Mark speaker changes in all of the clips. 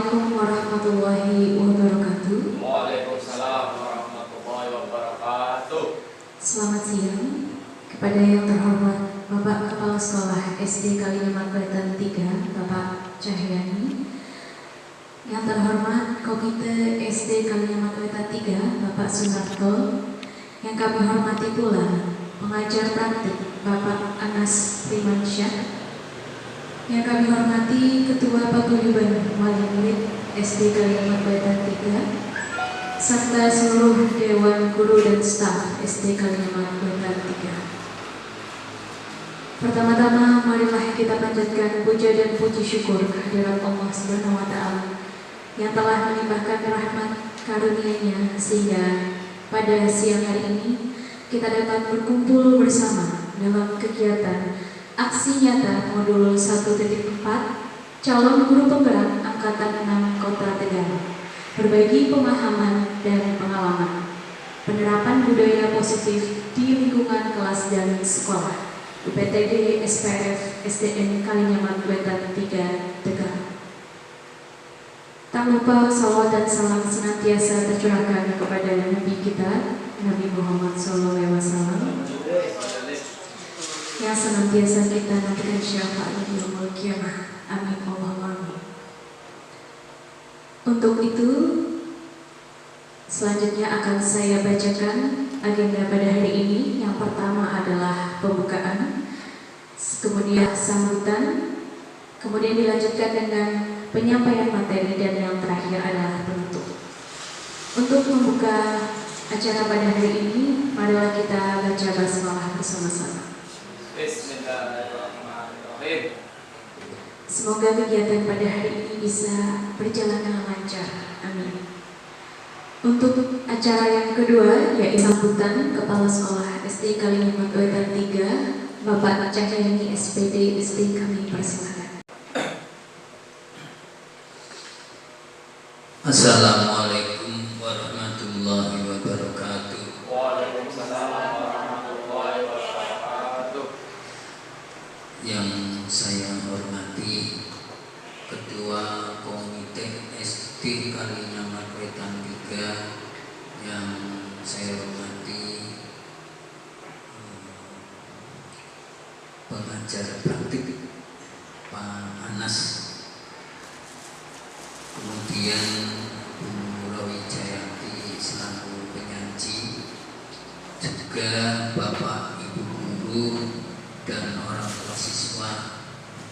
Speaker 1: Assalamualaikum warahmatullahi wabarakatuh.
Speaker 2: Waalaikumsalam warahmatullahi wabarakatuh.
Speaker 1: Selamat siang kepada yang terhormat Bapak Kepala Sekolah SD Kalinyamad Wetan 3, Bapak Cahyani. Yang terhormat Komite SD Kalinyamad Wetan 3, Bapak Sunarto. Yang kami hormati pula pengajar praktik Bapak Anas Primansyah. Yang kami hormati Ketua Paguyuban Wali Murid SD Kalinyamad Wetan 3 serta seluruh Dewan Guru dan Staf SD Kalinyamad Wetan 3. Pertama-tama marilah kita panjatkan puja dan puji syukur kehadirat Allah Subhanahu wa Ta'ala yang telah melimpahkan rahmat karunia-Nya sehingga pada siang hari ini kita dapat berkumpul bersama dalam kegiatan aksi nyata modul 1.4 calon guru penggerak angkatan 6 Kota Tegal, berbagi pemahaman dan pengalaman penerapan budaya positif di lingkungan kelas dan sekolah UPTD SPF SDN Kalinyamad Wetan 3 Tegal. Tak lupa salawat dan salam senantiasa tercurahkan kepada Nabi kita Nabi Muhammad SAW yang senantiasa kita nantikan syafaat di yaumul qiyamah. Amin Allahumma amin. Untuk itu, selanjutnya akan saya bacakan agenda pada hari ini. Yang pertama adalah pembukaan, kemudian sambutan, kemudian dilanjutkan dengan penyampaian materi, dan yang terakhir adalah penutup. Untuk membuka acara pada hari ini, marilah kita baca basmalah bersama-sama.
Speaker 2: Bismillahirrahmanirrahim.
Speaker 1: Semoga kegiatan pada hari ini bisa berjalan dengan lancar. Amin. Untuk acara yang kedua, yaitu sambutan Kepala Sekolah SD Kalinyamad Wetan 3, Bapak Cahyani SPD SD, kami persilakan.
Speaker 3: Assalamualaikum warahmatullahi wabarakatuh.
Speaker 2: Waalaikumsalam warahmatullahi wabarakatuh.
Speaker 3: Yang saya hormati Ketua Komite SD Kalinyamad Wetan 3, yang saya hormati pengajar praktik Pak Anas, kemudian Bu Rawijayanti selaku penyaji, juga Bapak Ibu guru dan orang tua siswa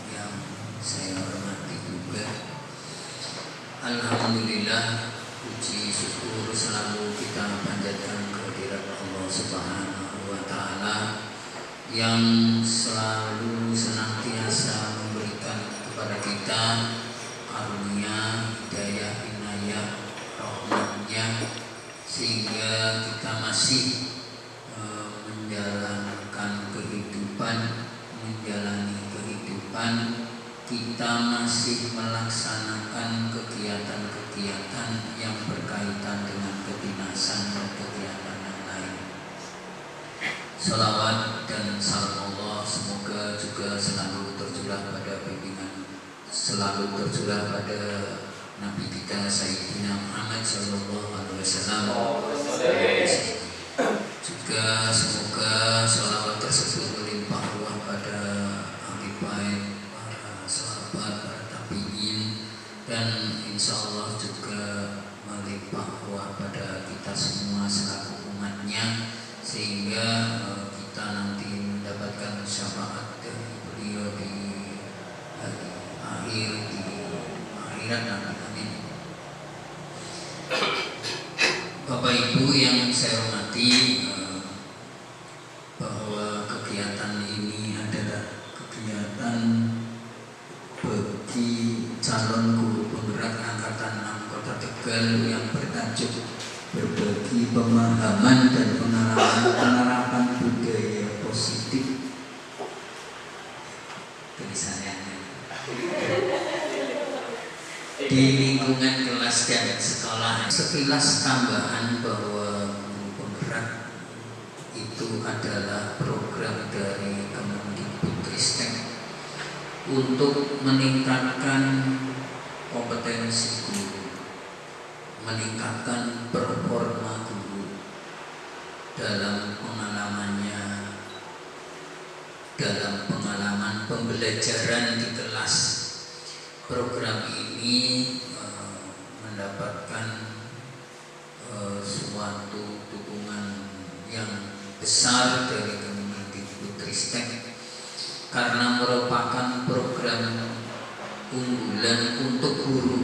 Speaker 3: yang saya hormati juga. Alhamdulillah, puji syukur selalu kita panjatkan kehadirat Allah Subhanahu wa Ta'ala yang selalu senantiasa memberikan kepada kita karunia, hidayah, inayah, rahmatnya, sehingga kita masih menjalani kehidupan, kita masih melaksanakan kegiatan-kegiatan yang berkaitan dengan kedinasan dan kegiatan yang lain. Salawat dan salam Allah semoga juga selalu tercurah pada bimbingan, selalu tercurah pada Nabi kita Sayyidina Muhammad SAW. Juga semoga salawat tersebut melimpah ruah pada ahli bait, para sahabat, para tabi'in, dan insya Allah juga melimpah ruah pada kita semua selaku umatnya, sehingga kita nanti mendapatkan syafaat dari beliau di akhir di akhirat. Amin. Bapak Ibu yang saya hormati, bahwa kegiatan ini adalah kegiatan bagi calon guru penggerak angkatan 6 Kota Tegal yang bertajuk berbagi pemahaman dan pengalaman penerapan budaya positif. Tulisannya di lingkungan kelas dan sekolah. Sekilas tambahan bahwa guru penggerak itu adalah program dari Kemendikbudristek untuk meningkatkan kompetensi kompetensi guru, meningkatkan performa guru dalam pengalaman pembelajaran di kelas. Program ini mendapatkan suatu dukungan yang besar dari Kemendikbudristek karena merupakan program unggulan untuk guru.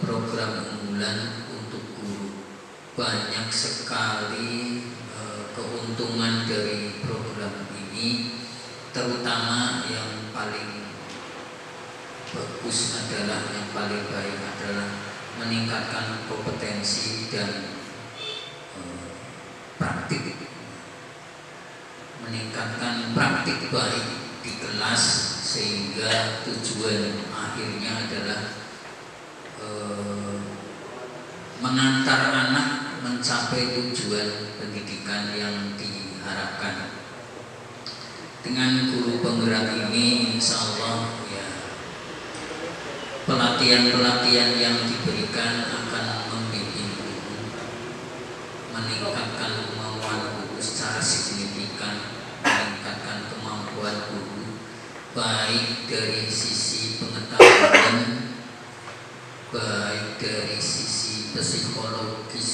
Speaker 3: Program unggulan untuk guru. Banyak sekali keuntungan dari program ini, terutama yang paling bagus adalah, yang paling baik adalah meningkatkan kompetensi dan praktik, meningkatkan praktik baik di kelas, sehingga tujuan akhirnya adalah mengantar anak mencapai tujuan pendidikan yang diharapkan. Dengan guru penggerak ini, insya Allah ya, pelatihan-pelatihan yang diberikan akan membimbing guru, meningkatkan kemampuan guru secara signifikan, meningkatkan kemampuan guru baik dari sisi pengetahuan, baik dari sisi psikologis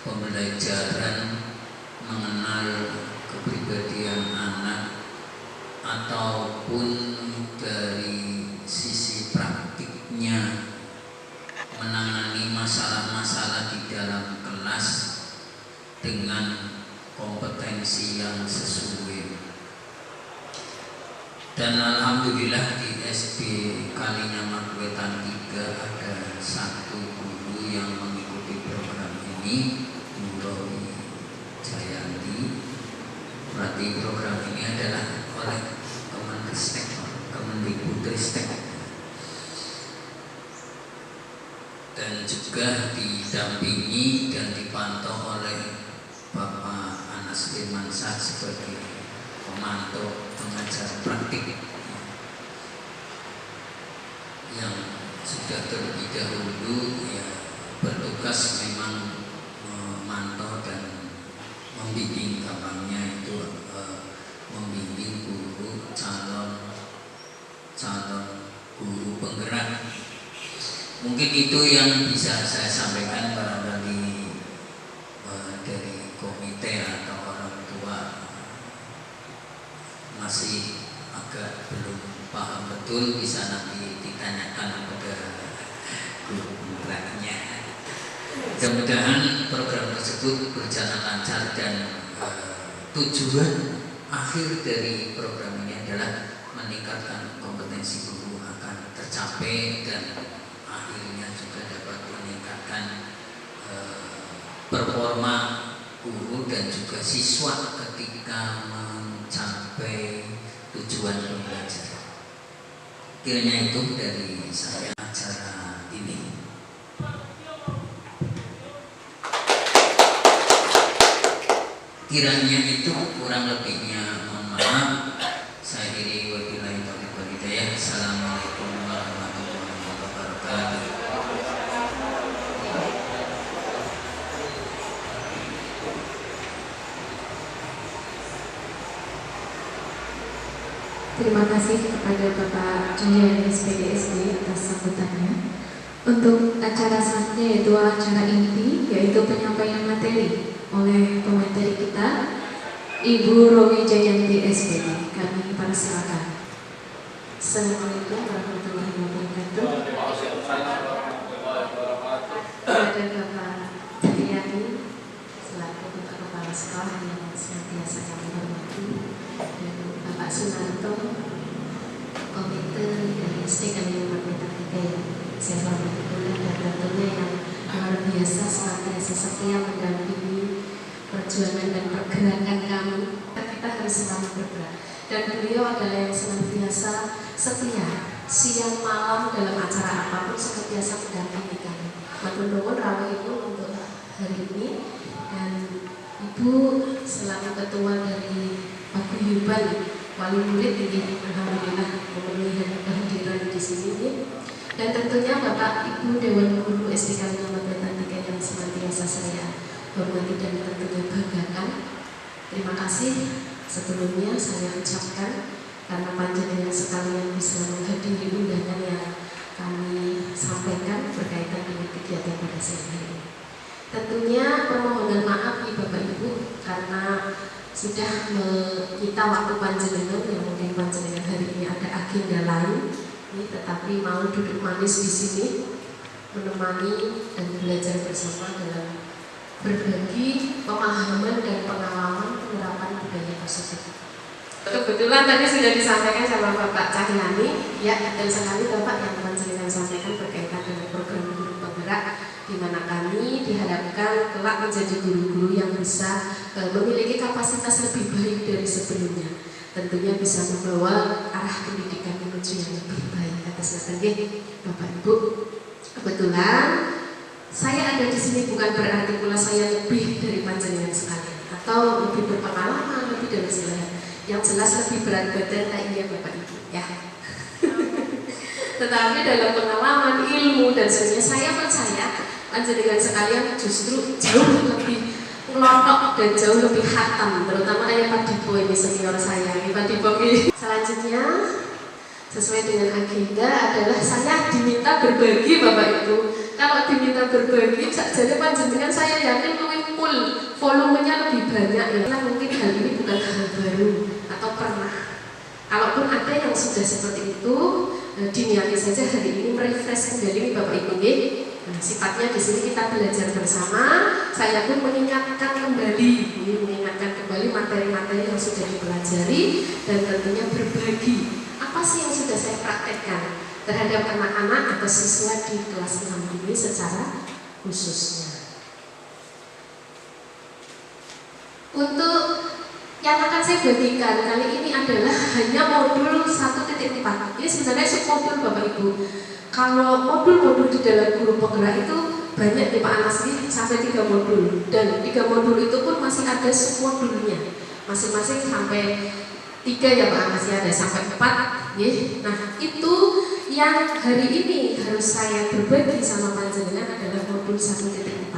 Speaker 3: pembelajaran, mengenal kepribadian anak, ataupun dari sisi praktiknya menangani masalah-masalah di dalam kelas dengan kompetensi yang sesuai. Dan alhamdulillah di SD Kalinyamat Wetan 3 ada satu guru yang mengikuti program ini, Bu Romi Jayanti. Berarti program ini adalah oleh Kemendikbudristek, dan juga didampingi dan dipantau oleh Bapak Anas Firmansyah sebagai pemantau pengajar praktik yang sudah terlebih dahulu ya bertugas memang memantau dan membimbing, gampangnya itu membimbing guru calon guru penggerak. Mungkin itu yang bisa saya sampaikan, barangkali dari komite atau orang tua masih agak belum paham betul, bisa nanti ditanyakan kepada guru penggeraknya. Mudah-mudahan program tersebut berjalan lancar dan tujuan akhir dari program ini adalah meningkatkan kompetensi guru akan tercapai, dan akhirnya juga dapat meningkatkan performa guru dan juga siswa ketika mencapai tujuan pembelajaran. Kiranya itu dari saya acara ini. Kiranya itu, kurang lebihnya mohon maaf. Saya diri wabillahi taufiq wal hidayah. Assalamualaikum warahmatullahi wabarakatuh.
Speaker 1: Terima kasih kepada Bapak Junjaya SPDSD atas sambutannya. Untuk acara selanjutnya yaitu acara inti, yaitu penyampaian materi oleh pemateri kita, Ibu Romi Jayanti SPD. Kami persilakan. Assalamualaikum warahmatullahi wabarakatuh. Kepada Bapak Triadi selaku Bapak Kepala Sekolah yang senantiasa kami hormati, dan Bapak Sunarto, Komite dari SD Kalinyamat Wetan 3 yang saya hormati pula, dan tentunya yang luar biasa senantiasa setia mendampingi perjuangan dan pergerakan kami. Kita harus selalu bergerak, dan beliau adalah yang senantiasa setia siang malam dalam acara apapun, senantiasa mendampingi kami. Matur nuwun rawuh Ibu untuk hari ini, dan Ibu selaku ketua dari paguyuban wali murid ini, alhamdulillah
Speaker 4: memenuhi kehadiran di sini ya. Dan tentunya Bapak Ibu Dewan Guru SD Kalinyamad Wetan 3 yang senantiasa saya hormati dan tentunya banggakan. Terima kasih sebelumnya saya ucapkan karena panjenengan sekalian bisa menghadiri undangan yang kami sampaikan berkaitan dengan kegiatan pada siang hari ini. Tentunya permohonan maaf nih Bapak Ibu karena sudah menyita waktu panjenengan yang mungkin panjenengan hari ini ada agenda lain, tetapi mau duduk manis di sini menemani dan belajar bersama dalam berbagi pemahaman dan pengalaman penerapan budaya positif. Kebetulan tadi sudah disampaikan sama Bapak Cahyani, ya betul sekali Bapak yang panjenengan sampaikan berkaitan dengan program guru penggerak, di mana kami diharapkan kelak menjadi guru-guru yang bisa memiliki kapasitas lebih baik dari sebelumnya. Tentunya bisa membawa arah pendidikan menuju yang lebih baik atas nama Bapak Ibu. Kebetulan saya ada di sini bukan berarti pula saya lebih dari panjenengan sekalian atau lebih berpengalaman, lebih dari segala. Yang jelas lebih berat badan iya Bapak Ibu ya. Tetapi dalam pengalaman, ilmu dan sebagainya saya percaya panjenengan sekalian justru jauh lebih ngelotok dan jauh lebih hatam, terutama ayah Pak Dipo ini senior saya. Pak Dipo ini selanjutnya sesuai dengan agenda adalah saya diminta berbagi Bapak Ibu. Kalau diminta berbagi jadi panjenengan saya yakin lebih full, volumenya lebih banyak ya. Mungkin hal ini bukan hal baru atau pernah. Kalaupun ada yang sudah seperti itu, diniati saja hari ini merefresh kembali Bapak Ibu. Nah, sifatnya di sini kita belajar bersama. Saya pun mengingatkan kembali materi-materi yang sudah dipelajari dan tentunya berbagi apa sih yang sudah saya praktekkan terhadap anak-anak atau siswa di kelas 6 ini secara khususnya. Untuk yang akan saya bagikan kali ini adalah hanya modul 1.4. Ini sebenarnya submodul Bapak Ibu. Kalau modul-modul di dalam guru penggerak itu banyak nih Pak Anas nih, sampai 3 modul. Dan 3 modul itu pun masih ada submodulnya. Masing-masing sampai 3 ya Pak Anas ya, ada sampai 4 ya. Nah itu yang hari ini harus saya berbagi sama panjenengan adalah modul 1.4.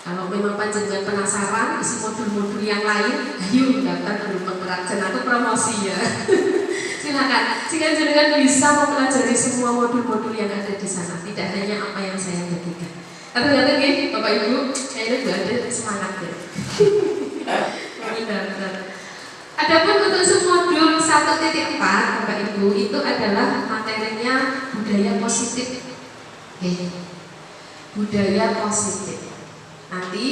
Speaker 4: Kalau memang panjenengan penasaran isi modul-modul yang lain, ayo daftar guru penggerak dan aku promosi ya. Silakan, jika panjenengan bisa mempelajari semua modul-modul yang ada di sana, tidak hanya apa yang saya bagikan. Ternyata nih Bapak Ibu, kayaknya juga ada semangat ya. Adapun untuk submodul 1.4 Bapak Ibu itu adalah materinya budaya positif. Budaya positif. Nanti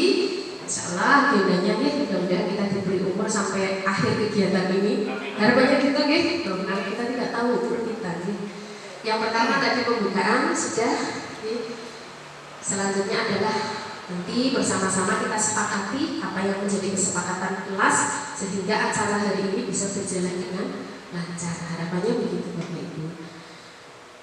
Speaker 4: insya Allah agendanya nih mudah-mudahan kita diberi umur sampai akhir kegiatan ini. Harapannya gitu nih, karena kita tidak tahu umur kita nih. Yang pertama tadi pembukaan sudah. Selanjutnya adalah nanti bersama-sama kita sepakati apa yang menjadi kesepakatan kelas sehingga acara hari ini bisa berjalan dengan lancar. Harapannya begitu Bapak Ibu.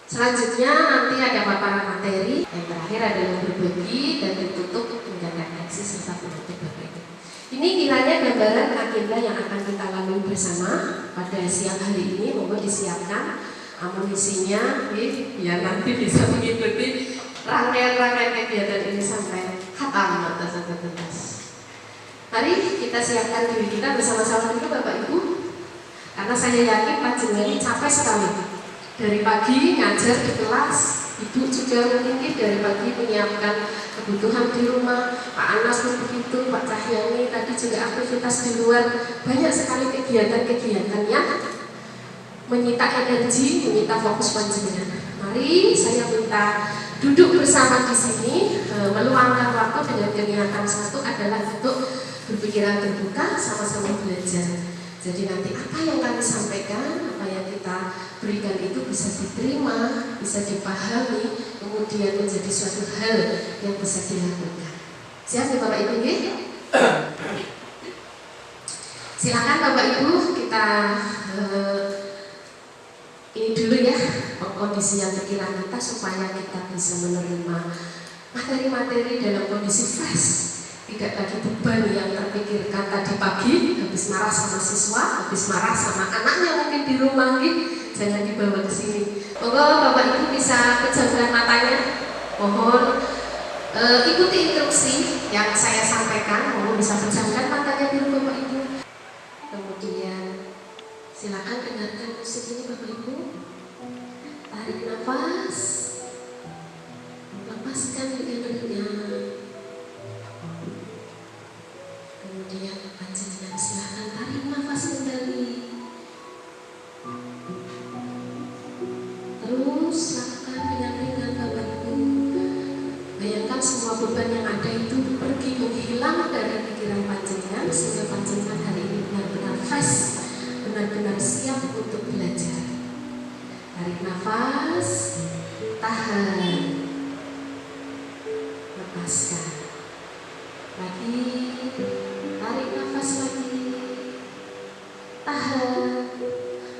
Speaker 4: Selanjutnya nanti ada paparan materi. Yang terakhir adalah berbagi dan ditutup dengan refleksi serta penutup Bapak Ibu. Ini kiranya gambaran agenda yang akan kita lalui bersama pada siang hari ini. Mohon disiapkan amunisinya biar nanti bisa mengikuti rangkaian-rangkaian kegiatan ini sampai hatam atas. Mari kita siapkan diri kita bersama-sama dulu Bapak Ibu. Karena saya yakin panjenengan ini capek sekali. Dari pagi ngajar di kelas, Ibu juga mungkin dari pagi menyiapkan kebutuhan di rumah. Pak Anas pun begitu, Pak Cahyani tadi juga aktivitas di luar. Banyak sekali kegiatan-kegiatan yang menyita energi, menyita fokus panjenengan. Mari saya minta duduk bersama di sini, meluangkan waktu dengan kegiatan satu adalah untuk berpikiran terbuka, sama-sama belajar. Jadi nanti apa yang kami sampaikan, apa yang kita berikan itu bisa diterima, bisa dipahami, kemudian menjadi suatu hal yang bisa dilakukan. Siap ya Bapak Ibu? Silakan Bapak Ibu, kita ini dulu ya kondisi yang pikiran kita supaya kita bisa menerima materi-materi dalam kondisi fresh. Tidak lagi beban yang terpikirkan tadi pagi, habis marah sama siswa, habis marah sama anaknya mungkin di rumah gitu, jangan dibawa ke sini. Moga Bapak Ibu bisa pejamkan matanya. Mohon ikuti instruksi yang saya sampaikan. Mohon bisa pejamkan matanya dulu Bapak Ibu. Kemudian silakan dengarkan musik ini Bapak Ibu. Tarik nafas, lepaskan dengan ringan. Kemudian panjenengan silakan tarik nafas kembali. Terus lakukan dengan ringan Bapak Ibu. Bayangkan semua beban yang ada itu pergi menghilang dari pikiran panjenengan sehingga panjenengan hari ini benar-benar fresh, benar-benar siap untuk belajar. Tarik nafas, tahan, lepaskan. Lagi, tarik nafas lagi, tahan.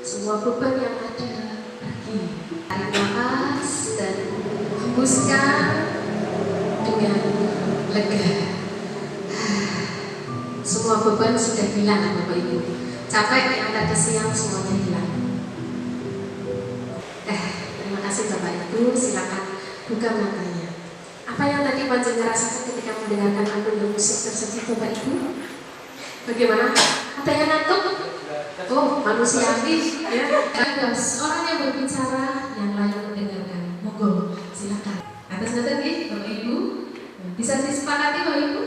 Speaker 4: Semua beban yang ada pergi. Tarik nafas dan hembuskan dengan lega. Semua beban sudah hilang Bapak Ibu. Capek yang tadi siang semuanya hilang. Terima kasih Bapak Ibu. Silakan buka matanya. Apa yang tadi panjenengan rasakan ketika mendengarkan alunan musik tersebut Bapak Ibu? Bagaimana? Ada yang ngantuk? Oh, manusiawi ya. Orang yang berbicara, yang lain mendengarkan. Monggo, silakan. Atas dasar nggih Bapak Ibu. Bisa disepakati Bapak Ibu?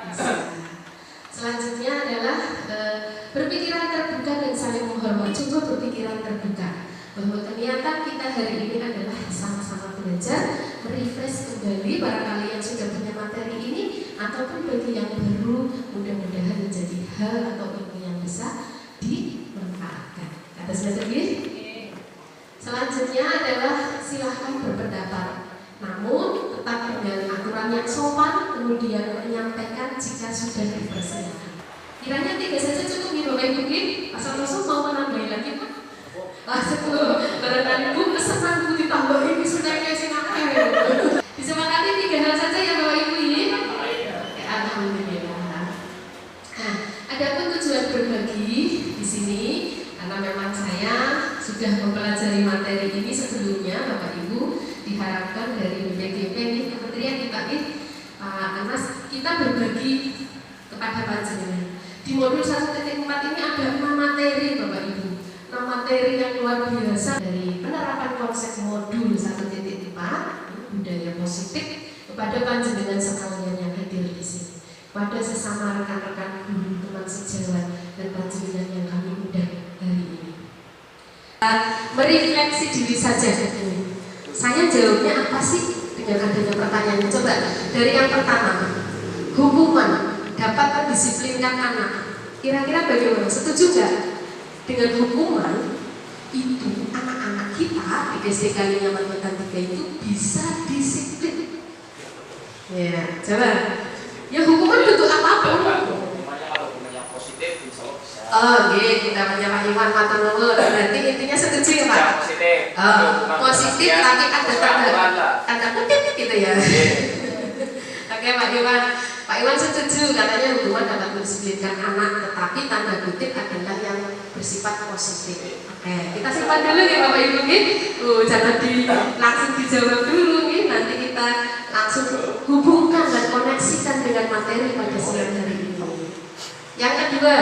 Speaker 4: Bisa. Selanjutnya adalah berpikiran terbuka dan saling menghormati. Coba berpikiran terbuka bahwa niatan kita hari ini adalah sama-sama belajar, merefresh kembali barangkali yang sudah punya materi ini ataupun bagi yang baru mudah-mudahan menjadi hal atau ilmu yang bisa dimanfaatkan. Atas dasar ini. Selanjutnya adalah silahkan berpendapat, namun tetap dengan aturan yang sopan, kemudian menyampaikan jika sudah dipersilakan. Kiranya 3 saja cukup nih Bapak Ibu. Asal Rasul mau menambahi lagi Pak? Barangkali Bu kesenangan ditambahin di sungai sinaknya. Disepakati 3 hal saja ya Bapak Ibu ini. Alhamdulillah. Nah, adapun tujuan berbagi di sini karena memang saya sudah mempelajari materi ini sebelumnya Bapak Ibu, diharapkan dari BPGP nih Kementerian kita nih Pak Anas, kita berbagi kepada panjenengan. Di modul 1.4 ini ada 6 materi Bapak Ibu. 6 materi yang luar biasa dari penerapan konsep modul 1.4 budaya positif kepada panjenengan sekalian yang hadir di sini, pada sesama rekan-rekan guru, teman sejawat dan panjenengan yang kami undang hari ini. Merefleksi diri saja. Saya jawabnya apa sih dengan adanya pertanyaan? Coba dari yang pertama, hukuman dapat mendisiplinkan anak. Kira-kira bagaimana? Setuju nggak? Dengan hukuman itu anak-anak kita di SD Kalinyaman Wetan 3 itu bisa disiplin. Ya, coba. Ya hukuman bentuk apapun.
Speaker 2: Hukumannya kalau hukumannya positif, insya Allah bisa.
Speaker 4: Oh, gitu. Namanya Pak Iwan matur nuwun. Berarti intinya setuju ya Pak?
Speaker 2: Positif.
Speaker 4: Positif tapi ada tanda kutip gitu ya. Oke Pak Iwan. Pak Iwan setuju katanya hukuman dapat mendisiplinkan anak, tetapi tanda kutip adalah yang bersifat positif. Oke, kita simpan dulu ya Bapak Ibu nih. Jangan langsung dijawab dulu nih. Nanti kita langsung hubungkan dan koneksikan dengan materi pada siang hari ini. Yang kedua,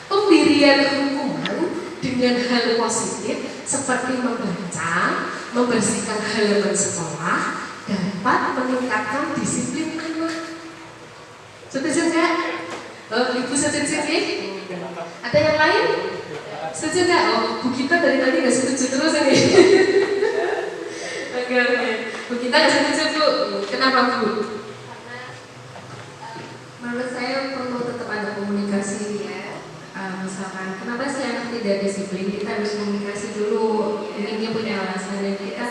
Speaker 4: pemberian hukuman dengan hal positif seperti membaca, membersihkan halaman sekolah dapat meningkatkan disiplin anak. Setuju nggak? Ibu setuju nih? Ada yang lain? Setuju nggak? Bu Gita dari tadi nggak setuju terus ini. Oke. Bu Gita nggak setuju Bu? Kenapa Bu?
Speaker 1: Karena menurut saya perlu tetap ada komunikasi ya. Misalkan kenapa sih anak tidak disiplin, kita harus komunikasi dulu. Mungkin dia punya alasan dan kita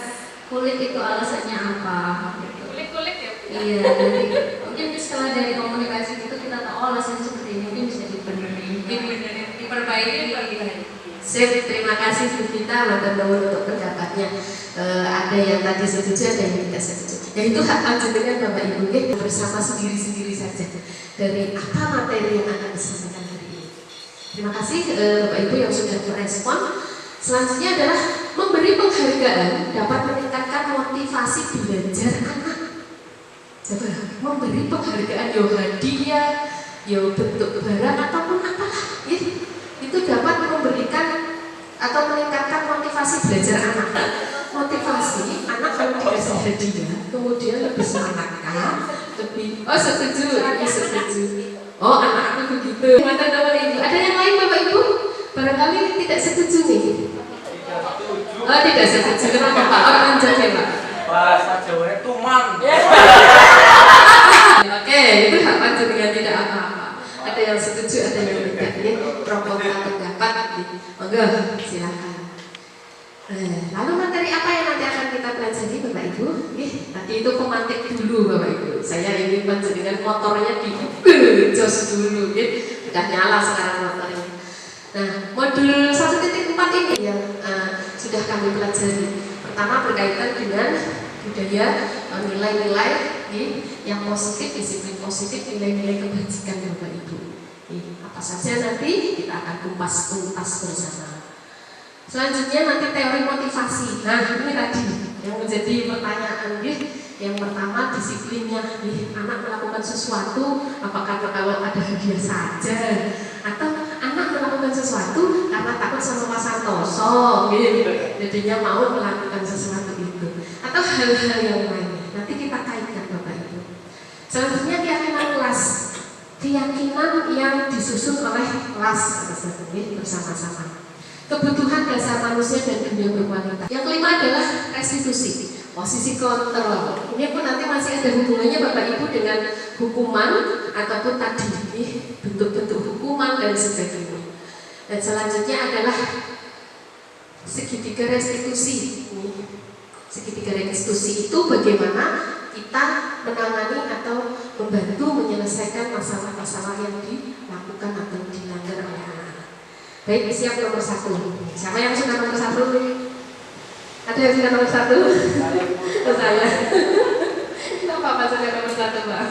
Speaker 1: kulik itu alasannya apa gitu.
Speaker 4: Kulik ya.
Speaker 1: Iya, jadi mungkin setelah dari komunikasi itu kita tahu alasannya seperti ini, mungkin bisa dibenerin, diperbaiki.
Speaker 4: Sip, terima kasih Bu Gita untuk pendapatnya. Ada yang tadi setuju, ada yang tidak setuju. Yaitu hak panjenengan Bapak Ibu bersama sendiri-sendiri saja dari apa materi yang akan disampaikan hari ini. Terima kasih Bapak Ibu yang sudah merespon. Selanjutnya adalah memberi penghargaan dapat meningkatkan motivasi belajar anak. Coba memberi penghargaan, yo hadiah, yo bentuk barang ataupun apalah, ya, itu dapat memberikan atau meningkatkan motivasi belajar anak. Motivasi anak kalau dikasih hadiah, kemudian lebih semangat kan, lebih. Oh setuju, ini setuju. Oh anak aku begitu. Mana Bapak Ibu? Ada yang lain Bapak Ibu? Barangkali tidak setuju nih. Oh tidak setuju. Kenapa Pak? Orang anjak ya Pak?
Speaker 2: Bahasa Jawanya tumang.
Speaker 4: Oke, itu hak panjenengan tidak apa-apa. Ada yang setuju, ada yang tidak. Ini proposal pendapat. Monggo, silakan. Lalu materi apa yang nanti akan kita pelajari Bapak Ibu? Tadi itu pemantik dulu Bapak Ibu. Saya ingin panjenengan motornya jos dulu, sudah nyala sekarang motornya. Nah, modul 1.4 ini yang sudah kami pelajari. Pertama berkaitan dengan budaya, nilai-nilai yang positif, disiplin positif, nilai-nilai kebajikan Bapak Ibu. Apa saja nanti kita akan kupas tuntas bersama. Selanjutnya nanti teori motivasi. Nah ini tadi yang menjadi pertanyaan. Yang pertama disiplinnya. Anak melakukan sesuatu apakah kalau ada hadiah saja, atau anak melakukan sesuatu karena takut sama Mas Santoso, jadinya mau melakukan sesuatu itu, atau hal-hal yang lainnya. Nanti kita kaitkan Bapak Ibu. Selanjutnya keyakinan kelas, keyakinan yang disusun oleh kelas bersama-sama. Kebutuhan dasar manusia dan dunia berkualitas. Yang kelima adalah restitusi, posisi kontrol. Ini pun nanti masih ada hubungannya Bapak Ibu dengan hukuman ataupun tadi bentuk-bentuk hukuman dan sebagainya. Dan selanjutnya adalah segitiga restitusi. Segitiga restitusi itu bagaimana kita menangani atau membantu menyelesaikan masalah-masalah yang dilakukan atau dilanggar oleh anak. Baik, siap nomor 1. Siapa yang sudah nomor 1? Ada yang sudah nomor 1? Saya. Kenapa Pak sudah nomor 1 Pak?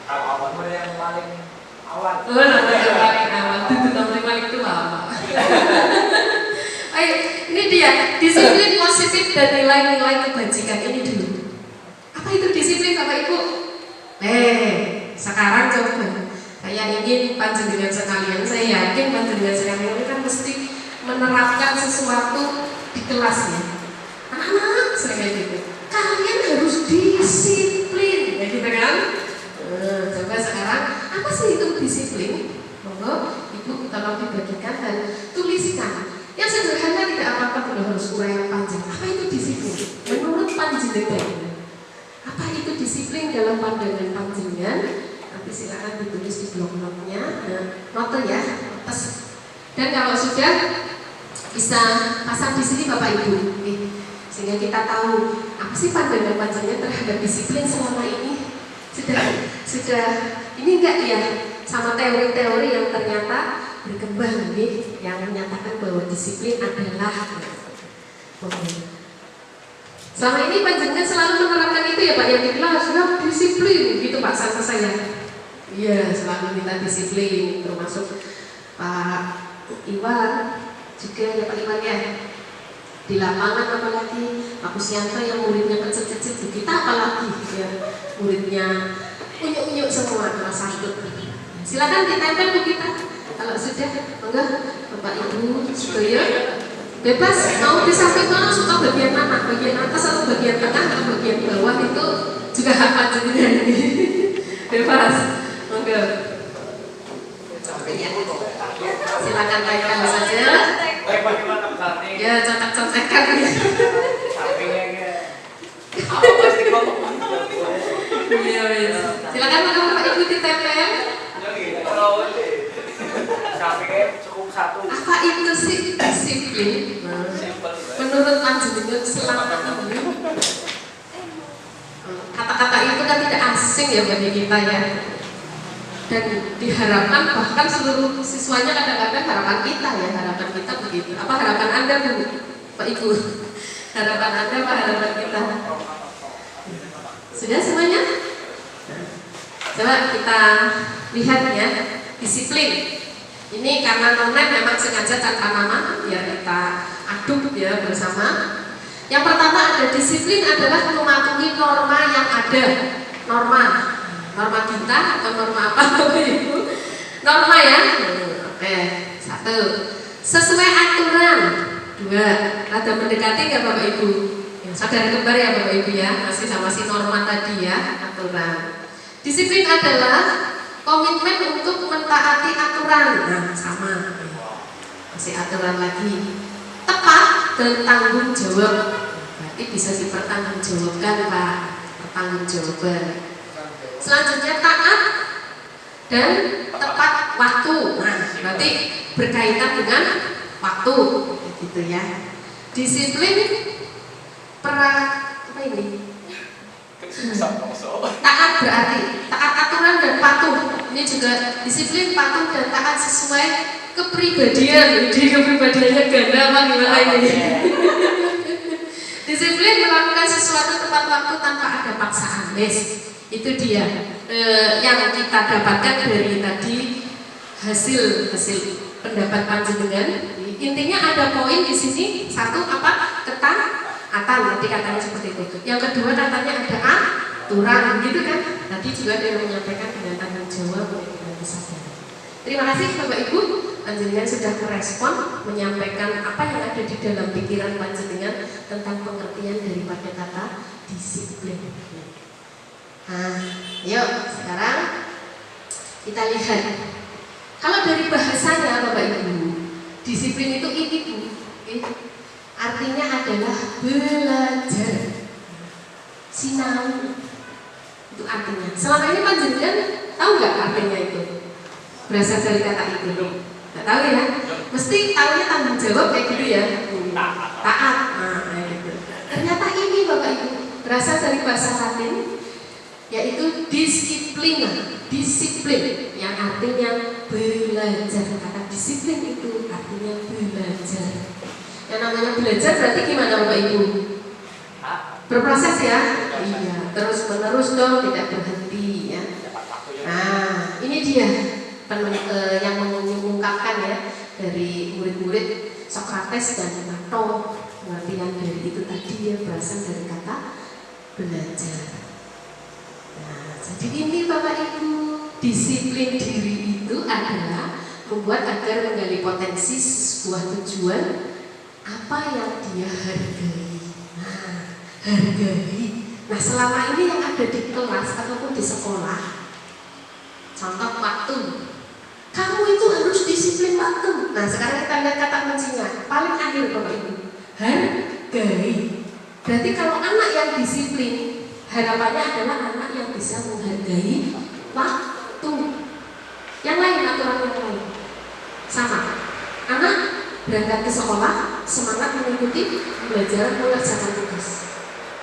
Speaker 2: Nomor yang paling awal.
Speaker 4: Oh, nomor yang paling awal. Itu nomor yang paling tua Pak. Ayo, ini dia disiplin positif dan nilai-nilai kebajikan ini dulu. Apa itu disiplin Bapak Ibu? Sekarang coba. Saya ingin panjenengan sekalian, saya yakin panjenengan sekalian ini kan mesti menerapkan sesuatu di kelas ya. Anak-anak sering kayak gitu. Kalian harus disiplin, ya gitu kan? Coba sekarang apa sih itu disiplin? Monggo Ibu tolong dibagikan dan tuliskan. Yang sederhana tidak apa-apa, tidak harus uraian panjang. Apa itu disiplin? Menurut panjenengan, apa itu disiplin dalam pandangan panjenengan? Silakan ditulis di blog-blognya, note ya, notes. Dan kalau sudah bisa pasang di sini Bapak Ibu, sehingga kita tahu apa sih pandangan panjenengan terhadap disiplin selama ini. Sudah ini enggak ya sama teori-teori yang ternyata berkembang yang menyatakan bahwa disiplin adalah. Selama ini panjenengan selalu menerapkan itu ya Pak, yang dibilang harus disiplin gitu Pak sama saya. Iya, selalu minta disiplin, termasuk Pak Iwan juga ya Pak Iwan ya. Di lapangan apalagi Pak Kusianto yang muridnya kecil-kecil, kita apalagi ya muridnya unyuk-unyuk semua kelas 1. Silakan ditempel ke kita. Kalau sudah, enggak Bapak Ibu Sudoyo bebas mau di samping mana, suka bagian mana, bagian atas atau bagian tengah atau bagian bawah itu juga hak panjenengan ini. Bebas. Monggo. Silakan tanyakan saja. Ya, contek-contekan. Iya, silakan Bapak Ibu ditempel.
Speaker 2: Cukup 1.
Speaker 4: Apa itu sih disiplin? Menurut panjenengan selama ini kata-kata itu kan tidak asing ya bagi kita ya. Dan diharapkan bahkan seluruh siswanya kadang-kadang harapan kita ya, harapan kita begitu. Apa harapan Anda Bu, Pak Ibu? Harapan Anda apa harapan kita? Coba kita lihat ya, disiplin. Ini karena nonem memang sengaja tanpa nama biar kita aduk ya bersama. Yang pertama ada disiplin adalah mematuhi norma yang ada. Norma kita atau norma apa Ibu? Norma ya. Oke, 1. Sesuai aturan. 2. Ada mendekati nggak Bapak Ibu? Ya, saudara kembar ya Bapak Ibu ya, masih sama si norma tadi ya, aturan. Disiplin adalah komitmen untuk mentaati aturan. Nah, sama. Masih aturan lagi. Tepat dan tanggung jawab. Berarti bisa dipertanggungjawabkan Pak. Pertanggungjawaban. Selanjutnya taat dan tepat waktu. Nah, berarti berkaitan dengan waktu, gitu ya. Disiplin apa ini? Taat berarti taat aturan dan patuh. Ini juga disiplin, patuh dan taat sesuai kepribadian. Jadi kepribadiannya ganda apa gimana ini? Disiplin melakukan sesuatu tepat waktu tanpa ada paksaan. Itu dia yang kita dapatkan dari tadi hasil pendapat panjenengan. Intinya ada poin di sini. 1 apa? Ketaatan. Nanti katanya seperti itu. Yang kedua katanya ada aturan, gitu kan? Tadi juga ada yang menyampaikan dengan tanggung jawab dan kesadaran. Terima kasih Bapak Ibu. Panjenengan sudah merespon, menyampaikan apa yang ada di dalam pikiran panjenengan tentang pengertian daripada kata disiplin. Nah, yuk sekarang kita lihat. Kalau dari bahasanya Bapak Ibu, disiplin itu ini Bu, artinya adalah belajar, sinau. Itu artinya. Selama ini panjenengan tahu nggak artinya itu? Berasal dari kata itu. Nggak tahu ya? Mesti tahunya tanggung jawab kayak gitu ya. Taat. Nah, kayak gitu. Ternyata ini Bapak Ibu berasal dari bahasa Latin, yaitu disiplin yang artinya belajar. Kata disiplin itu artinya belajar. Yang namanya belajar berarti gimana Bapak Ibu? Berproses ya? Iya, terus menerus dong, tidak berhenti ya. Nah, ini dia yang mengungkapkan ya dari murid-murid Sokrates dan Plato. Pengertian dari itu tadi ya berasal dari kata belajar. Nah, jadi ini Bapak Ibu, disiplin diri itu adalah membuat agar menggali potensi sebuah tujuan apa yang dia hargai. Nah, hargai. Nah, selama ini yang ada di kelas ataupun di sekolah, contoh waktu, kamu itu harus disiplin waktu. Nah, sekarang kita lihat kata kuncinya paling akhir Bapak Ibu, hargai. Berarti kalau anak yang disiplin, harapannya adalah anak yang bisa menghargai waktu. Yang lain, aturan yang lain sama. Anak berangkat ke sekolah, semangat mengikuti belajar mengerjakan tugas.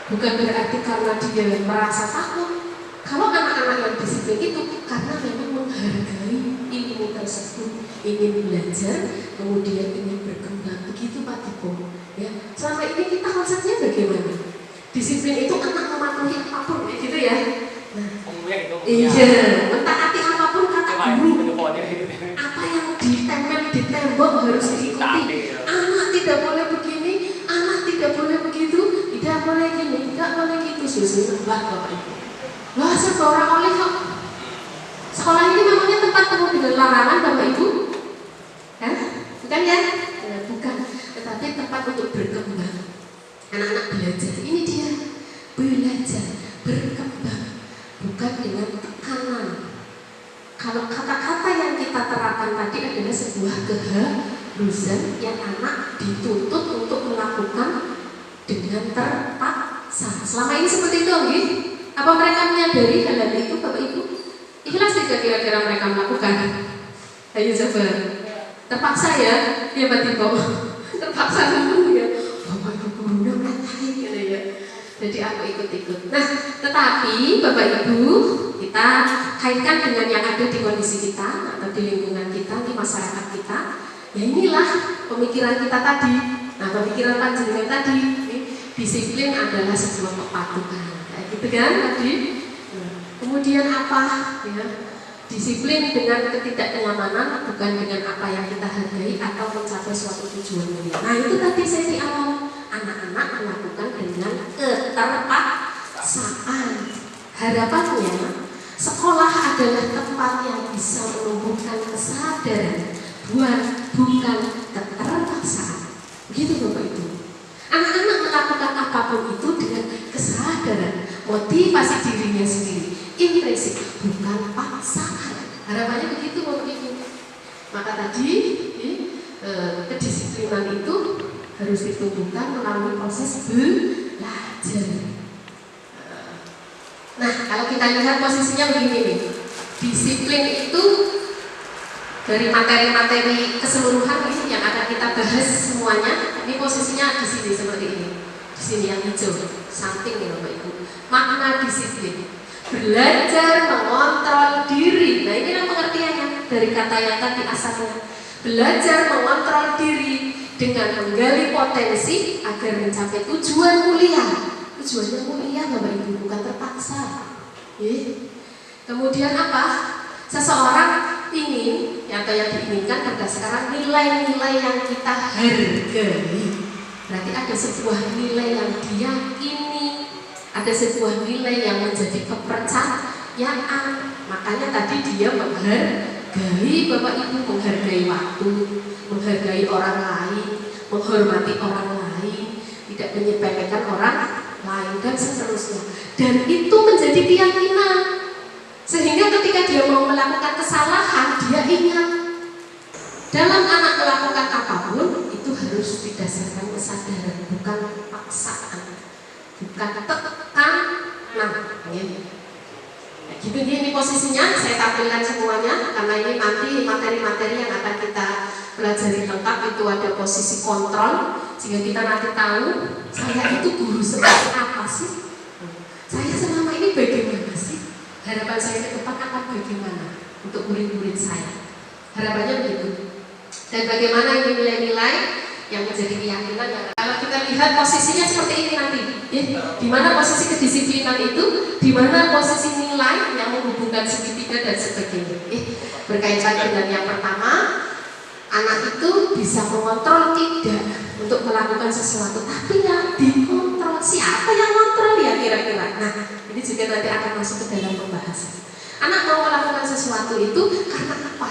Speaker 4: Bukan berarti karena dia merasa takut. Kalau anak-anak yang disiplin itu karena memang menghargai ilmu tersebut, ingin belajar, kemudian ingin berkembang. Begitu Pak Tipo. Ya, selama ini kita konsepnya bagaimana? Disiplin itu anak mematuhi apapun, gitu ya. Nah, iya, mentaati apapun kata guru. Apa yang ditempel di tembok harus diikuti. Anak tidak boleh begini, anak tidak boleh begitu, tidak boleh gini, tidak boleh gitu. Susu Bapak Ibu. Wah, serba orang oleh kok. Sekolah ini memangnya tempat penuh dengan larangan Bapak Ibu? Bukan ya? Bukan. Tetapi tempat untuk berkembang. Anak-anak belajar. Ini dia, belajar, berkembang. Bukan dengan tekanan. Kalau kata-kata yang kita terapkan tadi adalah sebuah keharusan yang anak dituntut untuk melakukan dengan terpaksa. Selama ini seperti itu, nggih? Apa mereka menyadari hal itu, Bapak Ibu? Ikhlas tidak kira-kira mereka melakukan? Ayo coba. Terpaksa ya, ya Pak Tiko. Terpaksa dulu ya. Bapak Ibu gurunya meratain gitu ya. Jadi aku ikut-ikut. Nah, tetapi Bapak Ibu, kita kaitkan dengan yang ada di kondisi kita atau di lingkungan kita, di masyarakat kita. Ya inilah pemikiran kita tadi. Nah, pemikiran panjenengan tadi, disiplin adalah sebuah kepatuhan. Kayak gitu kan tadi. Kemudian apa? Ya, disiplin dengan ketidaknyamanan, bukan dengan apa yang kita hargai atau mencapai suatu tujuan mulia. Nah itu tadi saya di awal, anak-anak melakukan dengan keterpaksaan. Harapannya sekolah adalah tempat yang bisa menumbuhkan kesadaran, bukan keterpaksaan. Begitu Bapak Ibu. Anak-anak melakukan apapun itu dengan kesadaran, motivasi dirinya sendiri, intrinsik, bukan paksaan. Harapannya begitu Bapak Ibu. Maka tadi kedisiplinan itu harus ditumbuhkan melalui proses belajar. Nah, kalau kita lihat posisinya begini nih, disiplin itu dari materi-materi keseluruhan ini yang akan kita bahas semuanya. Ini posisinya di sini seperti ini, di sini yang hijau, samping ya Bapak Ibu. Makna disiplin, belajar mengontrol diri. Nah ini kan pengertiannya dari kata yang tadi asalnya. Belajar mengontrol diri dengan menggali potensi agar mencapai tujuan mulia. Tujuannya mulia Bapak Ibu, bukan terpaksa. Kemudian apa? Seseorang ingin atau yang diinginkan berdasarkan nilai-nilai yang kita hargai. Berarti ada sebuah nilai yang diyakini, ada sebuah nilai yang menjadi kepercayaan. Makanya tadi dia menghargai Bapak Ibu, menghargai waktu, menghargai orang lain, menghormati orang lain, tidak menyepelekan orang lain dan seterusnya. Dan itu menjadi keyakinan. Sehingga ketika dia mau melakukan kesalahan, dia ingat dalam anak melakukan apapun itu harus didasarkan kesadaran, bukan paksaan, bukan tekan. Nah, gitu ini posisinya saya tampilkan semuanya karena ini nanti materi-materi yang akan kita pelajari lengkap. Itu ada posisi kontrol sehingga kita nanti tahu saya itu guru seperti apa sih, saya selama ini bagaimana sih, harapan saya ke depan akan bagaimana untuk murid-murid saya, harapannya begitu. Dan bagaimana ini nilai-nilai yang menjadi keyakinan yang kalau kita lihat posisinya seperti ini nanti, di mana posisi kedisiplinan itu, di mana posisi nilai yang menghubungkan segitiga dan sebagainya. Berkaitan dengan yang pertama, anak itu bisa mengontrol tidak untuk melakukan sesuatu, tapi yang dikontrol siapa yang kontrol ya kira-kira. Nah, ini juga nanti akan masuk ke dalam pembahasan. Anak mau melakukan sesuatu itu karena apa?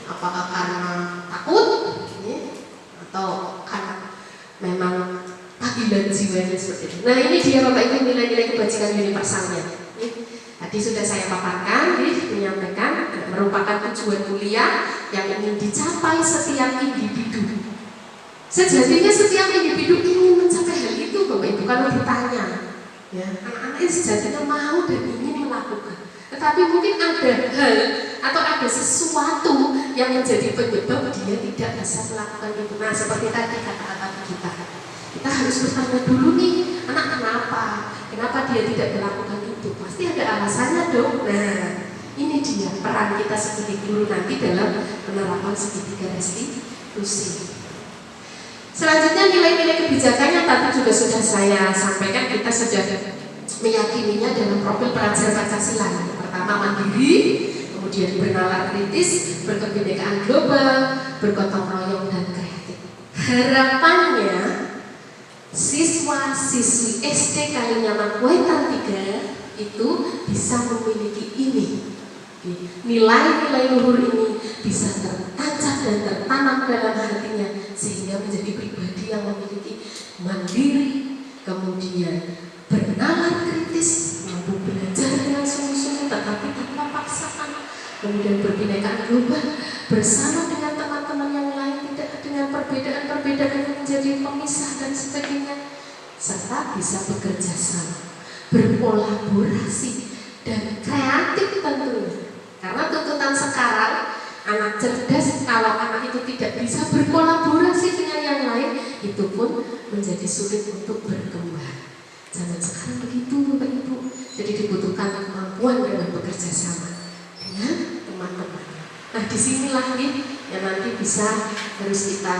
Speaker 4: Apakah karena takut? Atau karena memang panggilan jiwanya seperti itu. Nah ini dia Bapak Ibu nilai-nilai kebajikan universalnya. Tadi sudah saya paparkan, menyampaikan merupakan tujuan mulia yang ingin dicapai setiap individu. Sejatinya setiap individu ingin mencapai hal itu Bapak Ibu. Kalau ditanya, ya anak-anak ini sejatinya mau dan ingin melakukan. Tetapi mungkin ada hal atau ada sesuatu yang menjadi penyebab dia tidak bisa melakukan itu. Nah seperti tadi kata-kata kita harus bertanya dulu nih, anak kenapa dia tidak melakukan itu? Pasti ada alasannya dong. Nah ini dia peran kita sebagai guru nanti dalam penerapan segitiga restitusi. Selanjutnya nilai-nilai kebijakannya tadi juga sudah saya sampaikan, kita sudah meyakininya dalam profil pelajar Pancasila. Yang pertama mandiri, kemudian bernalar kritis, berkebinekaan global, bergotong royong dan kreatif. Harapannya siswa-siswi SD Kalinyaman Wetan 3 itu bisa memiliki ini. Nilai-nilai luhur ini bisa tertancap dan tertanam dalam hatinya sehingga menjadi pribadi yang memiliki mandiri, kemudian bernalar kritis, mampu belajar dengan sungguh-sungguh tetapi tanpa paksaan, kemudian berbinekaan global bersama dengan teman-teman yang lain, tidak dengan perbedaan-perbedaan yang menjadi pemisah dan sebagainya, serta bisa bekerja sama, berkolaborasi dan kreatif tentunya. Karena tuntutan sekarang anak cerdas, kalau anak itu tidak bisa berkolaborasi dengan yang lain, itu pun menjadi sulit untuk berkembang. Zaman sekarang begitu Bapak Ibu. Jadi dibutuhkan kemampuan dalam bekerja sama dengan teman-teman. Nah disinilah nih yang nanti bisa harus kita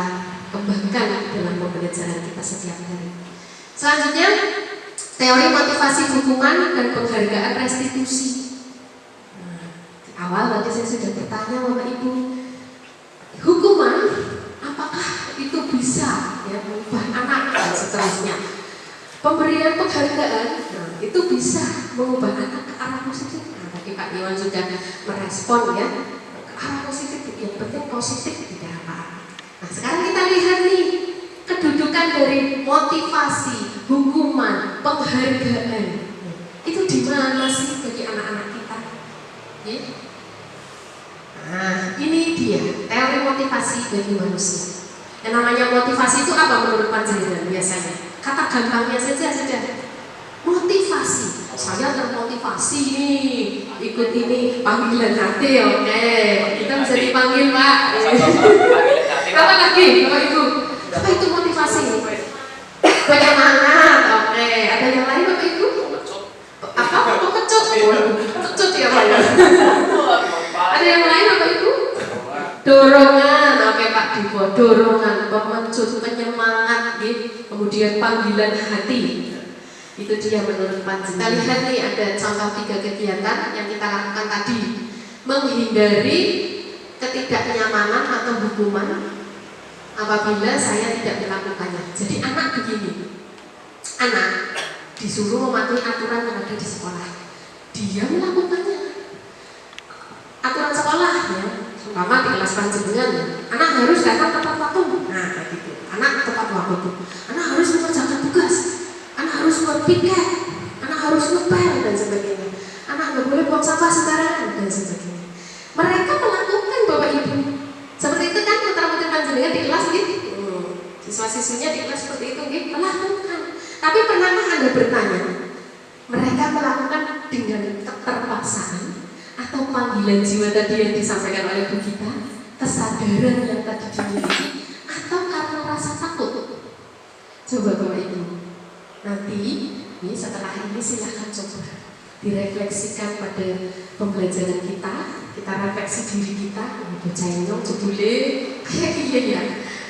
Speaker 4: kembangkan dalam pembelajaran kita setiap hari. Selanjutnya Teori motivasi hukuman dan penghargaan restitusi. Di awal tadi saya sudah bertanya Bapak Ibu, hukuman apakah itu bisa mengubah anak dan seterusnya. Pemberian penghargaan itu bisa mengubah anak ke arah positif. Tadi Pak Iwan sudah merespon ke arah positif. Yang penting positif, tidak apa-apa. Nah sekarang kita lihat nih kedudukan dari motivasi, hukuman, penghargaan itu di mana sih bagi anak-anak kita? Nah ini dia teori motivasi bagi manusia. Yang namanya motivasi itu apa menurut panjenengan biasanya? Kata gampangnya saja sudah motivasi. Saya termotivasi nih ikut ini panggilan hati, oke. Kita bisa dipanggil Pak. Apa lagi Bapak Ibu? Apa itu motivasi? Penyemangat, oke. Ada yang lain Bapak Ibu? Apa? Pecut? Pecut ya Pak ya. Ada yang lain Bapak Ibu? Dorongan, oke Pak Dipo. Dorongan, pemecut, penyemangat, kemudian panggilan hati. Itu dia menurut panjenengan. Kita lihat nih ada contoh 3 kegiatan yang kita lakukan tadi. Menghindari ketidaknyamanan atau hukuman apabila saya tidak melakukannya. Jadi anak begini, anak disuruh mematuhi aturan yang ada di sekolah, dia melakukannya. Aturan sekolah umpama di kelas panjenengan, anak harus datang tepat waktu. Nah gitu, anak tepat waktu. Anak harus mengerjakan tugas, anak harus buat piket, anak harus ngepel dan sebagainya. Anak nggak boleh buang sampah sembarangan dan sebagainya. Mereka melakukan Bapak Ibu. Seperti itu kan putra-putri panjenengan di kelas gitu. Siswa-siswinya di kelas seperti itu gitu, melakukan. Tapi pernahkah Anda bertanya, mereka melakukan dengan keterpaksaan atau panggilan jiwa tadi yang disampaikan oleh Bu Gita, kesadaran yang tadi dimiliki, atau karena rasa takut? Coba Bapak Ibu. Nanti setelah ini silahkan coba direfleksikan pada pembelajaran kita refleksi diri kita, bocah nyong jebule kayak iya ya,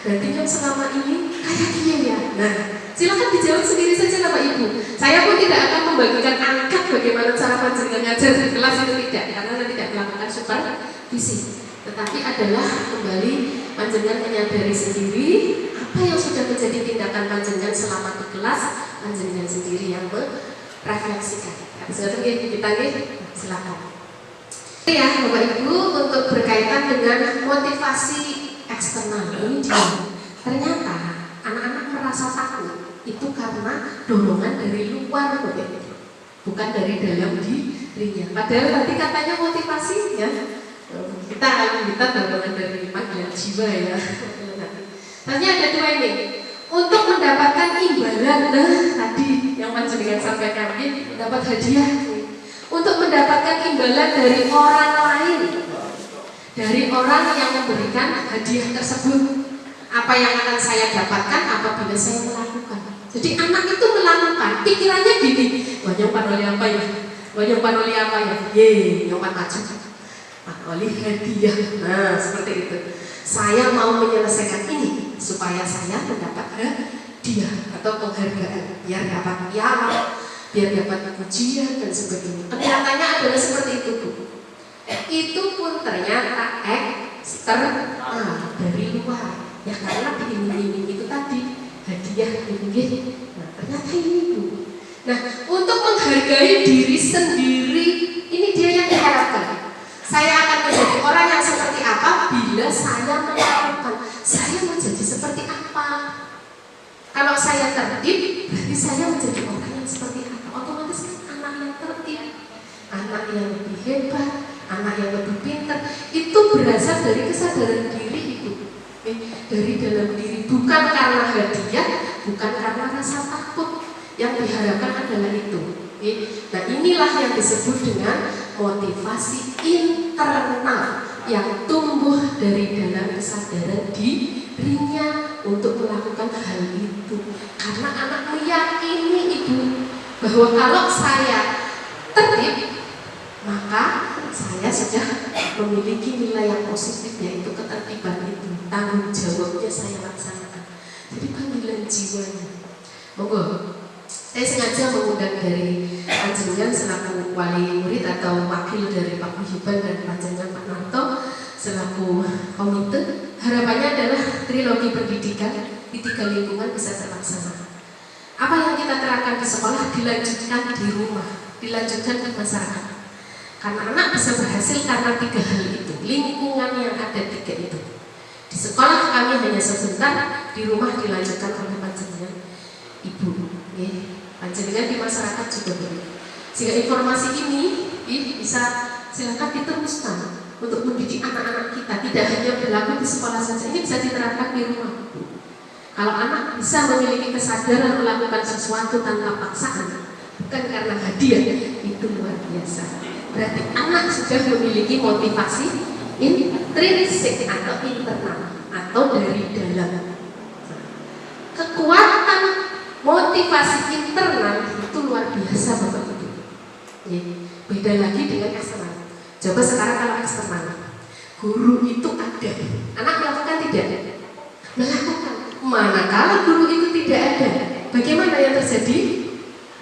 Speaker 4: berarti nyong selama ini kayak iya ya. Nah, silakan dijawab sendiri saja Bapak Ibu. Saya pun tidak akan membagikan angkat bagaimana cara panjenengan ngajar di kelas itu tidak, karena Anda tidak melakukan supervisi. Tetapi adalah kembali panjenengan menyadari sendiri apa yang sudah menjadi tindakan panjenengan selama di kelas, panjenengan sendiri yang merefleksikan. Sekarang kita silakan. Ya Bapak Ibu, untuk berkaitan dengan motivasi eksternal ini dia. Ternyata anak-anak merasa takut itu karena dorongan dari luar Bapak Ibu, bukan dari dalam dirinya. Padahal tadi katanya motivasi ya. Kita akan minta dorongan dari panggilan jiwa ya. Ternyata ada 2 ini. Untuk mendapatkan imbalan, tadi yang panjenengan sampaikan dapat hadiah. Untuk mendapatkan imbalan dari orang lain, dari orang yang memberikan hadiah tersebut, apa yang akan saya dapatkan apabila saya melakukan. Jadi anak itu melakukan, pikirannya gini, wah nyompan oleh apa ya, wah nyompan oleh apa ya, nyompan maju, oleh hadiah. Nah seperti itu. Saya mau menyelesaikan ini supaya saya mendapat hadiah atau penghargaan, biar dapat piala, biar dapat pujian dan sebagainya. Kelihatannya adalah seperti itu Bu. Itu pun ternyata eksternal dari luar. Ya karena diiming-iming itu tadi hadiah ini. Nah ternyata ini Bu. Nah untuk menghargai diri sendiri, ini dia yang diharapkan. Saya akan menjadi orang yang seperti apa bila saya melakukan. Saya menjadi seperti apa? Kalau saya tertib, berarti saya menjadi orang yang seperti apa? Otomatis anak yang tertib, anak yang lebih hebat, anak yang lebih pintar, itu berasal dari kesadaran diri itu, dari dalam diri, bukan karena hadiah, bukan karena rasa takut. Yang diharapkan adalah itu. Nah inilah yang disebut dengan motivasi internal yang tumbuh dari dalam kesadaran dirinya untuk melakukan hal itu. Karena anak meyakini Ibu bahwa kalau saya tertib, maka saya sudah memiliki nilai yang positif, yaitu ketertiban itu, tanggung jawabnya saya laksanakan. Jadi panggilan jiwanya. Monggo Saya sengaja mengundang dari panjenengan selaku wali murid atau wakil dari Pak Guyuban dan panjenengan Pak Narto selaku komite. Harapannya adalah trilogi pendidikan di 3 lingkungan bisa terlaksana. Apa yang kita terapkan di sekolah dilanjutkan di rumah, dilanjutkan di masyarakat. Karena anak bisa berhasil karena 3 hal itu, lingkungan yang ada 3 itu. Di sekolah kami hanya sebentar, di rumah dilanjutkan oleh panjenengan ibu. Panjenengan di masyarakat juga boleh. Sehingga informasi ini bisa silakan diteruskan untuk mendidik anak-anak kita. Tidak hanya berlaku di sekolah saja, ini bisa diterapkan di rumah. Kalau anak bisa memiliki kesadaran melakukan sesuatu tanpa paksaan, bukan karena hadiah, itu luar biasa. Berarti anak sudah memiliki motivasi intrinsik atau internal atau dari dalam. Kekuatan motivasi internal itu luar biasa Bapak Ibu. Beda lagi dengan eksternal. Coba sekarang kalau eksternal, guru itu ada, anak melakukan tidak? Melakukan. Manakala guru itu tidak ada, bagaimana yang terjadi?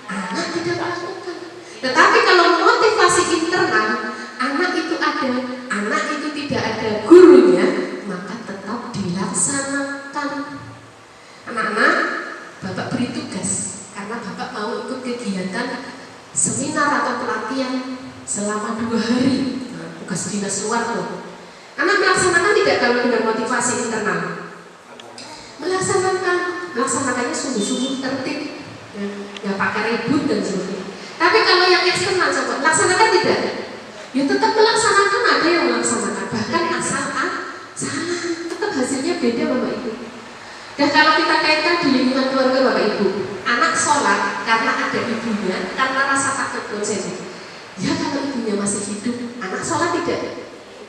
Speaker 4: Anak tidak melakukan. Tetapi kalau motivasi internal, anak itu ada, anak itu tidak ada gurunya, maka tetap dilaksanakan. Anak-anak, Bapak beri tugas karena Bapak mau ikut kegiatan seminar atau pelatihan selama 2 hari. Tugas dinas luar tuh. Anak melaksanakan tidak kalau dengan motivasi internal? Melaksanakannya sungguh-sungguh tertib, ya pakai ribut dan sebagainya. Tapi kalau yang eksternal coba laksanakan tidak? Ya tetap melaksanakan, ada yang melaksanakan, bahkan asal salah, tetap hasilnya beda Bapak Ibu. Dan kalau kita kaitkan di lingkungan keluarga Bapak Ibu, anak sholat karena ada ibunya, karena rasa takut konsepnya. Ya kalau ibunya masih hidup, anak sholat tidak?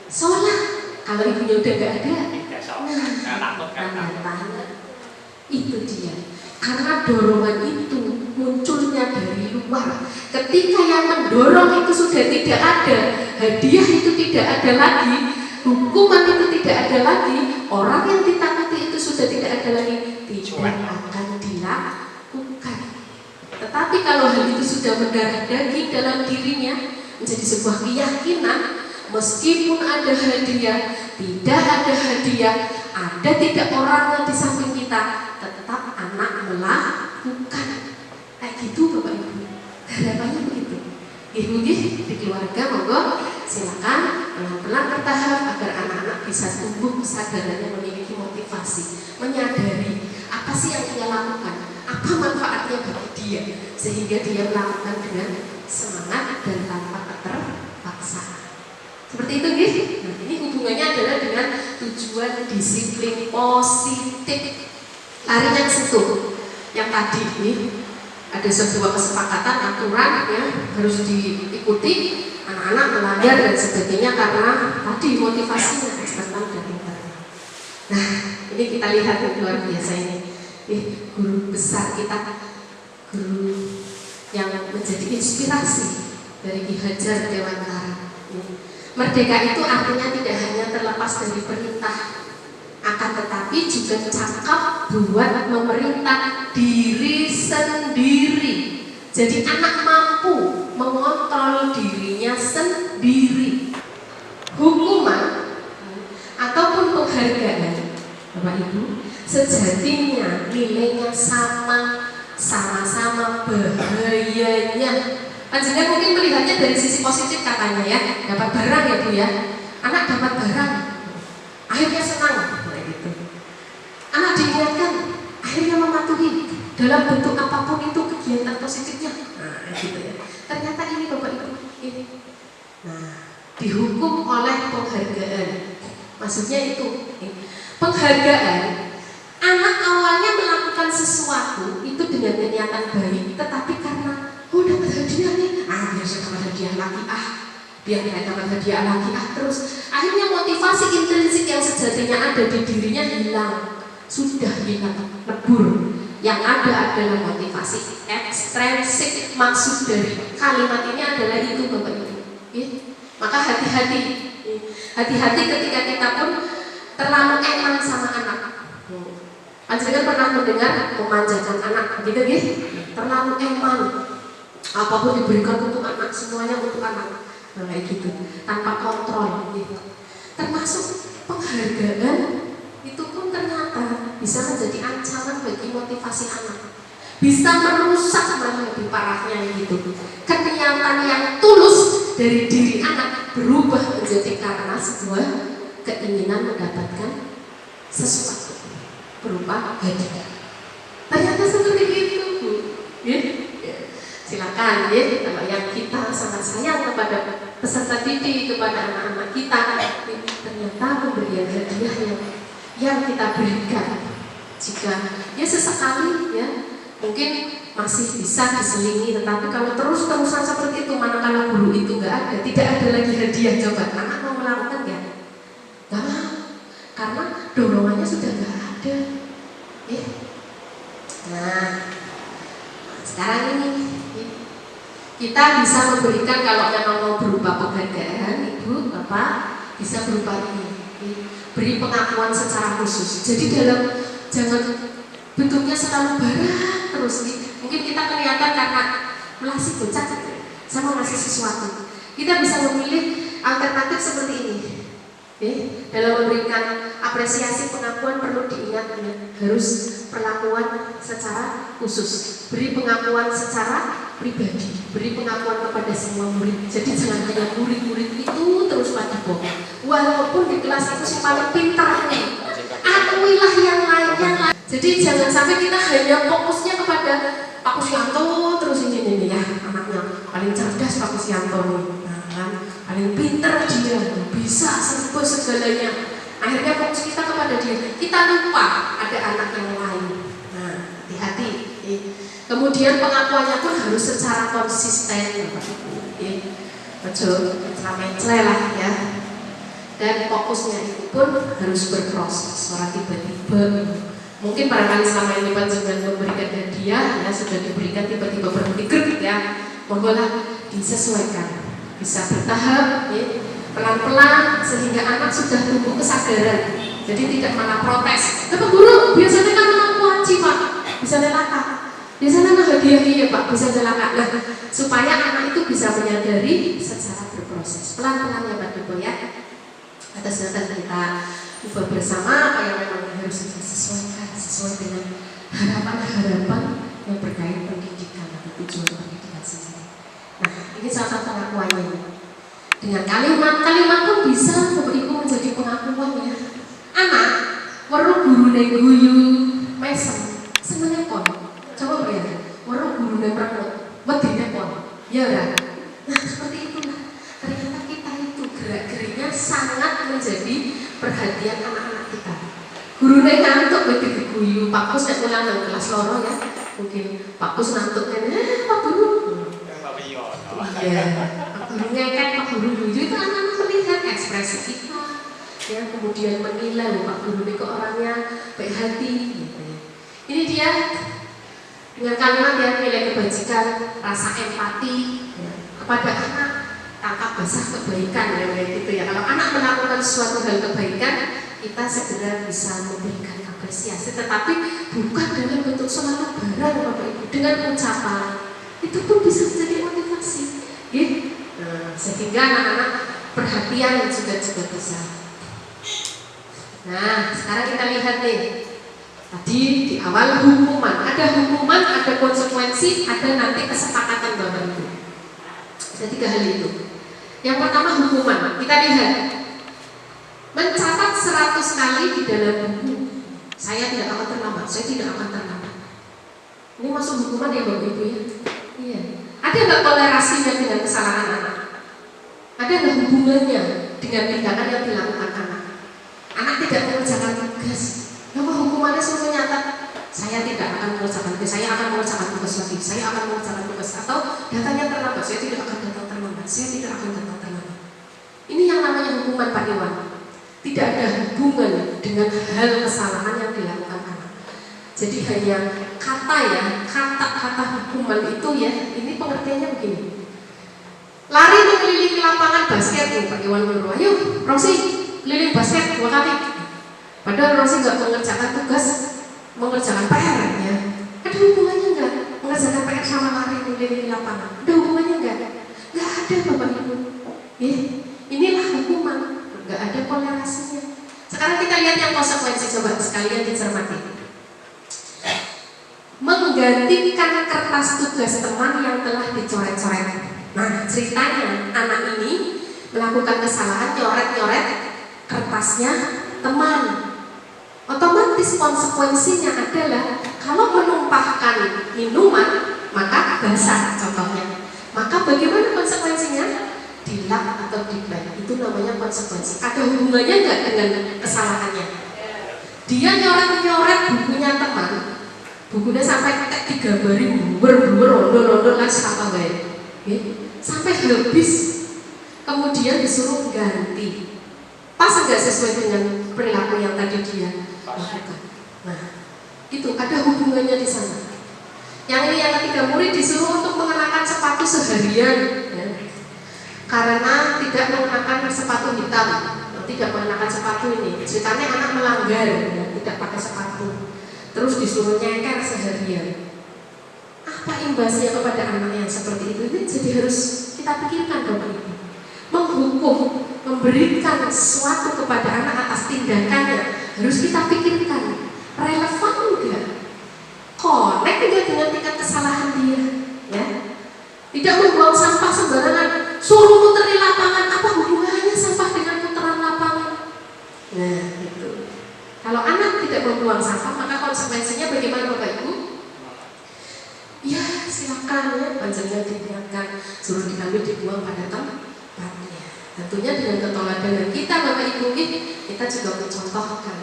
Speaker 4: Sholat. Kalau ibunya udah gak ada, tanda-tanda. Itu dia. Karena dorongan itu munculnya dari luar. Ketika yang mendorong itu sudah tidak ada, hadiah itu tidak ada lagi, hukuman itu tidak ada lagi, orang yang ditakuti itu sudah tidak ada lagi, tidak akan dilakukan. Tetapi kalau hal itu sudah mendarah daging dalam dirinya, menjadi sebuah keyakinan, meskipun ada hadiah, tidak ada hadiah, ada tidak orangnya di samping kita, tetap anak melakukan. Kayak gitu Bapak Ibu. Harapannya begitu. Ibu di keluarga monggo silakan pelan-pelan bertahap agar anak-anak bisa tumbuh kesadarannya, memiliki motivasi, menyadari apa sih yang dia lakukan, apa manfaatnya bagi dia, sehingga dia melakukan dengan semangat dan tanpa keterpaksaan. Seperti itu guys. Nah, ini hubungannya adalah dengan tujuan disiplin positif. Larinya ke situ. Yang tadi ini ada sebuah kesepakatan aturan yang harus diikuti, anak-anak melanggar dan sebagainya karena tadi motivasinya eksternal dan internal. Nah, ini kita lihat yang luar biasa ini. Guru besar kita, guru yang menjadi inspirasi dari Ki Hajar Dewantara. Merdeka itu artinya tidak hanya terlepas dari perintah, akan tetapi juga cakap buat memerintah diri sendiri. Jadi anak mampu mengontrol dirinya sendiri. Hukuman ataupun penghargaan, Bapak Ibu, sejatinya nilainya sama-sama bahayanya. Panjenengan mungkin melihatnya dari sisi positif katanya ya, dapat barang ya Bu ya. Anak dapat barang, akhirnya senang, gitu. Anak diingatkan, akhirnya mematuhi dalam bentuk apapun itu kegiatan positifnya. Nah, gitu ya. Ternyata ini Bapak Ibu, ini. Nah, dihukum oleh penghargaan. Maksudnya itu, penghargaan. Anak awalnya melakukan sesuatu itu dengan niatan baik, tetapi karena dapat hadiah nih, biar saya dapat hadiah lagi, biar saya dapat hadiah lagi, terus akhirnya motivasi intrinsik yang sejatinya ada di dirinya hilang, sudah hilang, lebur. Yang ada adalah motivasi ekstrinsik. Maksud dari kalimat ini adalah itu Bapak Ibu. Maka hati-hati, hati-hati ketika kita pun terlalu eman sama anak. Panjenengan pernah mendengar memanjakan anak, gitu guys? terlalu eman, apapun diberikan untuk anak, semuanya untuk anak, nah, kayak gitu, tanpa kontrol gitu. Termasuk penghargaan itu pun ternyata bisa menjadi ancaman bagi motivasi anak, bisa merusak, malah lebih parahnya gitu. Keniatan yang tulus dari diri anak berubah menjadi karena sebuah keinginan mendapatkan sesuatu berupa hadiah. Ternyata seperti itu, Bu. Ya? Silakan ya, kalau yang kita sangat sayang kepada peserta didik, kepada anak-anak kita, ternyata pemberian hadiah yang kita berikan, jika ya sesekali ya mungkin masih bisa diselingi, tetapi kalau terus-terusan seperti itu, manakala guru itu nggak ada, tidak ada lagi hadiah, coba anak mau melakukan nggak? Nggak mau, karena dorongannya sudah nggak ada. Ya. Nah, sekarang ini kita bisa memberikan, kalau memang mau berupa penghargaan, Ibu, Bapak, bisa berupa ini, beri pengakuan secara khusus. Jadi jangan bentuknya selalu barang terus. Mungkin kita kelihatan karena melasi bocah, saya mau ngasih sesuatu. Kita bisa memilih alternatif seperti ini. Dalam memberikan apresiasi pengakuan perlu diingat, harus perlakuan secara khusus. Beri pengakuan secara pribadi, beri pengakuan kepada semua murid. Jadi jangan hanya murid-murid itu terus pada bohong. Walaupun di kelas itu si paling pintar nih, akuilah yang lain. Jadi jangan sampai kita hanya fokusnya kepada Pak Kusyanto terus ini ya, anaknya paling cerdas Pak Kusyanto nih, nah, paling pintar dia, bisa serba segalanya. Akhirnya fokus kita kepada dia, kita lupa ada anak yang lain. Nah, hati-hati. Kemudian pengakuannya pun harus secara konsisten, betul, mencela lah ya. Dan fokusnya itu pun harus berproses, orang tiba-tiba. Mungkin barangkali selama ini panjenengan memberikan hadiah, ya sudah diberikan tiba-tiba berhenti gerg ya, mohonlah disesuaikan, bisa bertahap, ya, pelan-pelan sehingga anak sudah tumbuh kesadaran. Jadi tidak malah protes. Pak Guru, biasanya kan anak wajib Pak, bisa nelaka. Biasanya anak hadiah ya Pak, bisa nelaka. Nah, supaya anak itu bisa menyadari secara berproses. Pelan-pelan ya Pak Ibu ya. Atas dasar kita ubah bersama apa yang memang harus kita sesuaikan sesuai dengan harapan-harapan yang berkait pendidikan atau tujuan pendidikan sendiri. Nah, ini salah satu pengakuannya. Dengan kalimat pun bisa Bapak Ibu menjadi pengakuan ya. Anak weruh gurune guyu mesem senenge pon. Coba bayangin, weruh gurune mrekut, wedine pon. Ya ora? Nah, seperti itulah. Ternyata kita itu gerak-geriknya sangat menjadi perhatian anak-anak kita. Gurune ngantuk wedi diguyu, Pak Kus nek ulang nang kelas loro ya. Mungkin Pak Kus ngantuk Pak Guru. Iya. Gurunya kan Pak Guru guyu itu anak-anak melihat ekspresi kita. Ya, kemudian menilai Pak Guru ini ke orangnya baik hati gitu ya. Ini dia dengan kalimat ya, nilai kebajikan, rasa empati ya, kepada anak, tangkap basah kebaikan ya, gitu ya. Kalau anak melakukan suatu hal kebaikan, kita segera bisa memberikan apresiasi, tetapi bukan dalam bentuk selalu barang Bapak Ibu, dengan ucapan itu pun bisa menjadi motivasi ya. Nah, sehingga anak-anak perhatian juga bisa. Nah, sekarang kita lihat nih. Tadi di awal hukuman, ada konsekuensi, ada nanti kesepakatan Bapak Ibu. Ada 3 hal itu. Yang pertama hukuman, kita lihat mencatat 100 kali di dalam buku. Saya tidak akan terlambat, saya tidak akan terlambat. Ini masuk hukuman ya Bapak Ibu ya. Iya. Ada nggak toleransinya dengan kesalahan anak? Ada nggak hubungannya dengan tindakan yang dilakukan anak? Anak tidak mengerjakan tugas, apa hukumannya suruh nyatat? Saya tidak akan mengerjakan tugas, saya akan mengerjakan tugas lagi, saya akan mengerjakan tugas, atau datanya terlambat, saya tidak akan datang terlambat, saya tidak akan datang terlambat. Ini yang namanya hukuman Pak Iwan. Tidak ada hubungan dengan hal kesalahan yang dilakukan anak. Jadi hanya kata hukuman itu ya, ini pengertiannya begini. Lari mengelilingi lapangan basket nih Pak Iwan Guru, ayo Rosi keliling basket 2 kali. Padahal Rosi nggak mengerjakan tugas, mengerjakan PR ya. Ada hubungannya nggak? mengerjakan PR sama lari keliling lapangan. Ada hubungannya enggak? Enggak ada Bapak Ibu. Inilah hukuman, enggak ada kolerasinya. Sekarang kita lihat yang konsekuensi, coba sekalian dicermati. Menggantikan kertas tugas teman yang telah dicoret-coret. Nah, ceritanya anak ini melakukan kesalahan, nyoret-nyoret kertasnya teman. Otomatis konsekuensinya adalah kalau menumpahkan minuman maka basah contohnya. Maka bagaimana konsekuensinya? Dilap atau dibak. Itu namanya konsekuensi. Ada hubungannya enggak dengan kesalahannya? Dia nyoret-nyoret bukunya teman. Bukunya sampai kayak digambari berondol-ondol kan sama gaya. Sampai habis. Kemudian disuruh ganti. Pas enggak sesuai dengan perilaku yang tadi dia lakukan. Nah, itu ada hubungannya di sana. Yang ini yang ketiga, murid disuruh untuk mengenakan sepatu seharian, ya. Karena tidak mengenakan sepatu hitam, tidak mengenakan sepatu ini. Ceritanya anak melanggar, ya, tidak pakai sepatu. Terus disuruh nyengker seharian. Apa imbasnya kepada anak yang seperti itu? Ini jadi harus kita pikirkan Bapak Ibu. Menghukum, memberikan sesuatu kepada anak atas tindakannya harus kita pikirkan relevan enggak, connect enggak dengan tingkat kesalahan dia, ya. Tidak membuang sampah sembarangan, suruh muter di lapangan, apa hubungannya sampah dengan muteran lapangan? Nah, itu. Kalau anak tidak membuang sampah, maka konsekuensinya bagaimana Bapak Ibu? Ya, silakan ya, panjangnya dibiarkan, suruh diambil dibuang pada tempatnya. Tentunya dengan ketoladanan kita Bapak Ibu, kita juga mencontohkan.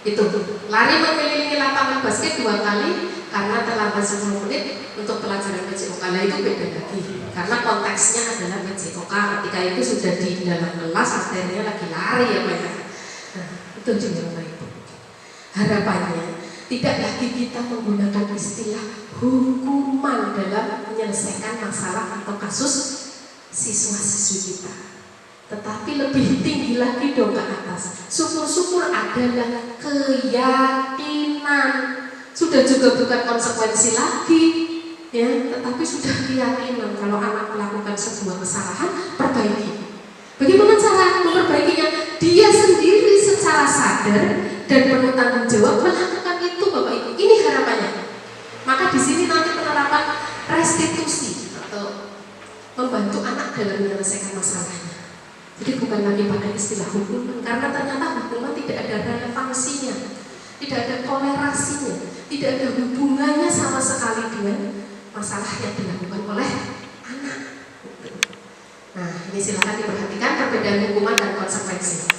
Speaker 4: Itu lari mengelilingi lapangan basket 2 kali karena terlambat 10 menit untuk pelajaran PJOK. Nah, itu beda lagi karena konteksnya adalah PJOK. Ketika itu sudah di dalam kelas, akhirnya lagi lari ya Pak. Nah, itu juga Bapak Ibu. Harapannya tidak lagi kita menggunakan istilah hukuman dalam menyelesaikan masalah atau kasus siswa-siswi kita, tetapi lebih tinggi lagi dong ke atas. Syukur-syukur adalah keyakinan. Sudah juga bukan konsekuensi lagi, ya, tetapi sudah keyakinan kalau anak melakukan sebuah kesalahan, perbaiki. Bagaimana cara memperbaikinya? Dia sendiri secara sadar dan penuh tanggung jawab melakukan itu Bapak Ibu. Ini harapannya. Maka di sini nanti penerapan restitusi atau membantu anak dalam menyelesaikan masalahnya. Jadi bukan lagi pakai istilah hukuman, karena ternyata hukuman tidak ada relevansinya, tidak ada kolerasinya, tidak ada hubungannya sama sekali dengan masalah yang dilakukan oleh anak. Nah, ini silakan diperhatikan perbedaan hukuman dan konsekuensi.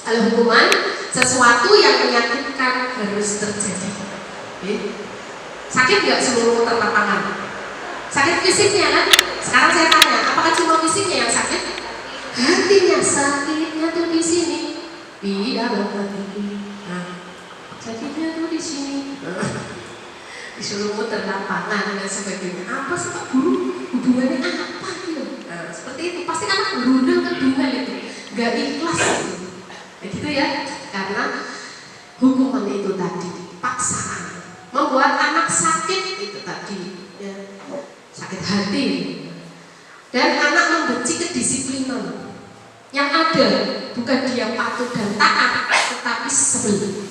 Speaker 4: Kalau hukuman, sesuatu yang menyakitkan harus terjadi. Sakit nggak seluruh muter lapangan? Sakit fisiknya kan? Sekarang saya tanya, apakah cuma fisiknya yang sakit? Hatinya sakitnya tuh di sini, di dalam hati. Nah, sakitnya tuh di sini. Disuruh muter lapangan dan sebagainya. Apa sih Pak Guru? Hubungannya apa gitu? Nah, seperti itu. Pasti kan berundang kedungan itu, nggak ikhlas gitu. Begitu ya? Karena hukuman itu tadi paksaan membuat anak sakit itu tadi, ya, sakit hati. Dan anak membenci kedisiplinan. Yang ada bukan dia patuh dan taat, tetapi sebel,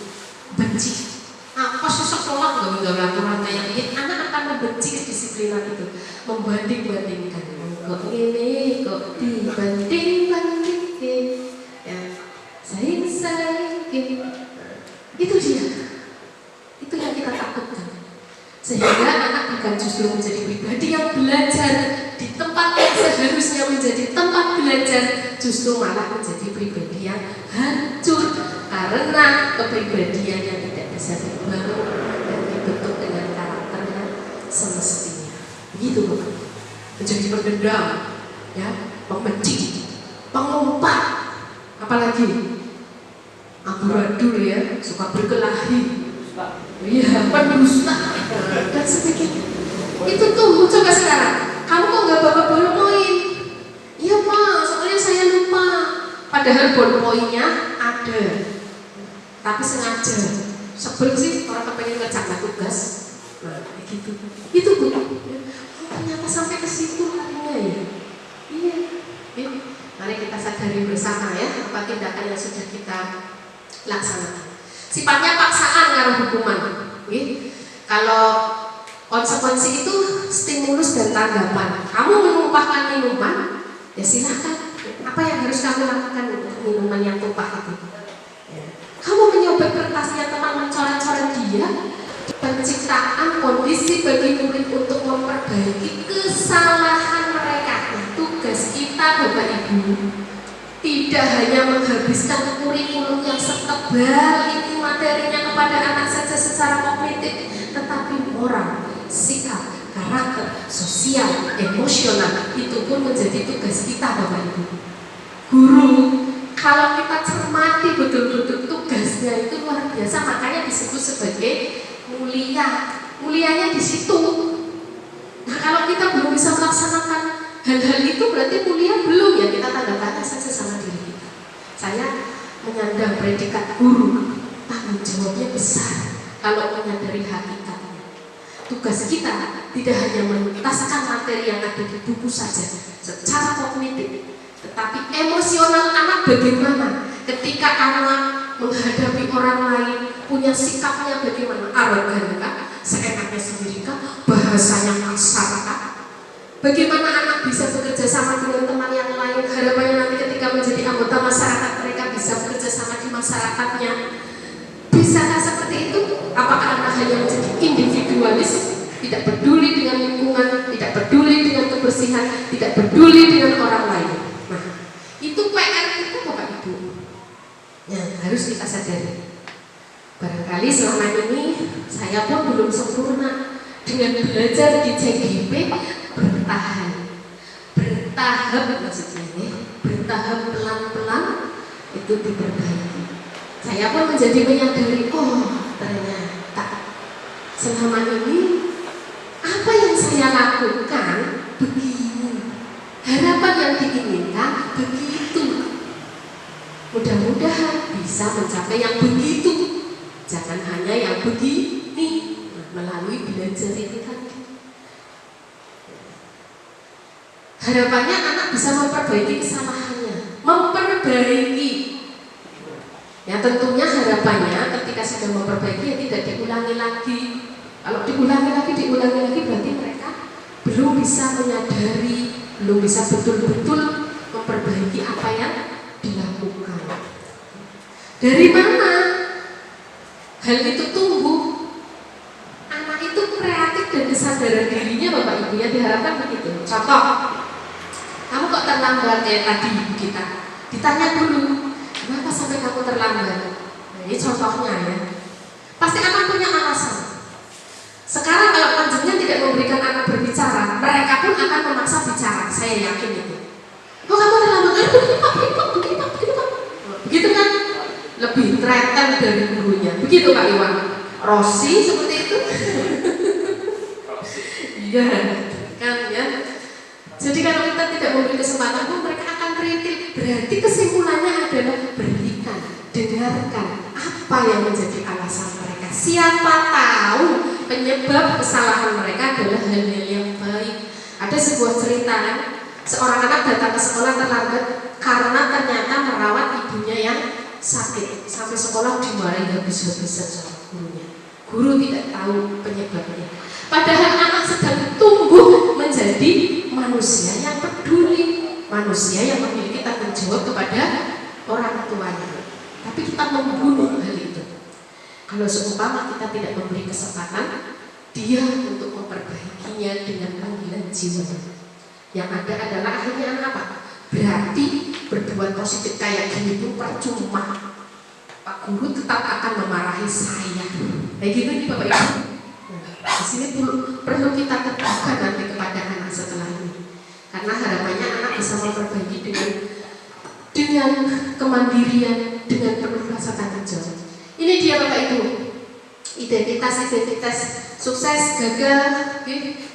Speaker 4: benci. Apa sosok sholat nggak aturan kayak gini? Anak akan membenci kedisiplinan itu, membanding-bandingkan. Kok ini, kok dibanding-bandingin? Ya, saya itu dia. Itu yang kita takutkan. Sehingga anak bukan justru menjadi pribadi yang belajar di tempat yang seharusnya menjadi tempat belajar, justru malah menjadi pribadi yang hancur karena kepribadian yang tidak bisa dibangun dan dibentuk dengan karakter yang semestinya. Begitu Bapak. Menjadi pendendam, ya, pembenci, pengumpat, apalagi amburadul, ya, suka berkelahi, iya, pendusta dan sebagainya. Itu tuh coba sekarang, kamu kok nggak bawa ballpoint? Iya Pak, soalnya saya lupa. Padahal ballpointnya ada, tapi sengaja. Sebel sih orang kepengen ngerjakan tugas. Nah, gitu. Itu Bu. Ternyata sampai ke situ artinya ya. Iya. Mari kita sadari bersama ya apa tindakan yang sudah kita laksanakan. Sifatnya paksaan ngaruh hukuman. Kalau konsekuensi itu stimulus dan tanggapan. Kamu menumpahkan minuman, ya silahkan. Apa yang harus kamu lakukan untuk minuman yang tumpah itu? Ya. Kamu menyobek kertasnya teman, mencoret-coret dia. Penciptaan kondisi bagi murid untuk memperbaiki kesalahan mereka. Nah, tugas kita Bapak Ibu tidak hanya menghabiskan kurikulum yang setebal ini materinya kepada anak saja secara kognitif, tetapi moral, sikap, karakter, sosial, emosional itu pun menjadi tugas kita Bapak Ibu. Guru, kalau kita cermati betul-betul tugasnya itu luar biasa, makanya disebut sebagai mulia. Mulianya di situ. Nah, kalau kita belum bisa melaksanakan hal-hal itu berarti mulia belum, ya kita tanda tanya saja sama diri kita. Saya menyandang predikat guru, tanggung jawabnya besar kalau menyadari hakikatnya. Tugas kita tidak hanya menuntaskan materi yang ada di buku saja secara kognitif, tetapi emosional anak bagaimana ketika anak menghadapi orang lain, punya sikapnya bagaimana, arogan kah, seenaknya sendiri kah, bahasanya kasar kah, bagaimana anak bisa bekerja sama dengan teman yang lain, harapannya nanti ketika menjadi anggota masyarakat mereka bisa bekerja sama di masyarakatnya. Bisakah seperti itu? Apakah anak hanya menjadi individualis, tidak peduli dengan lingkungan, tidak peduli dengan kebersihan, tidak peduli dengan orang lain? Nah, itu PR kita Bapak Ibu yang harus kita sadari. Barangkali selama ini saya pun belum sempurna dengan belajar di CGP, bertahap maksudnya ini, bertahap pelan-pelan itu diperbaiki. Saya pun menjadi menyadari, oh ternyata selama ini apa yang saya lakukan begini, harapan yang diinginkan begitu. Mudah-mudahan bisa mencapai yang begitu, jangan hanya yang begini. Melalui belajar itu tadi, harapannya anak bisa memperbaiki kesalahannya, memperbaiki. Ya tentunya harapannya ketika sudah memperbaiki ya tidak diulangi lagi. Kalau diulangi lagi berarti mereka belum bisa menyadari, belum bisa betul-betul memperbaiki apa yang dilakukan. Dari mana hal itu tumbuh? Anak itu kreatif dan kesadaran dirinya Bapak Ibu ya diharapkan begitu. Contoh, kamu kok terlambat kayak tadi ibu kita, ditanya dulu, kenapa sampai kamu terlambat? Nah, ini contohnya ya. Pasti anak punya alasan. Sekarang kalau panjenengan tidak memberikan anak berbicara, mereka pun akan memaksa bicara. Saya yakin itu. Oh kamu terlambat, begini Pak. Begitu kan? Lebih treten dari gurunya. Begitu Pak Iwan. Rosi seperti itu. Iya, kan ya. Jadi kalau kita tidak memberi kesempatan, mereka akan kritik. Berarti kesimpulannya adalah berikan, dengarkan apa yang menjadi alasan mereka. Siapa tahu penyebab kesalahan mereka adalah hal-hal yang baik. Ada sebuah cerita kan, seorang anak datang ke sekolah terlambat karena ternyata merawat ibunya yang sakit, sampai sekolah dimarahi habis-habisan sama gurunya. Guru tidak tahu penyebabnya. Padahal anak sedang tumbuh menjadi manusia yang peduli, manusia yang memiliki tanggung jawab kepada orang tuanya. Tapi kita membunuh hal itu. Kalau seumpama kita tidak memberi kesempatan dia untuk memperbaikinya dengan panggilan jiwa, yang ada adalah akhirnya anak apa? Berarti berbuat positif kayak gini pun percuma. Pak Guru tetap akan memarahi saya. Kayak gitu nih Bapak Ibu. Nah, di sini perlu kita tekankan nanti kepada anak setelah ini. Karena harapannya anak bisa memperbaiki dengan kemandirian, dengan penuh rasa tanggung jawab. Ini dia Bapak Ibu, identitas sukses gagal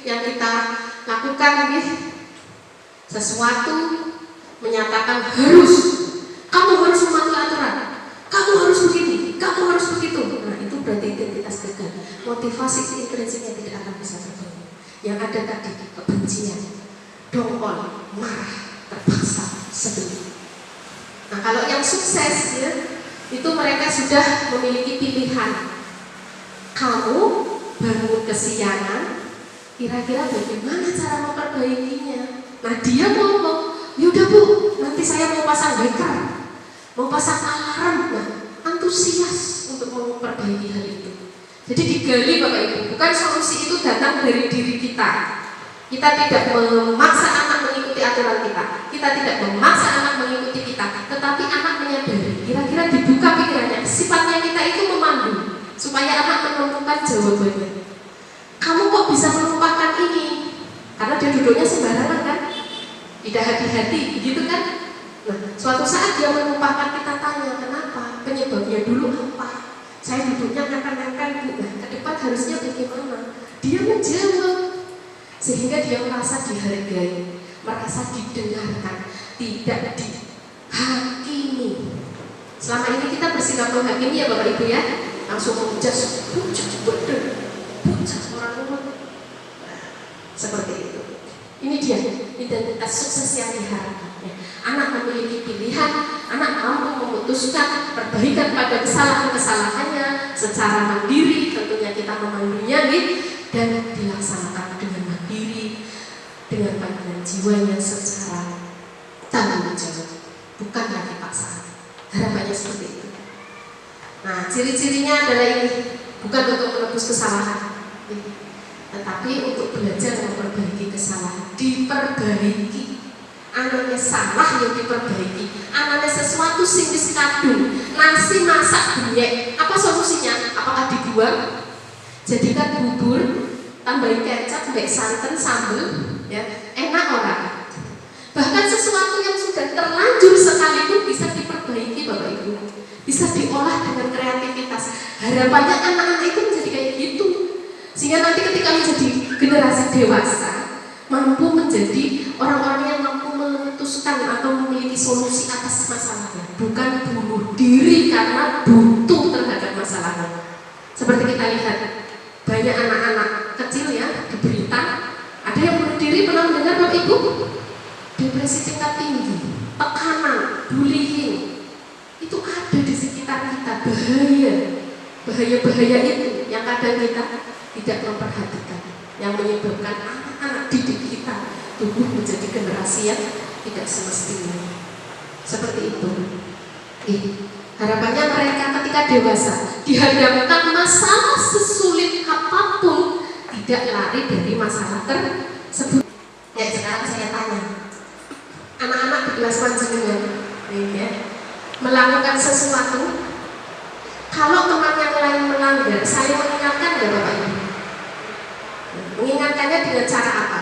Speaker 4: yang kita lakukan, sesuatu menyatakan kamu harus mematuhi aturan, kamu harus begini, kamu harus begitu. Nah itu berarti identitas gagal. motivasi intrinsiknya tidak akan bisa terpenuhi. Yang ada tadi kebencian, dongkol, marah, terpaksa, sedih. Nah kalau yang sukses ya, itu mereka sudah memiliki pilihan. Kamu bangun kesiangan, kira-kira bagaimana cara memperbaikinya? Nah dia ngomong, yaudah Bu, nanti saya mau pasang wecker, mau pasang alarm. Nah, antusias untuk memperbaiki hal itu. Jadi digali Bapak Ibu, bukan solusi itu datang dari diri kita. Kita tidak memaksa anak mengikuti aturan kita. Kita tidak memaksa anak mengikuti kita. Tetapi anak menyadari, kira-kira dibuka pikirannya. Sifatnya kita itu memandu supaya anak menemukan jawabannya. Kamu kok bisa melupakan ini? Karena dia duduknya sembarangan kan? Tidak hati-hati, begitu kan? Nah, suatu saat dia melupakan, kita tanya, kenapa? Penyebabnya dulu apa? Saya duduknya nempel-nempel, nah, ke depan harusnya bagaimana? Dia menjawab. Sehingga dia merasa dihargai, merasa didengarkan, tidak dihakimi. Selama ini kita bersikap menghakimi ya Bapak Ibu ya, langsung menjudge, orang umum. Seperti itu. Ini dia identitas sukses yang diharapkan. Ya. Anak memiliki pilihan, anak mampu memutuskan perbaikan pada kesalahan-kesalahannya secara mandiri, tentunya kita memandunya dan dilaksanakan dengan mandiri, dengan panggilan jiwanya secara tanggung jawab, bukan lagi paksaan. Harapannya seperti itu. Nah, ciri-cirinya adalah ini, bukan untuk menebus kesalahan, tetapi untuk belajar memperbaiki kesalahan, diperbaiki. Anaknya salah yang diperbaiki, anaknya sesuatu sing wis kadung, nasi masak benyek, apa solusinya? Apakah dibuang? Jadikan bubur, tambahin kecap, tambah santan, sambal, ya enak orang. Bahkan sesuatu yang sudah terlanjur sekalipun bisa diperbaiki Bapak Ibu, bisa diolah dengan kreativitas. Harapannya anak-anak itu menjadi kayak gitu, sehingga nanti ketika menjadi generasi dewasa mampu menjadi orang-orang yang mampu memutuskan atau memiliki solusi atas masalahnya, bukan bunuh diri karena butuh terhadap masalahnya. Seperti kita lihat banyak anak-anak kecil ya di berita, ada yang bunuh diri. Pernah mendengar Bapak Ibu? Depresi tingkat tinggi, tekanan, bullying, itu ada di sekitar kita. Bahaya itu yang kadang kita tidak memperhatikan, yang menyebabkan anak-anak didik kita tumbuh menjadi generasi yang tidak semestinya. Seperti itu. Harapannya mereka ketika dewasa dihadapkan masalah sesulit apapun tidak lari dari masalah tersebut. Ya sekarang saya tanya, anak-anak di kelas panjenengan ya, melakukan sesuatu, kalau teman yang lain melanggar, saya mengingatkan ya Bapak Ibu. Mengingatkannya dengan cara apa?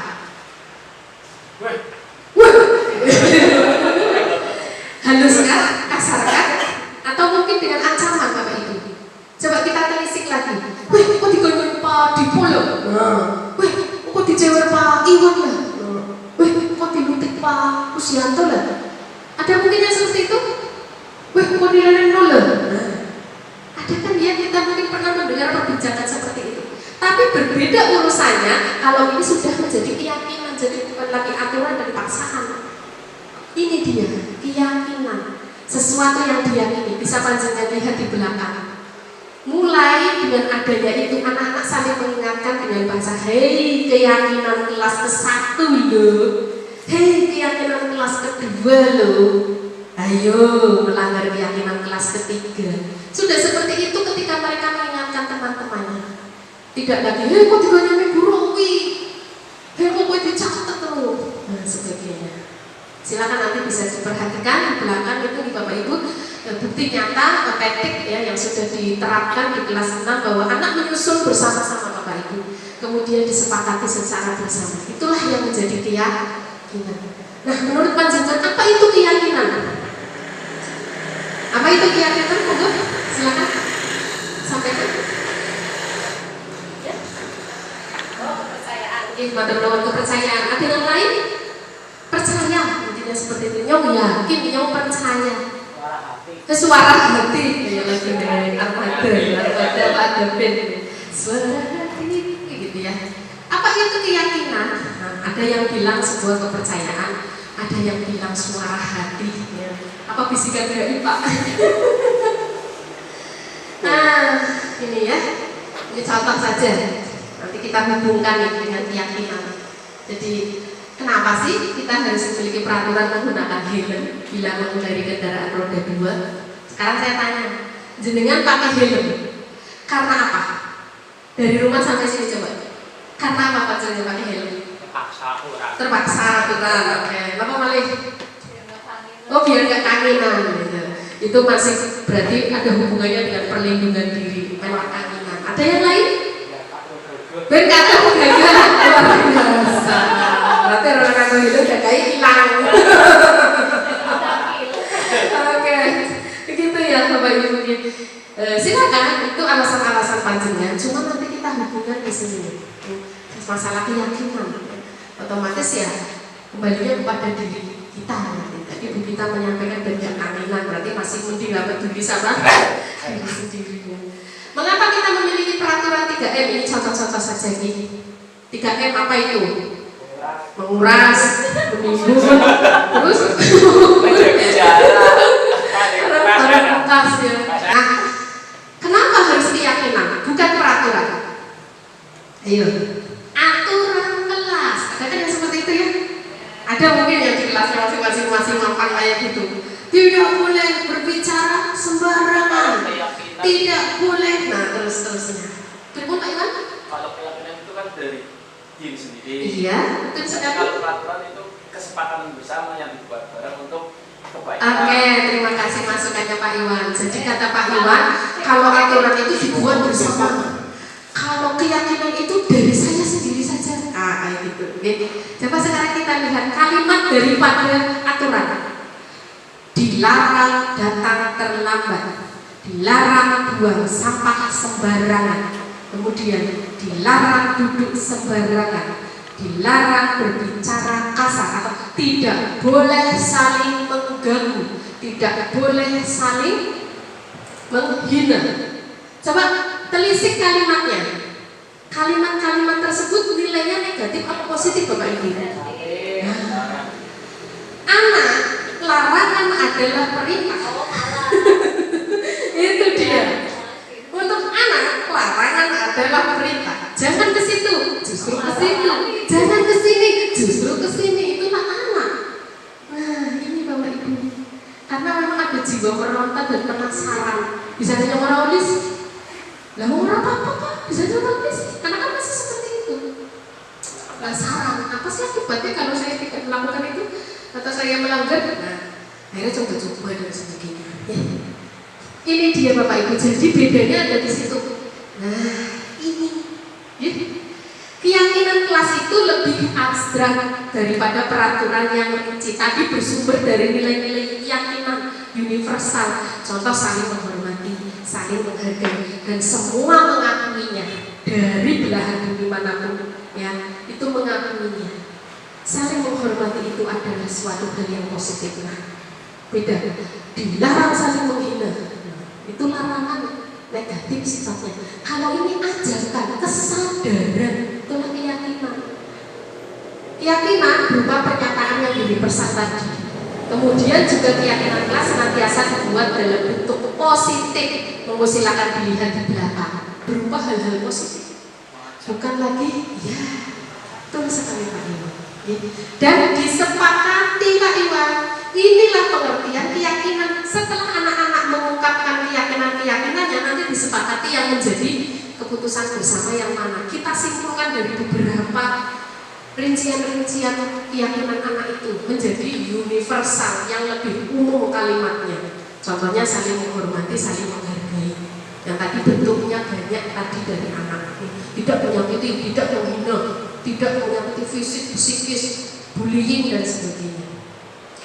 Speaker 4: Halus kan? Kasar kan? Atau mungkin dengan ancaman Bapak Ibu. Coba kita telisik lagi. Weh, kok digonggong Pak Dipolo? Weh, kok dijewer Pak Iwan lah? Weh, kok dilutik Pak Usianto lah? Ada mungkin yang seperti itu? Weh, kok dilenen nol lah? Ada kan ya, kita mungkin pernah mendengar perbincangan seperti itu. Tapi berbeda urusannya kalau ini sudah menjadi keyakinan, jadi bukan lagi aturan dan paksaan. Ini dia, keyakinan. Sesuatu yang diyakini, bisa panjenengan lihat di belakang. Mulai dengan adanya itu, anak-anak saling mengingatkan dengan bahasa, hei keyakinan kelas ke-1 loh, hei keyakinan kelas ke-2 loh, ayo melanggar keyakinan kelas ke-3. Sudah seperti itu ketika mereka mengingatkan teman-temannya. Tidak lagi, hei kok diganyami burowi, hei kok dicatat terus, dan sebagainya. Silakan nanti bisa diperhatikan di belakang itu di Bapak Ibu bukti nyata petik ya yang sudah diterapkan di kelas 6 bahwa anak menyusun bersama-sama Bapak Ibu, kemudian disepakati secara bersama. Itulah yang menjadi keyakinan. Nah, menurut panjenengan apa itu keyakinan? Apa itu keyakinan? Monggo, silakan sampaikan. Ya. Oh, kepercayaan. Matur nuwun, kepercayaan. Ada yang lain? Percaya, intinya seperti itu. Nyong yakin, nyong percaya. Suara hati. Ya lagi dengan ada Ben. suara hati gitu ya. Apa itu keyakinan? Nah, ada yang bilang sebuah kepercayaan, ada yang bilang suara hati ya. Apa bisikan dari Pak? Nah, ini ya. Ini contoh saja. Nanti kita hubungkan ini dengan keyakinan. Jadi, kenapa sih kita harus memiliki peraturan menggunakan helm bila mengendarai kendaraan roda 2? Sekarang saya tanya, jenengan pakai helm karena apa? Dari rumah sampai sini coba. Karena apa Pak jenengan pakai helm? Terpaksa aturan. Oke, apa malih? Oh, biar nggak kangenan gitu. Itu masih berarti ada hubungannya dengan perlindungan diri, memang kangenan. Ada yang lain? Ben kata gagal luar biasa. Berarti orang kata itu udah kayak hilang. Oke, begitu ya Bapak Ibu mungkin. Silakan itu alasan-alasan panjangnya. Cuma nanti kita hubungkan di sini masalah keyakinan. Otomatis ya kembalinya kepada diri kita. Tadi Bu kita menyampaikan dengan kangenan berarti masih mending nggak peduli sama diri sendiri. Mengapa kita memiliki peraturan 3M? Ini contoh-contoh saja ini. 3M apa itu? Menguras, menimbun, terus bekas ya. Nah, kenapa harus keyakinan? Bukan peraturan. Ayo, aturan kelas. Ada kan yang seperti itu ya? Ada mungkin yang di kelasnya masing-masing mampang kayak gitu. Tidak boleh berbicara sembarangan. Tidak boleh. Nah, terus-terusnya. Berikut Pak Iwan?
Speaker 2: Kalau keyakinan itu kan dari diri sendiri.
Speaker 4: Iya, betul sekali.
Speaker 2: Kalau peraturan itu kesepakatan bersama yang dibuat bareng untuk kebaikan.
Speaker 4: Oke, terima kasih masukannya Pak Iwan. Jadi kata Pak Iwan, kalau aturan itu dibuat bersama. Kalau keyakinan itu dari saya sendiri saja. Kayak gitu. Oke. Coba sekarang kita lihat kalimat daripada aturan. Dilarang datang terlambat, dilarang buang sampah sembarangan, kemudian dilarang duduk sembarangan, dilarang berbicara kasar atau tidak boleh saling mengganggu, tidak boleh saling menghina. Coba telisik kalimatnya. Kalimat-kalimat tersebut nilainya negatif atau positif Bapak Ibu? Nah, anak, larangan adalah perintah. Itu dia. Untuk anak, larangan adalah perintah. Jangan ke situ, justru ke situ. Jangan ke sini, justru ke sini. Itulah anak. Nah, ini Bapak Ibu. Karena memang ada jiwa meronta dan penasaran. Bisa hanya merolis. Lah mau apa Pak? Bisa hanya merolis. Karena kan masih seperti itu. Penasaran. Apa sih akibatnya kalau saya tidak melakukan itu? Atau saya melanggar? Nah, akhirnya coba-coba dan sebagainya. Ya. Ini dia Bapak Ibu. Jadi bedanya ada di situ. Nah, ini. Ya. Keyakinan kelas itu lebih abstrak daripada peraturan yang rinci. Tadi bersumber dari nilai-nilai keyakinan universal. Contoh saling menghormati, saling menghargai, dan semua mengakuinya dari belahan bumi manapun. Ya, itu mengakuinya. Saling menghormati itu adalah suatu hal yang positif. Nah, beda. Dilarang saling menghina. Itu larangan negatif sifatnya. Kalau ini ajarkan kesadaran, itulah keyakinan. Keyakinan berupa pernyataan yang universal tadi. Kemudian juga keyakinan kelas senantiasa dibuat dalam bentuk positif, silakan dilihat di belakang, berupa hal-hal positif. Bukan lagi, ya, betul sekali Pak Iwan. Dan disepakati Pak Iwan, inilah pengertian keyakinan. Setelah anak-anak mengungkapkan keyakinan-keyakinannya, nanti disepakati yang menjadi keputusan bersama yang mana. Kita simpulkan dari beberapa rincian-rincian keyakinan anak itu menjadi universal yang lebih umum kalimatnya. Contohnya saling menghormati, saling menghargai. Yang tadi bentuknya banyak tadi dari anak. Tidak menyakiti, tidak menghina, tidak menyakiti fisik, psikis, bullying dan sebagainya.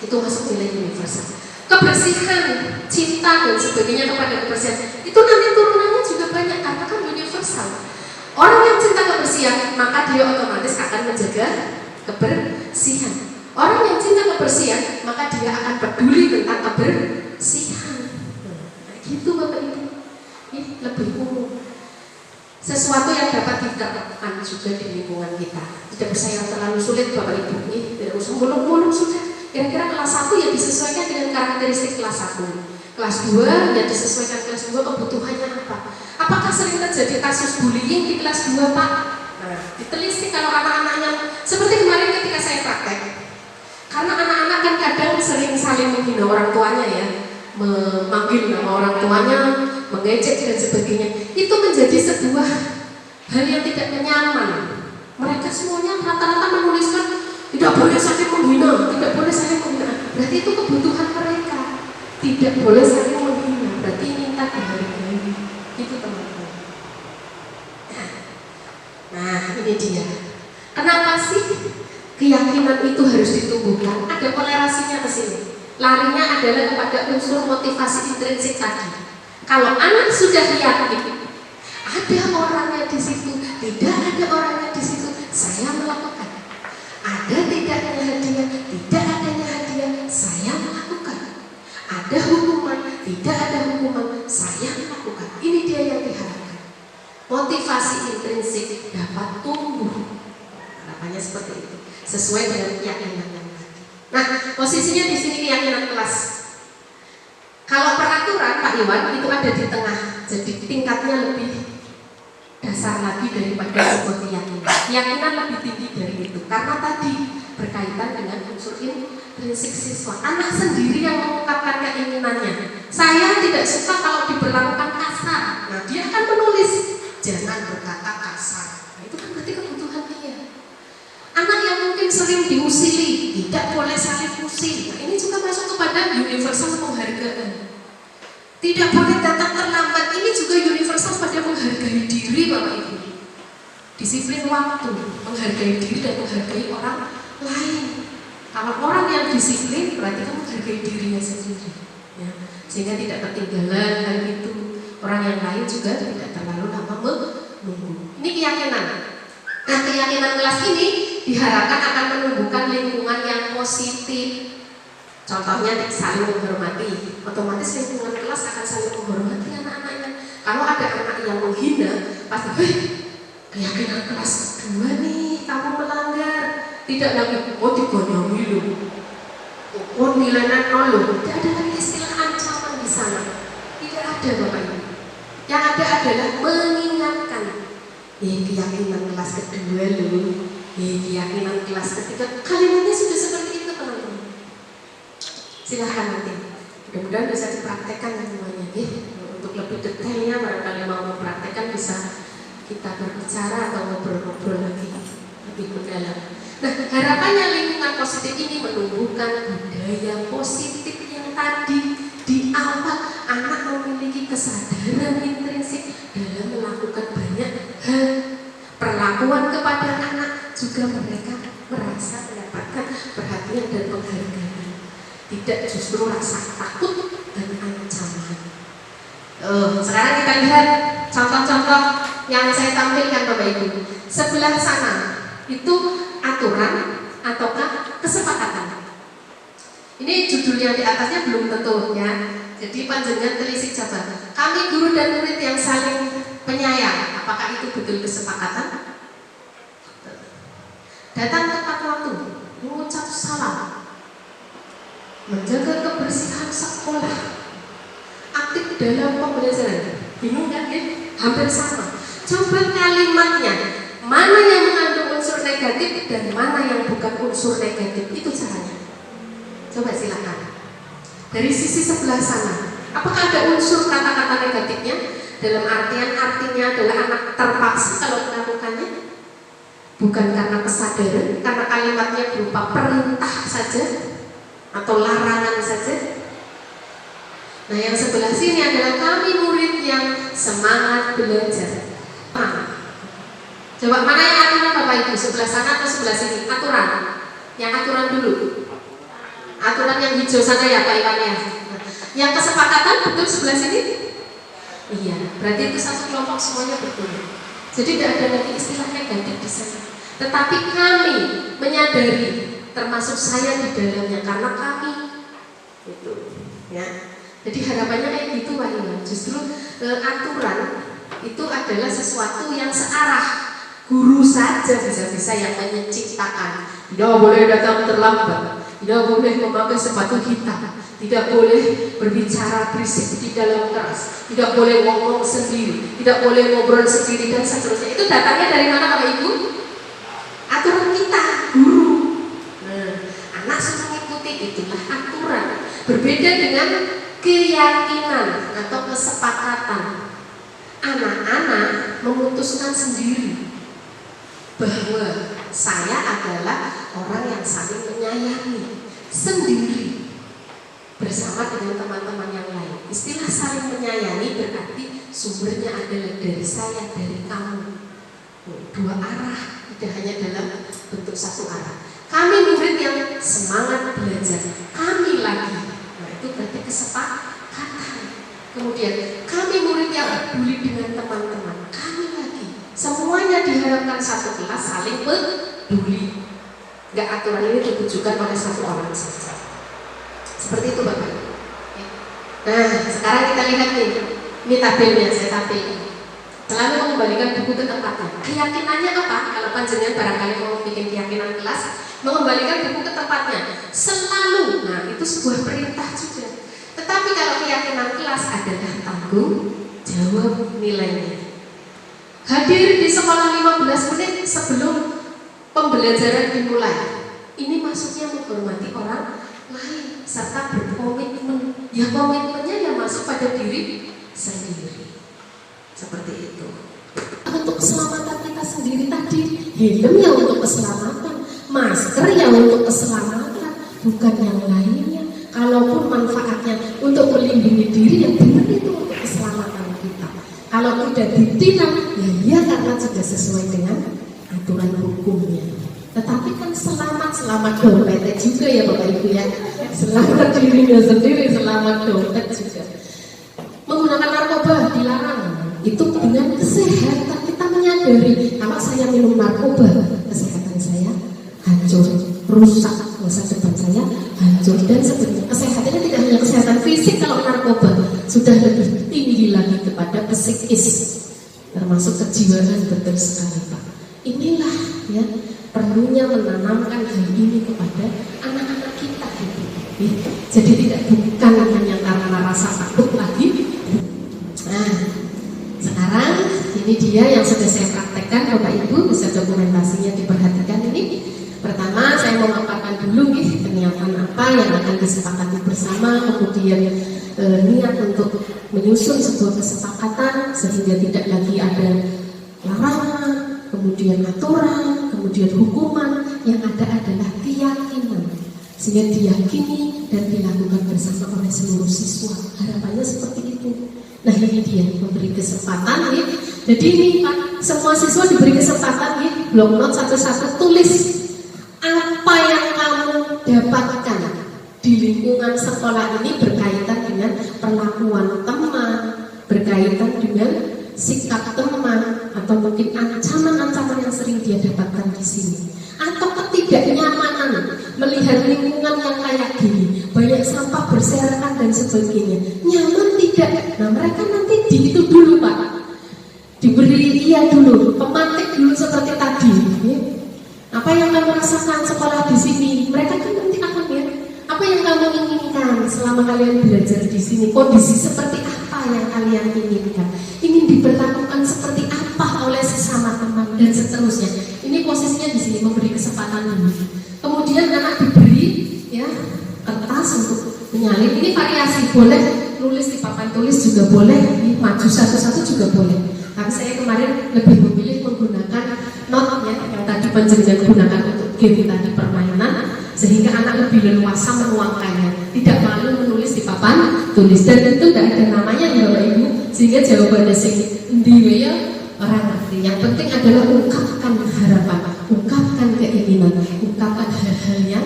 Speaker 4: Itu masuk nilai universal. Kebersihan, cinta dan sebagainya kepada kebersihan itu nanti turunannya juga banyak karena kan universal. Orang yang cinta kebersihan maka dia otomatis akan menjaga kebersihan. Orang yang cinta kebersihan maka dia akan peduli tentang kebersihan. Nah, gitu Bapak Ibu. Ini lebih umum. sesuatu yang dapat diterapkan juga di lingkungan kita. Tidak usah yang terlalu sulit Bapak Ibu, tidak usah muluk-muluk sudah. Kira-kira kelas 1 ya disesuaikan dengan karakteristik kelas 1. Kelas 2 ya disesuaikan kelas 2 kebutuhannya apa. Apakah sering terjadi kasus bullying di kelas 2 Pak? Nah, ditelisik kalau anak-anaknya seperti kemarin ketika saya praktek. Karena anak-anak kan kadang sering saling menghina orang tuanya ya, memanggil nama orang tuanya, mengejek dan sebagainya. Itu menjadi sebuah hal yang tidak nyaman. Mereka semuanya rata-rata menuliskan tidak boleh saling menghina, tidak boleh saling menghina. Berarti itu kebutuhan mereka. Tidak boleh saling menghina. Berarti minta dihargai. Itu teman-teman. Nah, ini dia. Kenapa sih keyakinan itu harus ditumbuhkan? Ada kolerasinya ke sini. Larinya adalah kepada unsur motivasi intrinsik tadi. Kalau anak sudah yakin, ada orangnya di situ, tidak ada orangnya di situ, saya melakukan. Ada tidaknya hadiah, tidak adanya hadiah, saya melakukan. Ada hukuman, tidak ada hukuman, saya melakukan. Ini dia yang diharapkan. Motivasi intrinsik dapat tumbuh. Harapannya seperti itu, sesuai dengan keyakinan yang tadi. Nah, posisinya di sini keyakinan kelas. Kalau peraturan Pak Iwan itu ada di tengah, jadi tingkatnya lebih dasar lagi daripada sebuah keyakinan. Keyakinan lebih tinggi dari itu, karena tadi berkaitan dengan unsur intrinsik siswa. Anak sendiri yang mengungkapkan keinginannya. Saya tidak suka kalau diperlakukan kasar. Nah, dia akan menulis jangan berkata kasar. Nah, itu kan berarti kebutuhan dia. Anak yang mungkin sering diusili, tidak boleh saling usil. Nah, ini juga masuk kepada universal penghargaan. Tidak boleh datang terlambat. Ini juga universal pada menghargai diri Bapak Ibu. Disiplin waktu, menghargai diri dan menghargai orang lain. Kalau orang yang disiplin berarti kan menghargai dirinya sendiri, ya. Sehingga tidak ketinggalan hal itu. Orang yang lain juga tidak terlalu lama menunggu. Ini keyakinan. Nah, keyakinan kelas ini diharapkan akan menumbuhkan lingkungan yang positif. Contohnya saling menghormati. Otomatis lingkungan kelas akan saling menghormati anak-anaknya. Kalau ada anak yang menghina, pasti keyakinan kelas 2 nih, kamu melanggar. Tidak lagi digonyomi lu, nilainya 0. Tidak ada lagi istilah ancaman di sana. Tidak ada Bapak Ibu. Yang ada adalah mengingatkan. Keyakinan kelas kedua lu, keyakinan kelas ketiga. Kalimatnya sudah seperti itu teman-teman. Silahkan nanti. Mudah-mudahan bisa dipraktekkan semuanya. Untuk lebih detailnya barangkali mau mempraktekkan bisa kita berbicara atau ngobrol-ngobrol lagi lebih mendalam. Nah, harapannya lingkungan positif ini menumbuhkan budaya positif yang tadi di awal anak memiliki kesadaran intrinsik dalam melakukan banyak hal. Perlakuan kepada anak juga mereka merasa mendapatkan perhatian dan penghargaan. Tidak justru rasa takut dan ancaman. Sekarang kita lihat contoh-contoh yang saya tampilkan Bapak Ibu. Sebelah sana itu aturan ataukah kesepakatan. Ini judul yang di atasnya belum tentu ya. Jadi panjenengan telisik coba. Kami guru dan murid yang saling penyayang. Apakah itu betul kesepakatan? Datang tepat waktu, mengucap salam, menjaga kebersihan sekolah, aktif dalam pembelajaran. Bingung kan ya? Hampir sama. Coba kalimatnya, mana yang mengandung unsur negatif dan mana yang bukan unsur negatif. Itu caranya. Coba silakan. Dari sisi sebelah sana, apakah ada unsur kata-kata negatifnya? Dalam artinya adalah anak terpaksa kalau melakukannya, bukan karena kesadaran, karena kalimatnya berupa perintah saja atau larangan saja. Nah, yang sebelah sini adalah kami murid yang semangat belajar. Coba mana yang aturan Bapak Ibu? Sebelah sana atau sebelah sini? Aturan. Yang aturan dulu. Aturan yang hijau sana ya Pak Iwan ya. Yang kesepakatan betul sebelah sini? Iya. Berarti itu satu kelompok semuanya betul. Jadi tidak ada lagi istilah negatif di sana. Tetapi kami menyadari, termasuk saya di dalamnya, karena kami itu, ya. Jadi harapannya kayak gitu Pak Iwan. Justru aturan itu adalah sesuatu yang searah. Guru saja bisa-bisa yang menciptakan. Tidak boleh datang terlambat, tidak boleh memakai sepatu hitam, tidak boleh berbicara berisik di dalam kelas, tidak boleh ngomong sendiri, tidak boleh ngobrol sendiri dan seterusnya. Itu datangnya dari mana Bapak Ibu? Aturan kita, guru. Nah, anak sudah mengikuti, itulah aturan. Berbeda dengan keyakinan atau kesepakatan. Anak-anak memutuskan sendiri bahwa saya adalah orang yang saling menyayangi sendiri bersama dengan teman-teman yang lain. Istilah saling menyayangi berarti sumbernya adalah dari saya, dari kamu. Dua arah, tidak hanya dalam bentuk satu arah. Kami murid yang semangat belajar, kami lagi. Nah, itu berarti kesepakatan. Kemudian kami murid yang peduli dengan teman-teman, kami lagi. Semuanya diharapkan satu kelas saling peduli. Enggak, aturan ini ditujukan pada satu orang saja. Seperti itu Bapak. Nah, sekarang kita lihat nih. Ini tabelnya, saya tabel. Selalu mengembalikan buku ke tempatnya. Keyakinannya apa? Kalau panjenengan barangkali mau bikin keyakinan kelas, mengembalikan buku ke tempatnya. Selalu. Nah, itu sebuah perintah juga. Tetapi kalau keyakinan kelas adalah tanggung jawab nilainya. Hadir di sekolah 15 menit sebelum pembelajaran dimulai. Ini maksudnya menghormati orang lain serta berkomitmen. Ya komitmennya ya masuk pada diri sendiri. Seperti itu. Untuk keselamatan kita sendiri tadi, helm yang untuk keselamatan, masker yang untuk keselamatan, bukan yang lainnya. Kalaupun manfaatnya untuk melindungi diri, yang benar itu untuk keselamatan kita. Kalau tidak ditilang, ya iya karena sudah sesuai dengan aturan hukumnya. Tetapi kan selamat dompetnya juga ya Bapak Ibu ya. Selamat dirinya sendiri, selamat dompet juga. Menggunakan narkoba dilarang. Itu dengan kesehatan kita menyadari kalau saya minum narkoba, kesehatan saya hancur, rusak, masa depan saya hancur dan sebagainya. Kesehatannya tidak hanya kesehatan fisik, kalau narkoba sudah lebih tinggi lagi kepada psikis, termasuk kejiwaan. Betul sekali Pak. Inilah ya perlunya menanamkan hal ini kepada anak-anak kita gitu. Ya. Jadi bukan hanya karena rasa takut lagi. Nah, sekarang ini dia yang sudah saya praktekkan Bapak Ibu, bisa dokumentasinya diperhatikan ini. Pertama saya mau memaparkan dulu nih niatan apa yang akan disepakati bersama, kemudian niat untuk menyusun sebuah kesepakatan sehingga tidak lagi ada larangan, kemudian aturan, kemudian hukuman. Yang ada adalah keyakinan sehingga diyakini dan dilakukan bersama oleh seluruh siswa. Harapannya seperti itu. Nah ini dia memberi kesempatan ya. Jadi ini Pak, semua siswa diberi kesempatan ya, blok not satu-satu tulis apa yang kamu dapatkan di lingkungan sekolah ini berkaitan dengan perlakuan teman, berkaitan dengan sikap teman, atau mungkin ancaman-ancaman yang sering dia dapatkan di sini, atau ketidaknyamanan melihat lingkungan yang kayak gini, banyak sampah berserakan dan sebagainya. Nyaman tidak? Nah mereka nanti di itu dulu Pak, diberi iya dulu, pemantik dulu seperti tadi. Ya. Apa yang kamu rasakan sekolah di sini? Mereka kan nanti akan ya. Apa yang kamu inginkan selama kalian belajar di sini? Kondisi seperti apa yang kalian inginkan? Ingin diperlakukan seperti apa oleh sesama teman dan seterusnya. Ini posisinya di sini memberi kesempatan dulu. Kemudian anak diberi ya kertas untuk menyalin. Ini variasi, boleh nulis di papan tulis juga boleh, maju satu-satu juga boleh. Tapi saya kemarin lebih memilih menggunakan not ya yang tadi panjenengan gunakan untuk game tadi permainan, sehingga anak lebih leluasa menuangkannya, tidak malu menulis di papan tulis, dan itu tidak ada namanya ya Bapak Ibu, sehingga jawabannya sing ndi ya orang ngerti. Yang penting adalah ungkapkan harapan, ungkapkan keinginan, ungkapkan hal-hal yang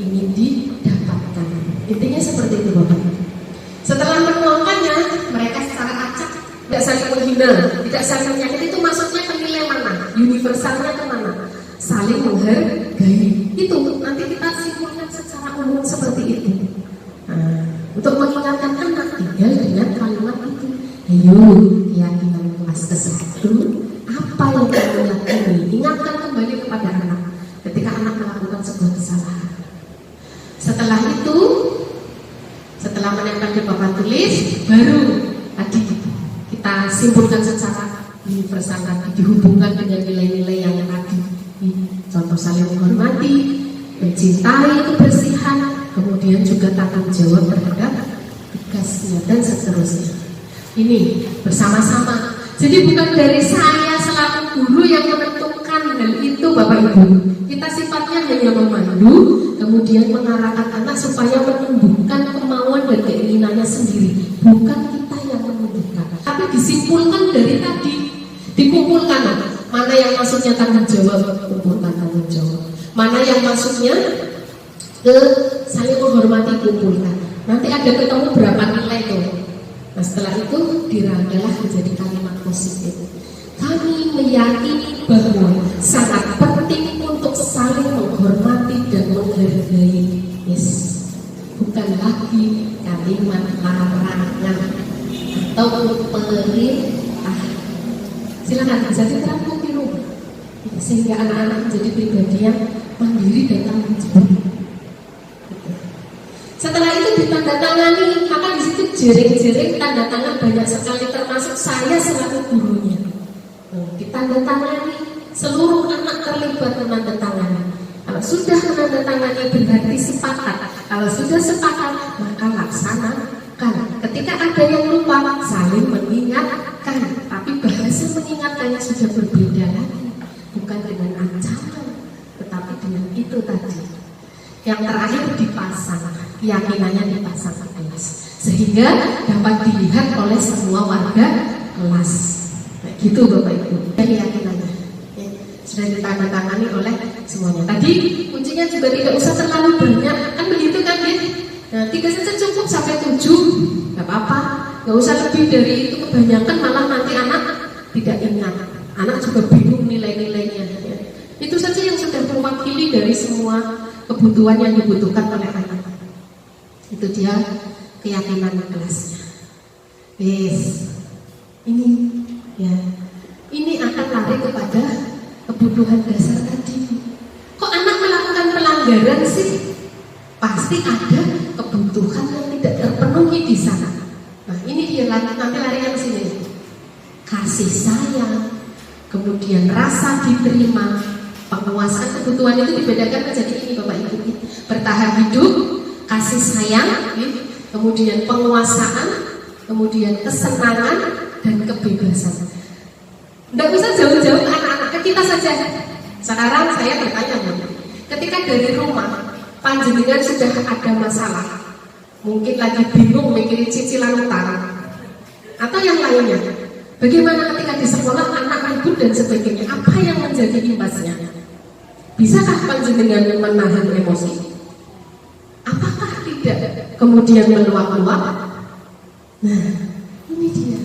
Speaker 4: ingin didapatkan. Intinya seperti itu Bapak. Setelah menuangkannya, mereka secara acak, tidak saling menghina, tidak saling menyakiti. Itu maksudnya penilaian mana? Universalnya kemana? Saling menghargai. Itu nanti kita simpulkan secara umum seperti itu. Nah, untuk mengingatkan anak tinggal dengan kalimat itu. Ayo, keyakinan kelas Setelah itu, setelah menempel di papan tulis, baru tadi kita simpulkan secara universal tadi, dihubungkan dengan nilai-nilai yang tadi. Contoh saling menghormati, mencintai kebersihan, kemudian juga tanggung jawab terhadap tugasnya dan seterusnya. Ini bersama-sama. Jadi bukan dari saya selaku guru yang menentukan hal itu, Bapak Ibu. Kita sifatnya hanya memandu, kemudian mengarahkan anak supaya menumbuhkan kemauan dan keinginannya sendiri. Bukan kita yang menumbuhkan, tapi disimpulkan dari tadi, dikumpulkan. Mana yang maksudnya tanggung jawab, kumpulkan tanggung jawab. Mana yang maksudnya ke saling menghormati, kumpulkan. Nanti ada ketemu berapa nilai tuh. Nah setelah itu dirangkailah menjadi kalimat positif. Kami meyakini bahwa sangat penting untuk saling menghormati dan menghargai. Yes. Bukan lagi kalimat larangan atau perintah. Silakan bisa diterapkan di rumah sehingga anak-anak menjadi pribadi yang mandiri dan tanggung jawab. Setelah itu ditandatangani, maka di situ jering-jering tanda tangan banyak sekali, termasuk saya selaku gurunya. Ditandatangani, seluruh anak terlibat menandatangani. Kalau sudah menandatangani berarti sepakat. Kalau sudah sepakat maka laksanakan. Ketika ada yang lupa, saling mengingatkan. Tapi bahasa mengingatkannya sudah berbeda lagi, bukan dengan ancaman, tetapi dengan itu tadi. Yang terakhir dipasang, keyakinannya dipasang ke kelas, sehingga dapat dilihat oleh semua warga kelas. Nah, gitu Bapak Ibu. Keyakinannya sudah ditandatangani oleh semuanya. Tadi kuncinya juga tidak usah terlalu banyak, kan begitu kan ya? Nah, 3 saja cukup sampai 7, nggak apa-apa. Nggak usah lebih dari itu, kebanyakan malah nanti anak tidak ingat. Anak juga bingung nilai-nilainya. Ya. Itu saja yang sudah mewakili dari semua kebutuhan yang dibutuhkan oleh anak. Itu dia keyakinan kelasnya. Yes. Ini ya. Ini akan lari kepada kebutuhan dasar tadi. Kok anak melakukan pelanggaran sih? Pasti ada kebutuhan yang tidak terpenuhi di sana. Nah, ini dia nanti larinya ke sini. Kasih sayang, kemudian rasa diterima, penguasaan kebutuhan itu dibedakan menjadi ini Bapak Ibu. Bertahan hidup, kasih sayang, kemudian penguasaan, kemudian kesenangan dan kebebasan. Tidak usah jauh-jauh anak-anak, ke kita saja. Sekarang saya bertanya, ketika dari rumah panjenengan sudah ada masalah, mungkin lagi bingung mikirin cicilan utang atau yang lainnya, bagaimana ketika di sekolah anak ribut dan sebagainya, apa yang menjadi imbasnya? Bisakah panjenengan menahan emosi? Apakah tidak kemudian meluap-luap? Nah, ini dia.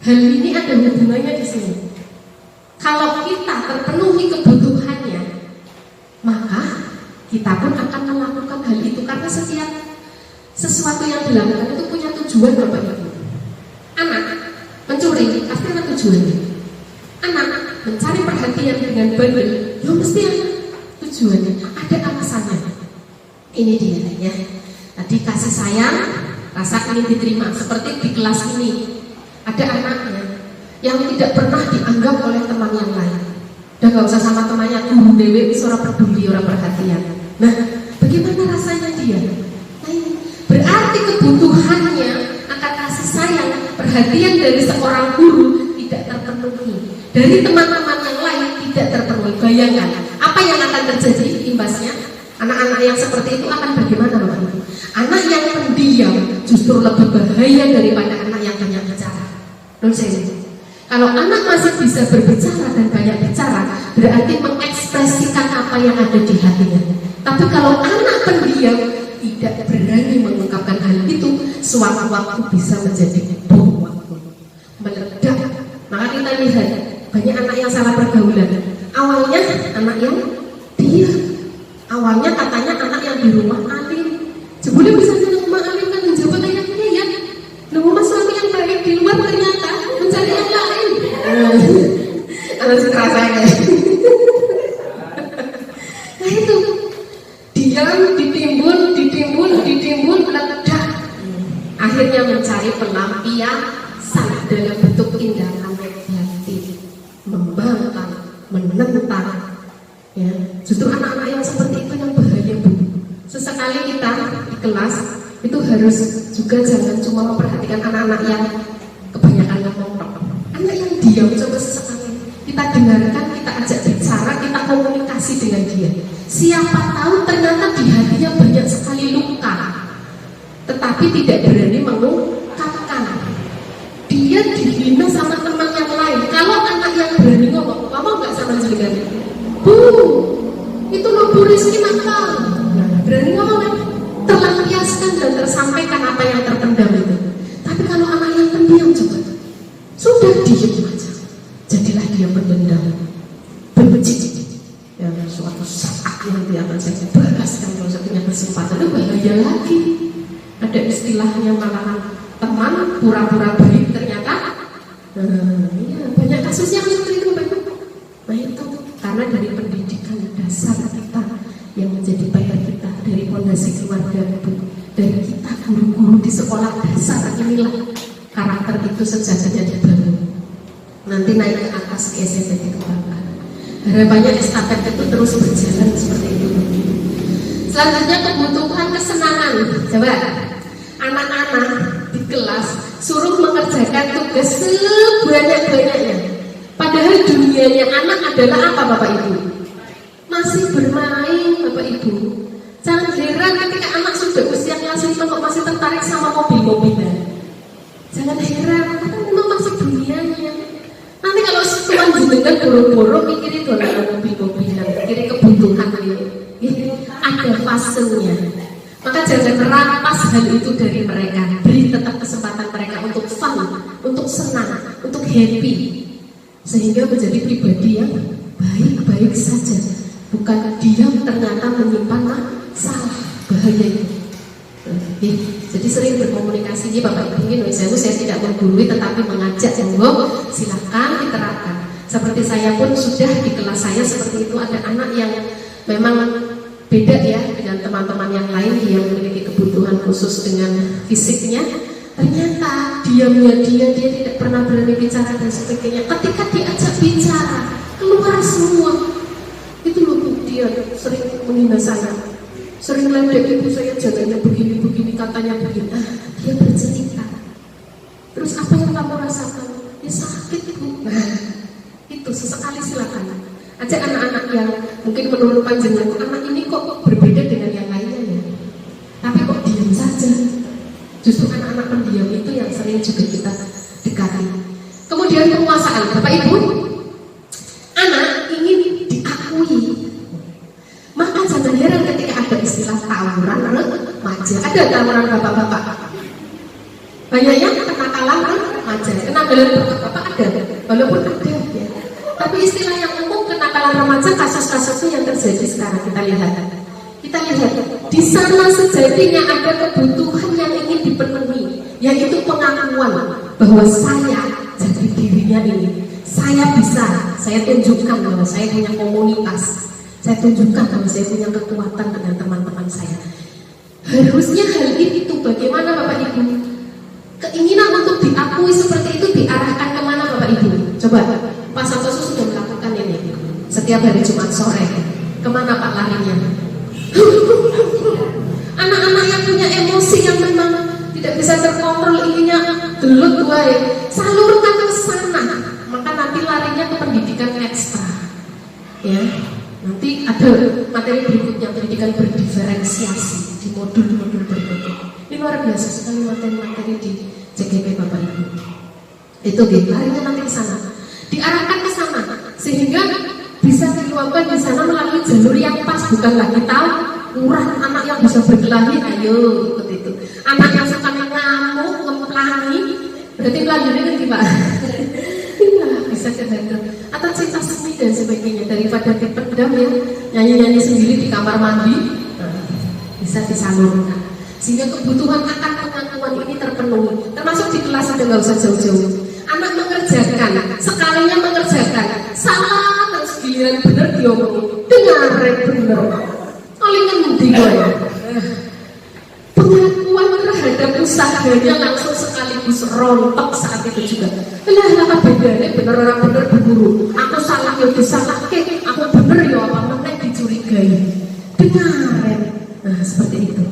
Speaker 4: Hal ini ada hubungannya di sini. Kalau kita terpenuhi kebutuhannya, maka kita pun akan melakukan hal itu, karena setiap sesuatu yang dilakukan itu punya tujuan Bapak Ibu. Anak mencuri pasti ada tujuannya. Anak mencari perhatian dengan bandel, ya mesti ada tujuannya, ada alasannya. Ini dia ya. Tadi kasih sayang, rasa ingin diterima, seperti di kelas ini ada anaknya yang tidak pernah dianggap oleh teman yang lain. Udah gak usah sama temannya, guru dewe orang peduli, orang perhatian. Nah, bagaimana rasanya dia? Nah, ini berarti kebutuhannya akan kasih sayang, perhatian dari seorang guru tidak terpenuhi, dari teman-teman yang lain tidak terpenuhi. Bayangkan apa yang akan terjadi imbasnya. Anak-anak yang seperti itu akan bagaimana Bapak Ibu? Anak yang pendiam justru lebih bahaya daripada anak yang banyak bicara. Kalau anak masih bisa berbicara dan banyak bicara, berarti mengekspresikan apa yang ada di hatinya. Tapi kalau anak pendiam tidak berani mengungkapkan hal itu, sewaktu-waktu bisa menjadi bom waktu, meledak. Maka kita lihat banyak anak yang salah pergaulan. Awalnya anak yang diam, awalnya katanya anak yang di rumah alim. Jebule bisa di rumah alim kan menjawab ayatnya ya. Rumah suami yang baik di luar ternyata mencari yang lain. Harus rasanya. Nah itu diam, ditimbun, akhirnya mencari pelampiasan dalam bentuk tindakan batin, membangkang, menentang. Ya, justru anak-anak yang seperti itu yang bahaya, Bu. Sesekali kita di kelas itu harus juga jangan cuma memperhatikan anak-anak yang kebanyakan ngomong. Anak yang diam coba sesekali kita dengarkan, kita ajak bicara, kita komunikasi dengan dia. Siapa tahu ternyata di hatinya banyak sekali luka, tetapi tidak berani mengungkapkan. Dia dihina sama teman yang lain. Kalau anak yang berani ngomong, ngomong nggak sama jenengan? Bu, itu loh Bu Rizky nakal. Berani ngomong kan? Terlampiaskan dan tersampaikan apa yang terpendam itu. Tapi kalau anak yang pendiam coba, sudah diam aja, jadilah dia pendendam, benci. Ya, suatu saat nanti akan saya bahaskan kalau saya punya kesempatan. Itu bahaya lagi. Ada istilahnya malahan teman pura-pura baik ternyata. Ya, banyak kasus yang seperti itu, Bapak. Nah itu karena dari pendidikan dasar kita yang menjadi PR kita, dari fondasi keluarga itu, dari kita guru-guru di sekolah dasar, inilah karakter itu sejatinya dibangun. Nanti naik ke atas ke SMP dikembangkan. Harapannya estafet itu terus berjalan seperti itu. Selanjutnya kebutuhan kesenangan. Coba anak-anak di kelas suruh mengerjakan tugas sebanyak-banyaknya. Padahal dunianya anak adalah apa, Bapak Ibu? Masih bermain, Bapak Ibu. Jangan heran ketika anak sudah usia kelas 5 kok masih tertarik sama mobil-mobilan. Jangan heran, karena memang masih dunianya. Nanti kalau Tuhan jenengan boro-boro mikirin dolan mobil-mobilan, mikirin kebutuhan ini, ada fasenya. Maka jangan rampas hal itu dari mereka. Beri tetap kesempatan mereka untuk fun, untuk senang, untuk happy, sehingga menjadi pribadi yang baik-baik saja. Bukan diam ternyata menyimpan masalah, bahaya itu. Jadi sering berkomunikasi ini Bapak Ibu, ini saya tidak menggurui tetapi mengajak, monggo silakan diterapkan. Seperti saya pun sudah di kelas saya seperti itu, ada anak yang memang beda ya dengan teman-teman yang lain yang memiliki kebutuhan khusus dengan fisiknya. Ternyata diamnya dia tidak pernah berani bicara dan sebagainya. Ketika diajak bicara keluar semua. Itu loh Bu, dia sering menghina saya, sering ledek ibu saya, jaganya begini-begini, katanya begini. Dia bercerita. Terus apa yang kamu rasakan? Ya sakit Bu. Nah, itu sesekali silakan ajak anak-anak yang mungkin menurut panjenengan anak ini kok berbeda dengan yang lainnya ya, tapi kok diam saja. Justru anak-anak pendiam itu yang sering juga kita dekati. Kemudian penguasaan, Bapak Ibu, anak ingin diakui. Maka jangan heran ketika ada istilah tawuran remaja. Ada tawuran bapak-bapak, banyaknya kenakalan remaja, kenakalan bapak-bapak ada, walaupun ada ya. Tapi istilah yang umum kenakalan remaja, kasus-kasusnya yang terjadi sekarang kita lihat di sana sejatinya ada kebutuhan yang ingin dipenuhi, yaitu pengakuan bahwa saya jadi dirinya ini, saya bisa, saya tunjukkan bahwa saya punya komunitas, saya tunjukkan bahwa saya punya kekuatan dengan teman-teman saya. Harusnya hal itu bagaimana Bapak Ibu? Keinginan untuk diakui seperti itu diarahkan kemana Bapak Ibu? Coba Pak Santoso sudah melakukan ini setiap hari Jumat sore. Kemana Pak larinya? Anak-anak yang punya emosi yang memang tidak bisa terkontrol, ininya gelut wae, salurkan ke sana. Maka nanti larinya ke pendidikan ekstra. Ya, nanti ada materi berikutnya, pendidikan berdiferensiasi di modul-modul berikutnya. Ini luar biasa sekali materi-materi di CGP Bapak Ibu. Itu larinya nanti ke sana, diarahkan ke sana, sehingga bisa diluapkan di sana melalui jalur yang pas, bukan lagi tawuran. Anak yang bisa berkelahi, ayo ikut itu. Anak yang suka ngamuk, ngemplangi, berarti pelajarannya kan gimana? Iya, bisa kehandle. Atau cinta seni dan sebagainya, daripada dipendam ya, nyanyi-nyanyi sendiri di kamar mandi, bisa disalurkan. Sehingga kebutuhan akan pengakuan ini terpenuhi. Termasuk di kelas ada, nggak usah jauh-jauh. Anak mengerjakan, sekalinya mengerjakan, salah terus giliran bener diomongin, dengar bener. Palingan ngendi wae. Pengakuan terhadap usaha wajahnya langsung sekaligus rontok saat itu juga. Lah apa bedanya bener orang bener berburu. Aku salah ya disalah ke, aku bener ya apa meneh dicurigai. Dengar. Nah, seperti itu.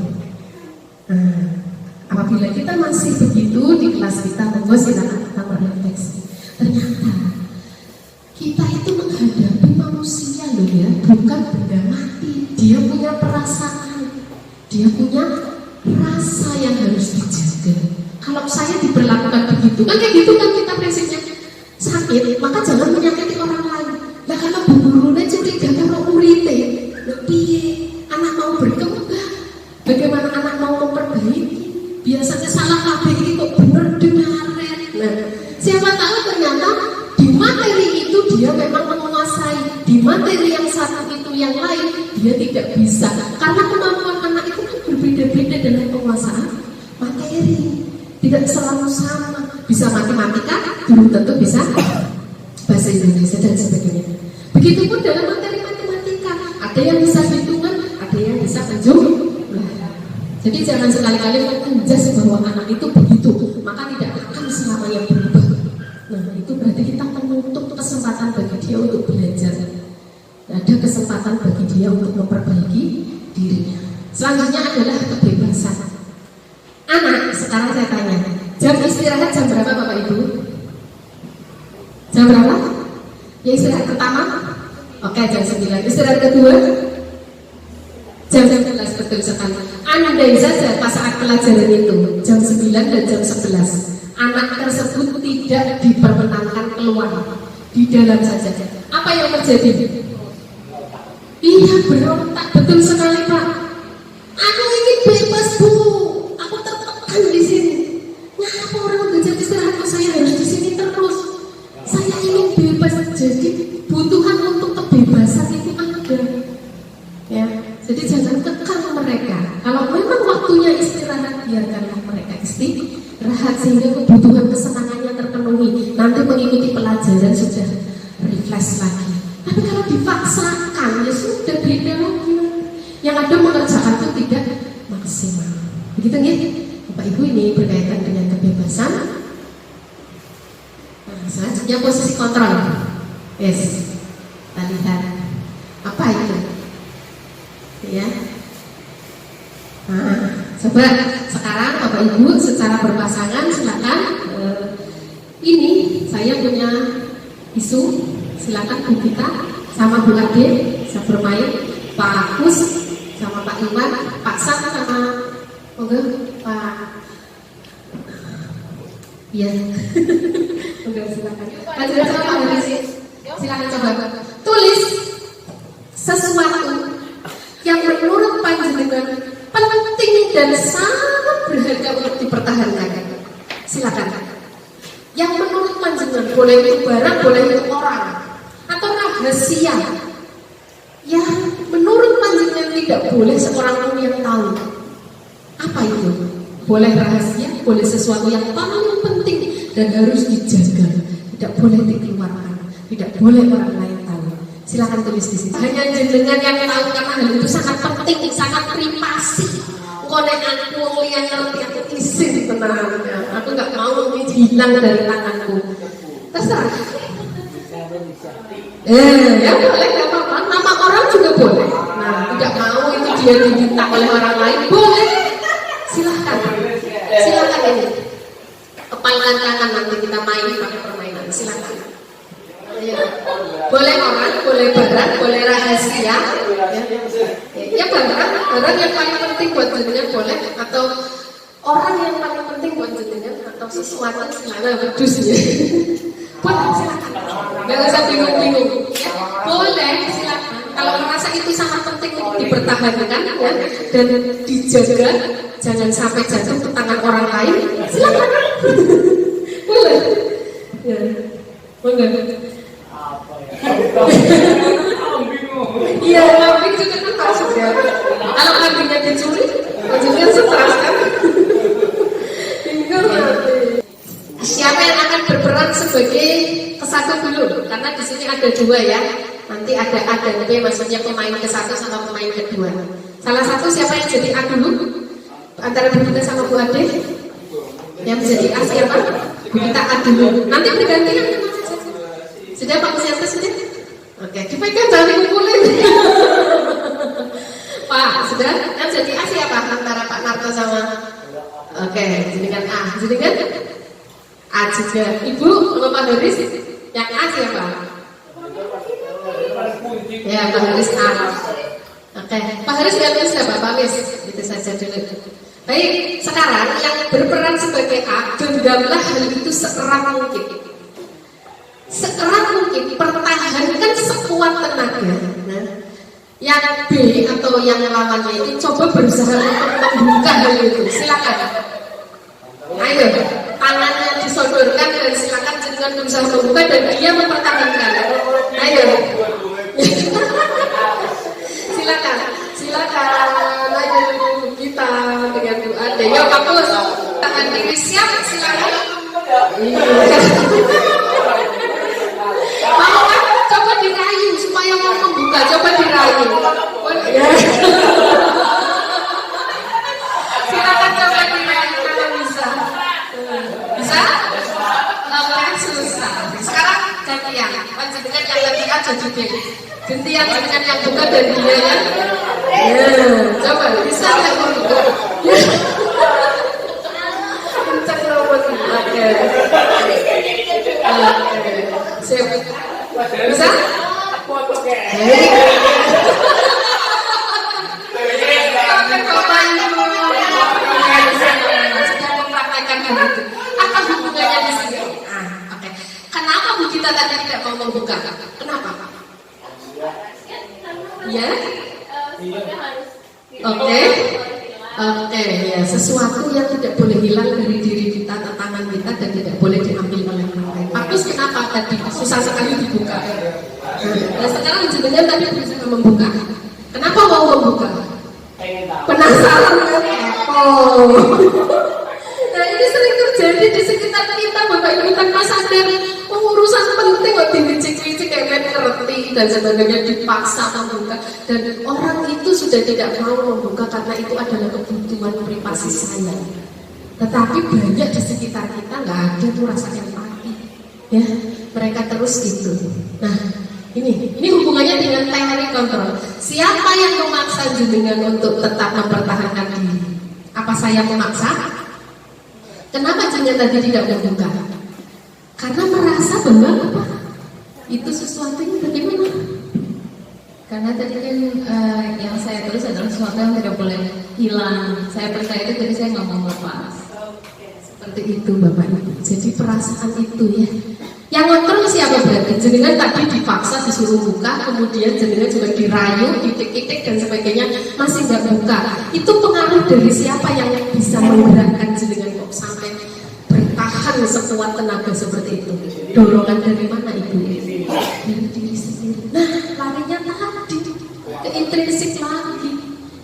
Speaker 4: Nah, apabila kita masih begitu di kelas kita, monggo silakan kita merefleksi. Ternyata kita itu menghadapi manusia loh ya, bukan benda mati. Dia punya perasaan, dia punya rasa yang harus dijaga. Kalau saya diperlakukan begitu, kan kayak gitu kan kita prinsipnya sakit, maka jangan menyakiti orang lain. Nah kalau bu-gurunya curiga kalau urite, piye anak mau berkembang, bagaimana anak mau memperbaiki? Biasanya salah kabeh itu bener dengaran. Nah, siapa tahu ternyata di materi itu dia memang menguasai, di materi yang satu itu yang lain dia tidak bisa. Karena kemampuan anak itu kan berbeda-beda dalam penguasaan materi. Tidak selalu sama. Bisa matematika, belum tentu bisa bahasa Indonesia dan sebagainya. Begitupun dalam materi matematika, ada yang bisa hitungan, ada yang bisa menjumlah. Jadi jangan sekali-kali menjas bahwa anak itu begitu, maka tidak akan selamanya berubah. Nah, itu berarti kita menutup kesempatan bagi dia untuk belajar. Ada kesempatan bagi dia untuk memperbaiki dirinya. Selanjutnya adalah kebebasan. Anak, sekarang saya tanya, jam istirahat jam berapa Bapak Ibu? Jam berapa? Ya istirahat pertama? Oke, jam 9. Istirahat kedua? Jam 11, betul sekali. Andai saja pas saat pelajaran itu jam 9 dan jam 11, anak tersebut tidak diperkenankan keluar, di dalam saja. Apa yang terjadi? Iya, berontak, betul sekali Pak. Aku ingin bebas Bu, aku tertekan di sini. Ngapa orang udah jadi istirahat kok saya harus di sini terus? Saya ingin bebas. Jadi kebutuhan untuk kebebasan itu ada. Ya, jadi jangan kekang mereka. Kalau memang waktunya istirahat, biarkanlah mereka istirahat sehingga kebutuhan kesenangannya terpenuhi. Nanti mengikuti pelajaran sudah refresh lagi. Tapi kalau dipaksakan, ya sudah beda lagi. Yang ada mengerjakan itu tidak maksimal. Begitu ya, Bapak Ibu, ini berkaitan dengan kebebasan. Nah, selanjutnya posisi kontrol. Yes, kita lihat apa itu? Ya. Nah, coba sekarang Bapak Ibu secara berpasangan silakan. Ini saya punya isu, silakan Bu Gita sama Bu Ade bisa bermain, Pak Agus sama Pak Iwan, Pak Sam sama Pak. Iya. Oke, silakan. Silakan coba tulis sesuatu yang menurut panjenengan penting dan sangat berharga untuk dipertahankan. Silakan. Yang menurut panjenengan, boleh itu barang, boleh itu orang, atau rahasia yang menurut panjenengan tidak boleh seorang pun yang tahu. Apa itu? Boleh rahasia, boleh sesuatu yang paling penting dan harus dijaga, tidak boleh dikeluarkan, tidak boleh orang lain tahu. Silakan tulis di sini. Hanya jenengan yang tahu karena hal itu sangat penting, sangat privasi. Konek aku yang ngerti, aku izin tenangnya. Aku nggak mau ini hilang dari tanganku. Terserah. Ya boleh, nggak apa-apa. Nama orang juga boleh. Nah, tidak mau itu dia diminta oleh orang lain, boleh. Silahkan. Silahkan ini. Kepalkan tangan nanti kita main pakai permainan. Silahkan. Ya. Boleh orang, boleh barang, boleh rahasia. Ya barang yang paling penting buat jenengan boleh, atau orang yang paling penting buat jenengan, atau sesuatu silakan berdus ya. Boleh silakan. Gak usah bingung-bingung. Ya, boleh silakan. Kalau merasa itu sangat penting untuk dipertahankan ya, dan dijaga, jangan sampai jatuh ke tangan orang lain. Silakan. Boleh. Ya. Boleh. Iya, kambing juga kan masuk ya. Kalau kambingnya dicuri, maksudnya stres kan. Siapa yang akan berperan sebagai kesatu dulu? Karena di sini ada dua ya. Nanti ada A dan B, maksudnya pemain ke-1 sama pemain kedua. Salah satu siapa yang jadi A dulu? Antara Bu Gita sama Bu Ade? Yang menjadi A siapa? Bu Gita A dulu. Nanti bergantian kemana saja. Sudah Pak Kusianto sudah? Oke, dipegang jangan dikumpulin. Pak, sudah? Yang jadi A siapa? Antara Pak Narto sama. Oke, jenengan A. Jenengan A juga. Ibu sama Pak Haris yang A siapa? Ya, Pak Haris A. Oke, Pak Haris nggak bisa, Pak Haris. Itu saja dulu. Baik, sekarang yang berperan sebagai A, genggamlah hal itu seerat mungkin. Seerat mungkin, pertahankan sekuat tenaga. Nah, yang B atau yang lawannya itu coba berusaha untuk membuka hal itu. Silakan. Ayo, tangannya disodorkan dan silakan dengan berusaha membuka dan dia mempertahankan. Ayo. Silakan. Ayo kita dengan doa. Ya bagus. Tangan diri siap. Silakan. Mau kan? Coba dirayu supaya mau membuka. Coba dirayu. Silakan coba dirayu kalau bisa. Bisa? Oke, susah. Sekarang gantian. Dengan yang tadi aja juga. Gantian dengan yang buka dan dia ya. Coba bisa nggak membuka? Kencang loh. Oke. Siap. Bisa? Sedang mempraktekkan hal itu. Apa hubungannya di sini? Oke. Kenapa Bu Gita tadi tidak mau membuka? Kenapa? Ya? Oke, ya, sesuatu yang tidak boleh hilang dari diri kita, tantangan kita dan tidak boleh diambil oleh orang lain. Bagus, kenapa tadi susah sekali dibuka? Nah, sekarang jenengan tadi berusaha membuka. Kenapa mau membuka? Penasaran kan? Nah, ini sering terjadi di sekitar kita, Bapak Ibu, tanpa sadar. Urusan penting kok dicik-cik kayak main ngerti dan sebagainya dipaksa membuka, dan orang itu sudah tidak mau membuka karena itu adalah kebutuhan privasi saya. Tetapi banyak di sekitar kita nggak ada tuh rasa empati, ya mereka terus gitu. Nah ini hubungannya dengan teori kontrol. Siapa yang memaksa jenengan untuk tetap mempertahankan diri? Apa saya memaksa? Kenapa jenengan tadi tidak membuka? Karena merasa bahwa apa? Itu sesuatu yang bagaimana?
Speaker 1: Karena tadi kan yang saya tulis adalah sesuatu yang tidak boleh hilang. Saya percaya itu, jadi saya nggak mau lepas.
Speaker 4: Seperti itu Bapak Ibu. Jadi perasaan itu ya. Yang kontrol siapa berarti? Jenengan tadi dipaksa disuruh buka, kemudian jenengan juga dirayu, titik-titik dan sebagainya, masih nggak buka. Itu pengaruh dari siapa yang bisa menggerakkan jenengan kok sampai bertahan sekuat tenaga seperti itu? Dorongan dari mana Ibu? Dari diri sendiri. Nah, larinya tadi ke intrinsik lagi.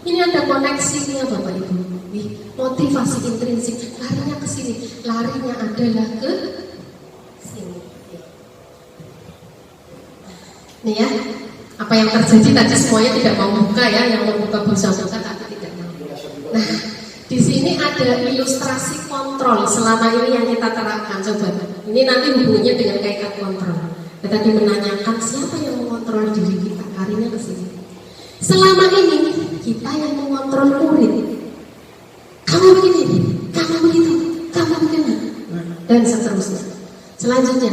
Speaker 4: Ini ada koneksinya Bapak Ibu. Nih, motivasi intrinsik larinya ke sini. Larinya adalah ke sini. Nih ya, apa yang terjadi tadi semuanya tidak mau buka ya, yang mau buka tapi tidak mau. Nah, di sini ada ilustrasi kontrol selama ini yang kita terapkan. Coba, ini nanti hubungannya dengan kaitan kontrol. Kita tadi menanyakan siapa yang mengontrol diri kita, larinya ke sini. Selama ini kita yang mengontrol murid. Kamu begini, kamu begitu, kamu begini, dan seterusnya. Selanjutnya,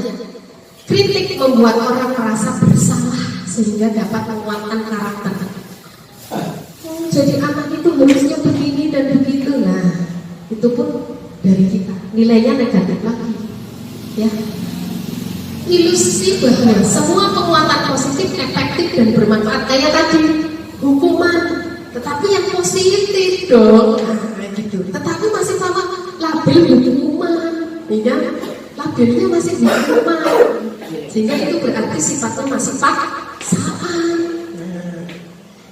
Speaker 4: kritik membuat orang merasa bersalah sehingga dapat menguatkan karakter. Jadi anak itu harusnya begini dan begitu. Nah, itu pun dari kita. Nilainya negatif lagi. Ya. Ilusi bahwa semua penguatan positif efektif dan bermanfaat. Kayak tadi, hukuman. Tetapi yang positif dong. Nah, gitu. Tetapi masih sama label hukuman. Ya, labelnya masih hukuman. Sehingga itu berarti sifatnya masih paksaan.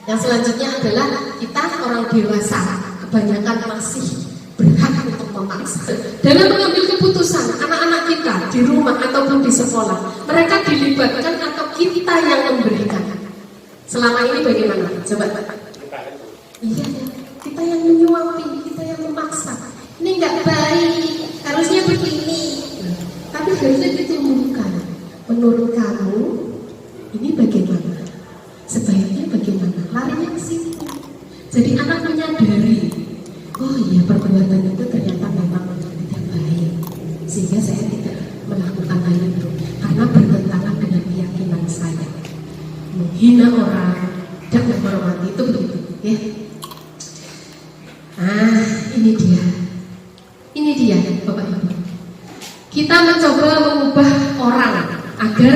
Speaker 4: Yang selanjutnya adalah kita orang dewasa kebanyakan masih berhak untuk memaksa. Dalam mengambil keputusan, anak-anak kita di rumah ataupun di sekolah, mereka dilibatkan atau kita yang memberikan. Selama ini bagaimana? Coba. Iya, kita yang menyuapi, kita yang memaksa. Ini nggak baik. Kalau begini. Tapi harusnya ditumbuhkan. Menurut kamu ini bagaimana? Sebaiknya bagaimana? Larinya ke situ. Jadi anak menyadari, oh iya perbuatan itu ternyata memang tidak baik, sehingga saya tidak melakukan hal itu karena bertentangan dengan keyakinan saya. Menghina orang, tidak menghormati itu begitu, ya. Ini dia, Bapak Ibu. Kita mencoba mengubah orang agar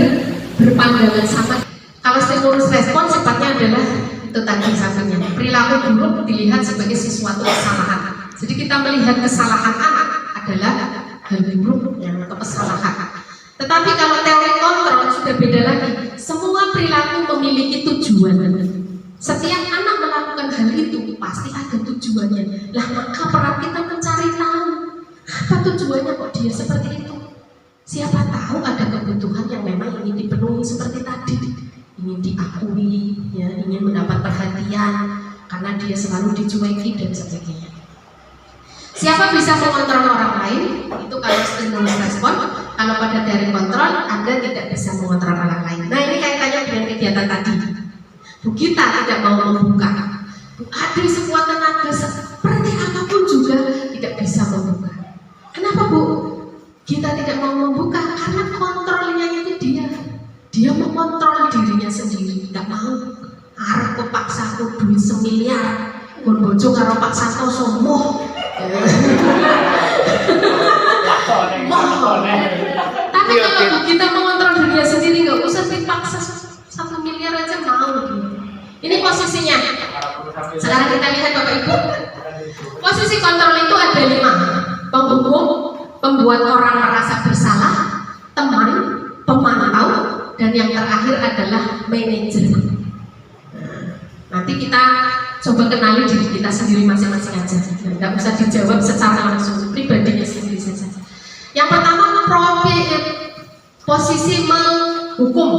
Speaker 4: berpandangan sama. Kalau stimulus respon sifatnya adalah itu tadi sampingnya. Perilaku buruk dilihat sebagai sesuatu kesalahan. Jadi kita melihat kesalahan anak adalah hal buruk atau kesalahan. Tetapi kalau teori kontrol sudah beda lagi. Semua perilaku memiliki tujuan. Setiap anak melakukan hal itu pasti ada tujuannya. Lah maka peran kita mencari tahu apa tujuannya kok dia seperti itu. Siapa tahu ada kebutuhan yang memang ingin dipenuhi seperti tadi, ingin diakui, ya, ingin mendapat perhatian karena dia selalu dicueki dan sebagainya. Siapa bisa mengontrol orang lain? Itu kalau stimulus respon. Kalau pada teori kontrol, Anda tidak bisa mengontrol orang lain. Nah ini kaitannya dengan kegiatan tadi. Bu Gita tidak mau membuka. Bu Ade sekuat tenaga seperti apapun juga tidak bisa membuka. Kenapa Bu? Kita tidak mau membuka karena kontrolnya itu dia. Dia mengontrol dirinya sendiri, tidak mau. Arep kepaksa aku duit 1 miliar, kon bojo karo Pak Santo somoh. Tapi kalau kita mengontrol dirinya sendiri, nggak usah dipaksa 1 miliar aja mau. Ini posisinya. Sekarang kita lihat Bapak Ibu. Posisi kontrol itu ada 5. Penghukum, pembuat orang merasa bersalah, teman, pemantau, dan yang terakhir adalah manajer. Nanti kita coba kenali diri kita sendiri masing-masing aja. Tidak usah dijawab secara langsung, pribadinya sendiri saja. Yang pertama, posisi menghukum.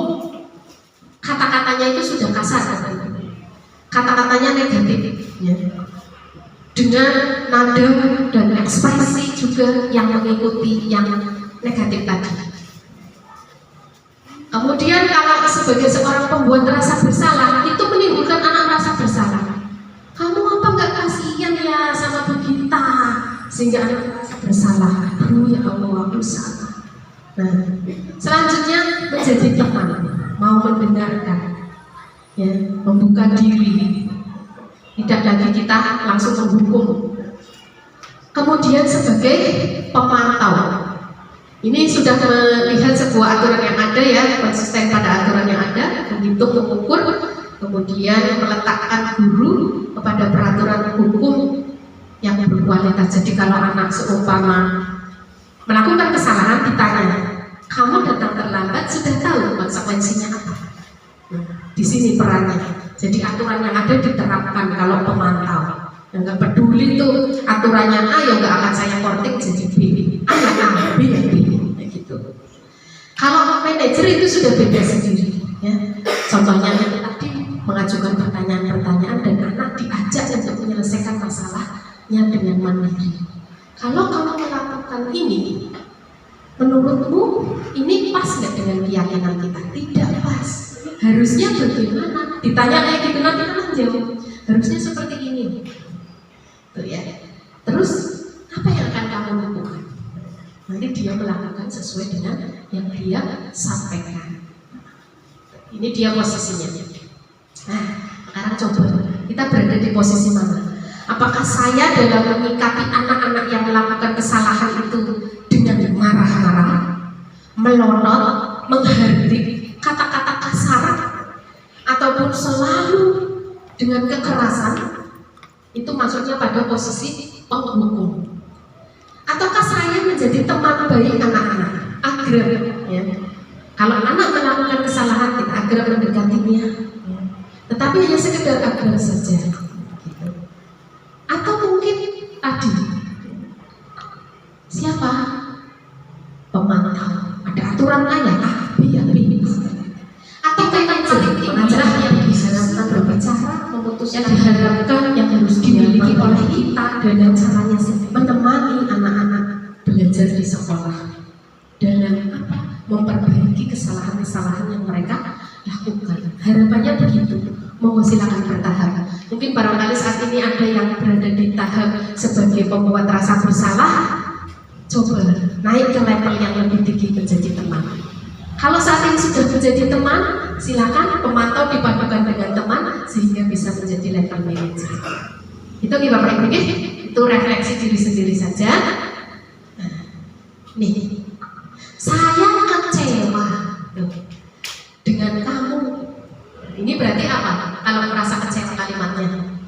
Speaker 4: Kata-katanya itu sudah kasar, kata-katanya negatif, ya. Dengan nada dan ekspresi juga yang mengikuti yang negatif tadi. Kemudian kalau sebagai seorang pembuat rasa bersalah, itu menimbulkan anak rasa bersalah. Kamu apa nggak kasihan ya sama Bu Gita, sehingga anak merasa bersalah. Aduh ya Allah, aku salah. Nah, selanjutnya menjadi teman, mau mendengarkan, ya, membuka diri. Tidak lagi kita langsung menghukum. Kemudian sebagai pemantau. Ini sudah melihat sebuah aturan yang ada, ya, konsisten pada aturan yang ada, menghitung, mengukur, kemudian meletakkan guru kepada peraturan hukum yang berkualitas. Jadi kalau anak seumpama melakukan kesalahan, ditanya, kamu datang terlambat, sudah tahu konsekuensinya apa? Di sini perannya. Jadi aturan yang ada diterapkan kalau pemantau. Yang nggak peduli tuh aturannya A, ya nggak akan saya korting jadi B. A ya A, B ya B, gitu. Kalau manajer itu sudah beda sendiri, ya. Contohnya tadi mengajukan pertanyaan-pertanyaan dan anak diajak untuk menyelesaikan masalahnya dengan mandiri. Kalau kamu melakukan ini, menurutmu ini pas nggak dengan keyakinan kita? Tidak pas. Harusnya bagaimana? Ditanya kayak gitu nanti anak jawab. Harusnya seperti ini. Tuh ya. Terus apa yang akan kamu lakukan? Nanti dia melakukan sesuai dengan yang dia sampaikan. Ini dia posisinya. Nah, sekarang coba kita berada di posisi mana? Apakah saya dalam menyikapi anak-anak yang melakukan kesalahan itu dengan marah-marah, melonot, menghardik, kata-kata kasar, ataupun selalu dengan kekerasan? Itu maksudnya pada posisi penghukum. Ataukah saya menjadi teman baik anak-anak, agar, ya, kalau anak melakukan kesalahan kita agar mendekatinya, ya, tetapi hanya sekedar agar saja, gitu. Atau mungkin tadi siapa pemantau, ada aturan lain, atau pengajar yang bisa berbicara, memutuskan yang diharapkan yang harus dimiliki oleh kita dengan caranya menemani anak-anak belajar di sekolah. memperbaiki kesalahan-kesalahan yang mereka lakukan. Harapannya begitu. Mau silakan bertahap. Mungkin barangkali saat ini ada yang berada di tahap sebagai pembuat rasa bersalah, coba naik ke level yang lebih tinggi menjadi teman. Kalau saat ini sudah menjadi teman, silakan pemantau dipadukan dengan teman sehingga bisa menjadi level manager. Itu nih Bapak Ibu, itu refleksi diri sendiri saja. Nah, nih, saya kecewa dengan kamu. Ini berarti apa? Kalau merasa kecewa kalimatnya,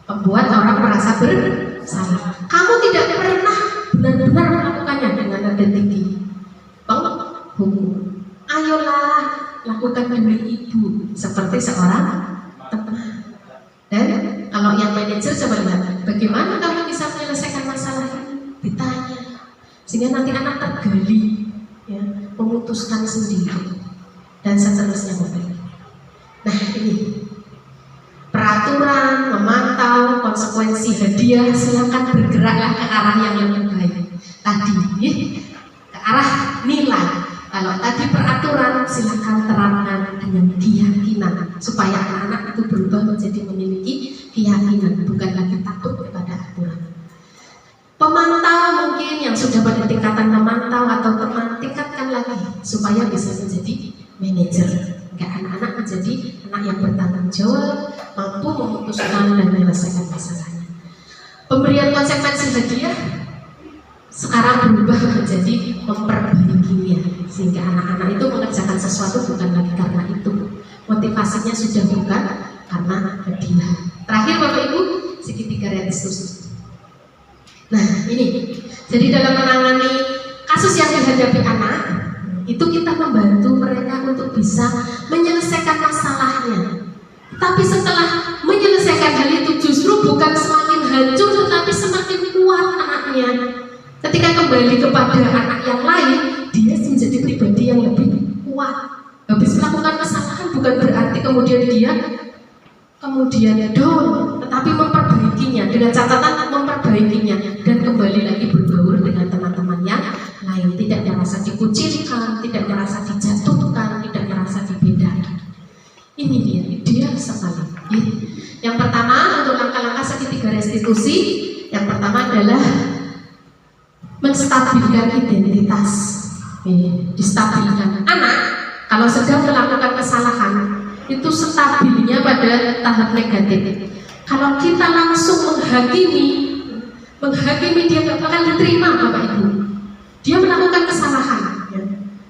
Speaker 4: membuat orang merasa bersalah. Kamu tidak pernah benar-benar melakukannya dengan nada tinggi. Penghukum. Ayolah, lakukan demi ibu seperti seorang teman. Dan kalau yang manajer coba lihat, bagaimana kamu bisa menyelesaikan masalah ini? Ditanya, sehingga nanti anak tergali, ya, memutuskan sendiri dan seterusnya. Nah ini peraturan, memantau, konsekuensi, hadiah, silakan bergeraklah ke arah yang lebih baik. Tadi ke arah nilai. Kalau tadi peraturan, silakan terangkan dengan keyakinan supaya anak-anak itu berubah menjadi memiliki keyakinan, bukan lagi takut kepada aturan. Pemantau mungkin yang sudah pada tingkatan memantau atau teman, tingkatkan lagi supaya bisa menjadi manajer. Anak-anak menjadi anak yang bertanggung jawab, mampu memutuskan dan menyelesaikan masalahnya. Pemberian konsekuensi hadiah sekarang berubah menjadi memperbaikinya, sehingga anak-anak itu mengerjakan sesuatu bukan lagi karena itu, motivasinya sudah bukan karena hadiah. Terakhir Bapak Ibu, segitiga realistis. Nah ini, jadi dalam menangani kasus yang dihadapi anak, itu kita membantu mereka untuk bisa menyelesaikan masalahnya. Tapi setelah menyelesaikan hal itu justru bukan semakin hancur, tetapi semakin kuat anaknya. Ketika kembali kepada anak yang lain, dia menjadi pribadi yang lebih kuat. Habis melakukan kesalahan bukan berarti kemudian dia down, tetapi memperbaikinya dengan catatan memperbaikinya dan kembali lagi berbaur dengan teman-teman yang lain, tidak merasa dikucilkan, tidak merasa dijatuhkan, tidak merasa dibedakan. Ini dia ideal sekali. Yang pertama untuk langkah-langkah segitiga restitusi, yang pertama adalah menstabilkan identitas, distabilkan. Anak kalau sedang melakukan kesalahan itu stabilnya pada tahap negatif. Kalau kita langsung menghakimi dia nggak bakal diterima Bapak Ibu. Dia melakukan kesalahan, ya.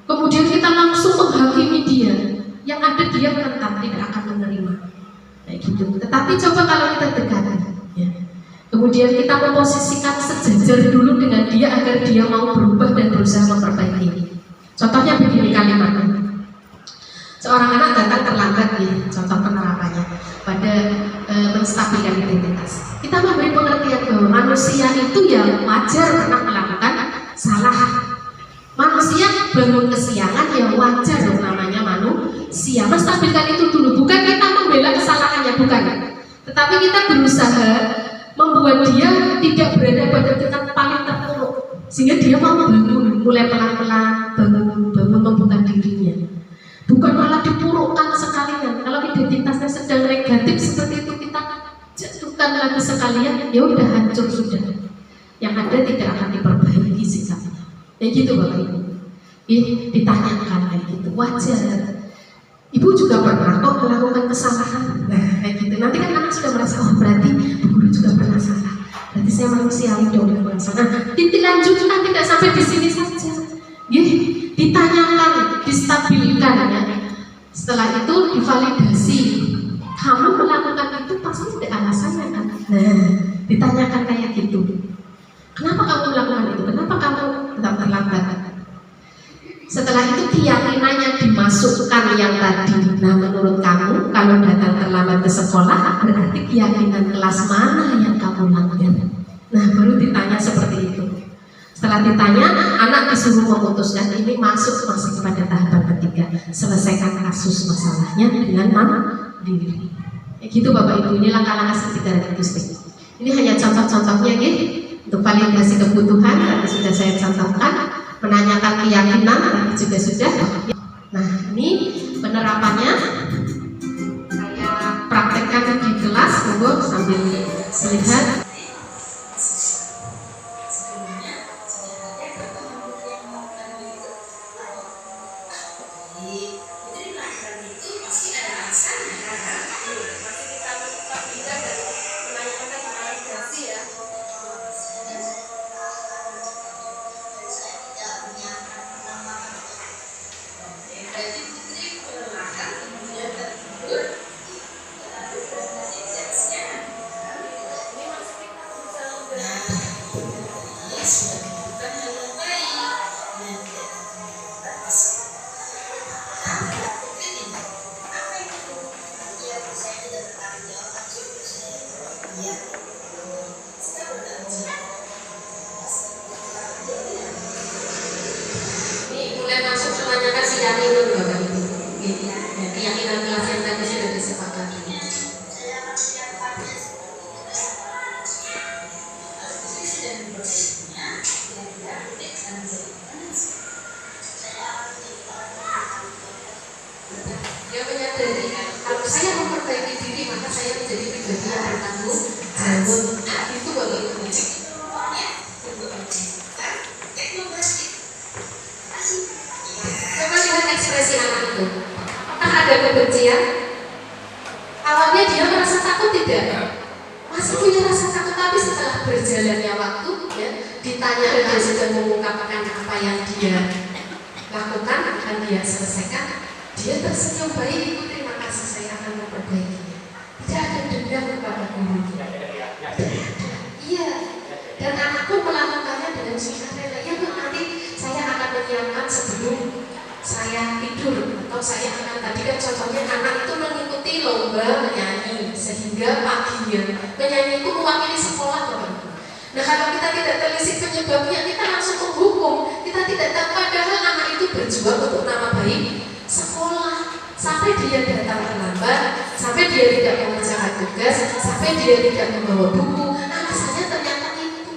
Speaker 4: Kemudian kita langsung menghakimi dia, yang ada dia menentang, tidak akan menerima, kayak gitu. Tetapi coba kalau kita dekati, ya. Kemudian kita memposisikan sejajar dulu dengan dia agar dia mau berubah dan berusaha memperbaiki. Contohnya begini kalimatnya. Seorang anak datang terlambat, ya, contoh penerapannya pada menstabilkan identitas. Kita memberi pengertian bahwa manusia itu ya wajar pernah melakukan salah. Manusia bangun kesiangan ya wajar dong, namanya manusia. Menstabilkan itu dulu, bukan kita membela kesalahannya, bukan. Tetapi kita berusaha membuat dia tidak berada pada tingkat paling terpuruk, sehingga dia mau bangun, mulai pelan-pelan bangun membuka dirinya. Bukan malah dipurukkan sekalian. Kalau identitasnya sedang negatif seperti itu, kita jatuhkan lagi sekalian, ya udah hancur sudah. Yang ada tidak akan diperbaiki sikapnya. Ya gitu Bapak Ibu. Ditanyakan kayak gitu, wajar. Ibu juga pernah kok melakukan kesalahan. Nah kayak gitu. Nanti kan anak sudah merasa, oh berarti guru juga pernah salah. Berarti saya manusiawi dong yang salah. Nah, dilanjutkan tidak sampai di sini saja. Ditanyakan, distabilkan ya. Setelah itu divalidasi. Kamu melakukan itu pasti ada alasannya kan? Nah, ditanyakan kayak gitu. Kenapa kamu melakukan itu? Kenapa kamu tetap terlambat? Setelah itu keyakinannya dimasukkan yang tadi. Nah, menurut kamu kalau datang terlambat ke sekolah berarti keyakinan kelas mana yang kamu langgar? Nah, baru ditanya seperti itu. Setelah ditanya, anak disuruh memutuskan. Ini masuk kepada tahapan ketiga, selesaikan kasus masalahnya dengan mandiri. Gitu Bapak Ibu, ini langkah-langkah segitiga restitusi. Ini hanya contoh-contohnya, untuk validasi kebutuhan tadi sudah saya contohkan. menanyakan keyakinan tadi juga sudah. Nah, ini penerapannya saya praktekkan di kelas, monggo sambil melihat.
Speaker 1: Dia menyadari kalau saya memperbaiki diri maka saya menjadi pribadi yang bertanggung jawab. Itu Bapak Ibu. Coba lihat ekspresi anak itu. Apakah ada kebencian? Awalnya dia merasa takut tidak? Masih punya rasa takut, tapi setelah berjalannya waktu, ya, ditanya dia sudah mengungkapkan apa yang dia lakukan, akan dia selesaikan. Dia tersenyum baik, Ibu, terima kasih, saya akan memperbaikinya. Tidak ada dendam kepada guru. Iya, dan anak pun melakukannya dengan sukarela. Ya Bu, nanti saya akan menyiapkan sebelum saya tidur, atau saya akan, tadi kan contohnya anak itu mengikuti lomba menyanyi, sehingga paginya menyanyi itu mewakili sekolah, Bapak. Nah, kalau kita tidak telisik penyebabnya, kita langsung menghukum. Kita tidak tahu padahal anak itu berjuang untuk nama baik sekolah, sampai dia datang terlambat, sampai dia tidak mengerjakan tugas, sampai dia tidak membawa buku. Alasannya ternyata itu.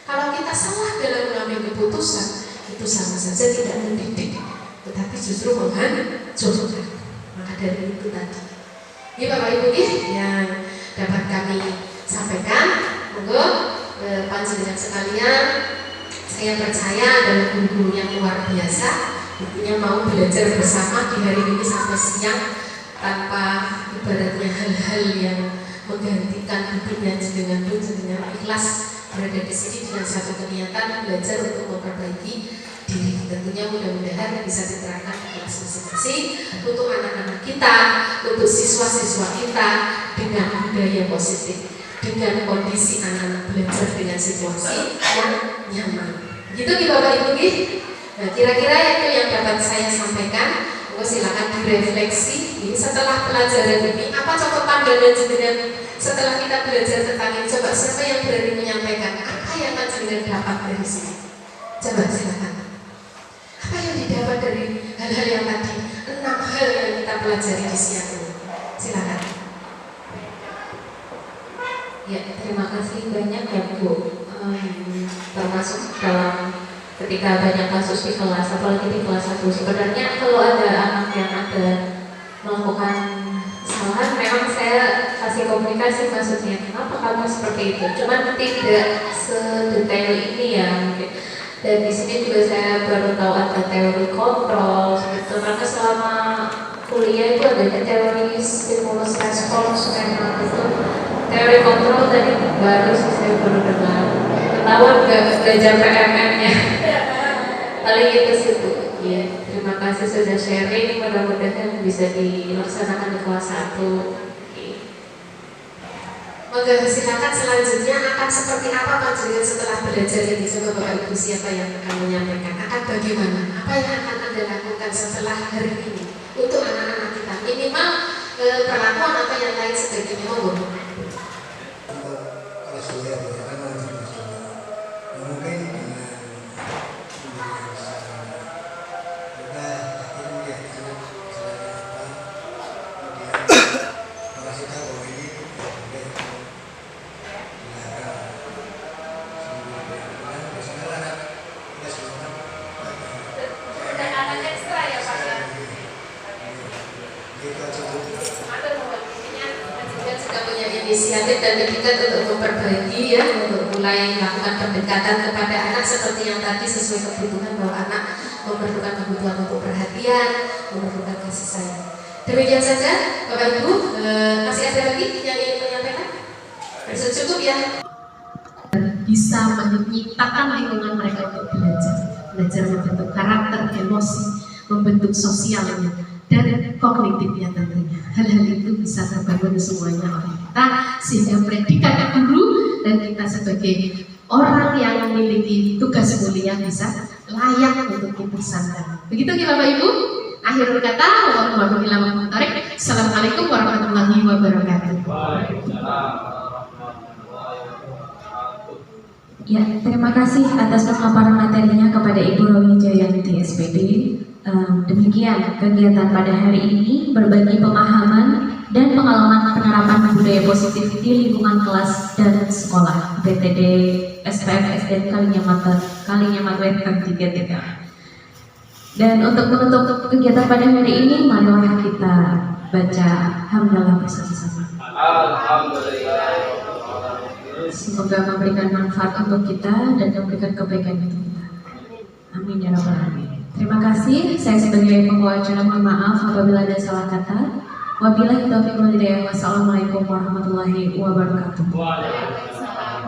Speaker 1: Kalau kita salah dalam mengambil keputusan, itu sama saja tidak mendidik, tetapi justru menghancurkan. Maka dari itu tadi, ini Bapak Ibu yang dapat kami sampaikan, monggo panjenengan sekalian, saya percaya adalah guru-guru yang luar biasa. Intinya mau belajar bersama di hari ini sampai siang tanpa ibaratnya hal-hal yang menggantikan bukunya dengan ikhlas berada di sini dengan satu niatan belajar untuk memperbaiki diri. Tentunya mudah-mudahan bisa diterapkan di kelas masing-masing untuk anak-anak kita, untuk siswa-siswa kita dengan budaya positif, dengan kondisi anak-anak belajar dengan situasi yang nyaman. Gitu Bapak Ibu. Nah, kira-kira itu yang dapat saya sampaikan. Silakan direfleksi. Ini setelah pelajaran ini, apa contoh pandangan jenengan setelah kita belajar tentang ini? Coba siapa yang berani menyampaikan apa yang jenengan dapat dari sini? Coba silakan. Apa yang didapat dari hal-hal yang tadi? 6 hal yang kita pelajari di siang ini. Silakan.
Speaker 5: Ya, terima kasih banyak ya Bu. Termasuk dalam ketika banyak kasus di kelas, apalagi di kelas 1, sebenarnya kalau ada anak yang ada melakukan kesalahan, memang saya kasih komunikasi, maksudnya kenapa kamu seperti itu, cuman tidak sedetail ini ya mungkin. Dan di sini juga saya baru tahu ada teori kontrol gitu, karena selama kuliah itu ada teori stimulus respons skema itu. Teori kontrol tadi baru sih saya baru dengar. Ketahuan nggak belajar PMM ya. Paling itu sih Bu. Ya, terima kasih sudah sharing. Mudah-mudahan bisa dilaksanakan di kelas 1.
Speaker 1: Maka silakan selanjutnya akan seperti apa panjenengan setelah belajar ini? Coba Bapak Ibu siapa yang akan menyampaikan? Akan bagaimana? Apa yang akan Anda lakukan setelah hari ini untuk anak-anak kita? Minimal perlakuan atau yang lain sebagainya. Monggo.
Speaker 4: dan etikat untuk memperbaiki ya, untuk mulai melakukan pendekatan kepada anak seperti yang tadi sesuai kebutuhan bahwa anak memerlukan kebutuhan untuk perhatian, memerlukan kasih sayang. Demikian saja Bapak Ibu, masih ada lagi yang ingin menyampaikan? Sudah cukup ya. Bisa menciptakan lingkungan mereka untuk belajar membentuk karakter, emosi, membentuk sosialnya dan kognitifnya tentunya. Hal-hal itu bisa terbangun semuanya oleh kita sehingga predikat guru dan kita sebagai orang yang memiliki tugas mulia bisa layak untuk dipersandang. Begitu ya Bapak Ibu. Akhirul kata, Assalamualaikum warahmatullahi wabarakatuh.
Speaker 1: Ya, terima kasih atas pemaparan materinya kepada Ibu Romi Jayanti SPD. Demikian kegiatan pada hari ini, berbagi pemahaman dan pengalaman penerapan budaya positif di lingkungan kelas dan sekolah BTD SPF SD Kalinyamat Wetang 3. Dan untuk menutup kegiatan pada hari ini, marilah kita baca hamdalah bersama-sama.
Speaker 2: Alhamdulillah.
Speaker 1: Semoga memberikan manfaat untuk kita dan memberikan kebaikan untuk kita. Amin ya rabbal alamin. Terima kasih. Saya sebagai pembawa acara mohon maaf apabila ada salah kata. Wabillahi taufiq wal hidayah. Wassalamualaikum warahmatullahi wabarakatuh.
Speaker 2: Waalaikumsalam.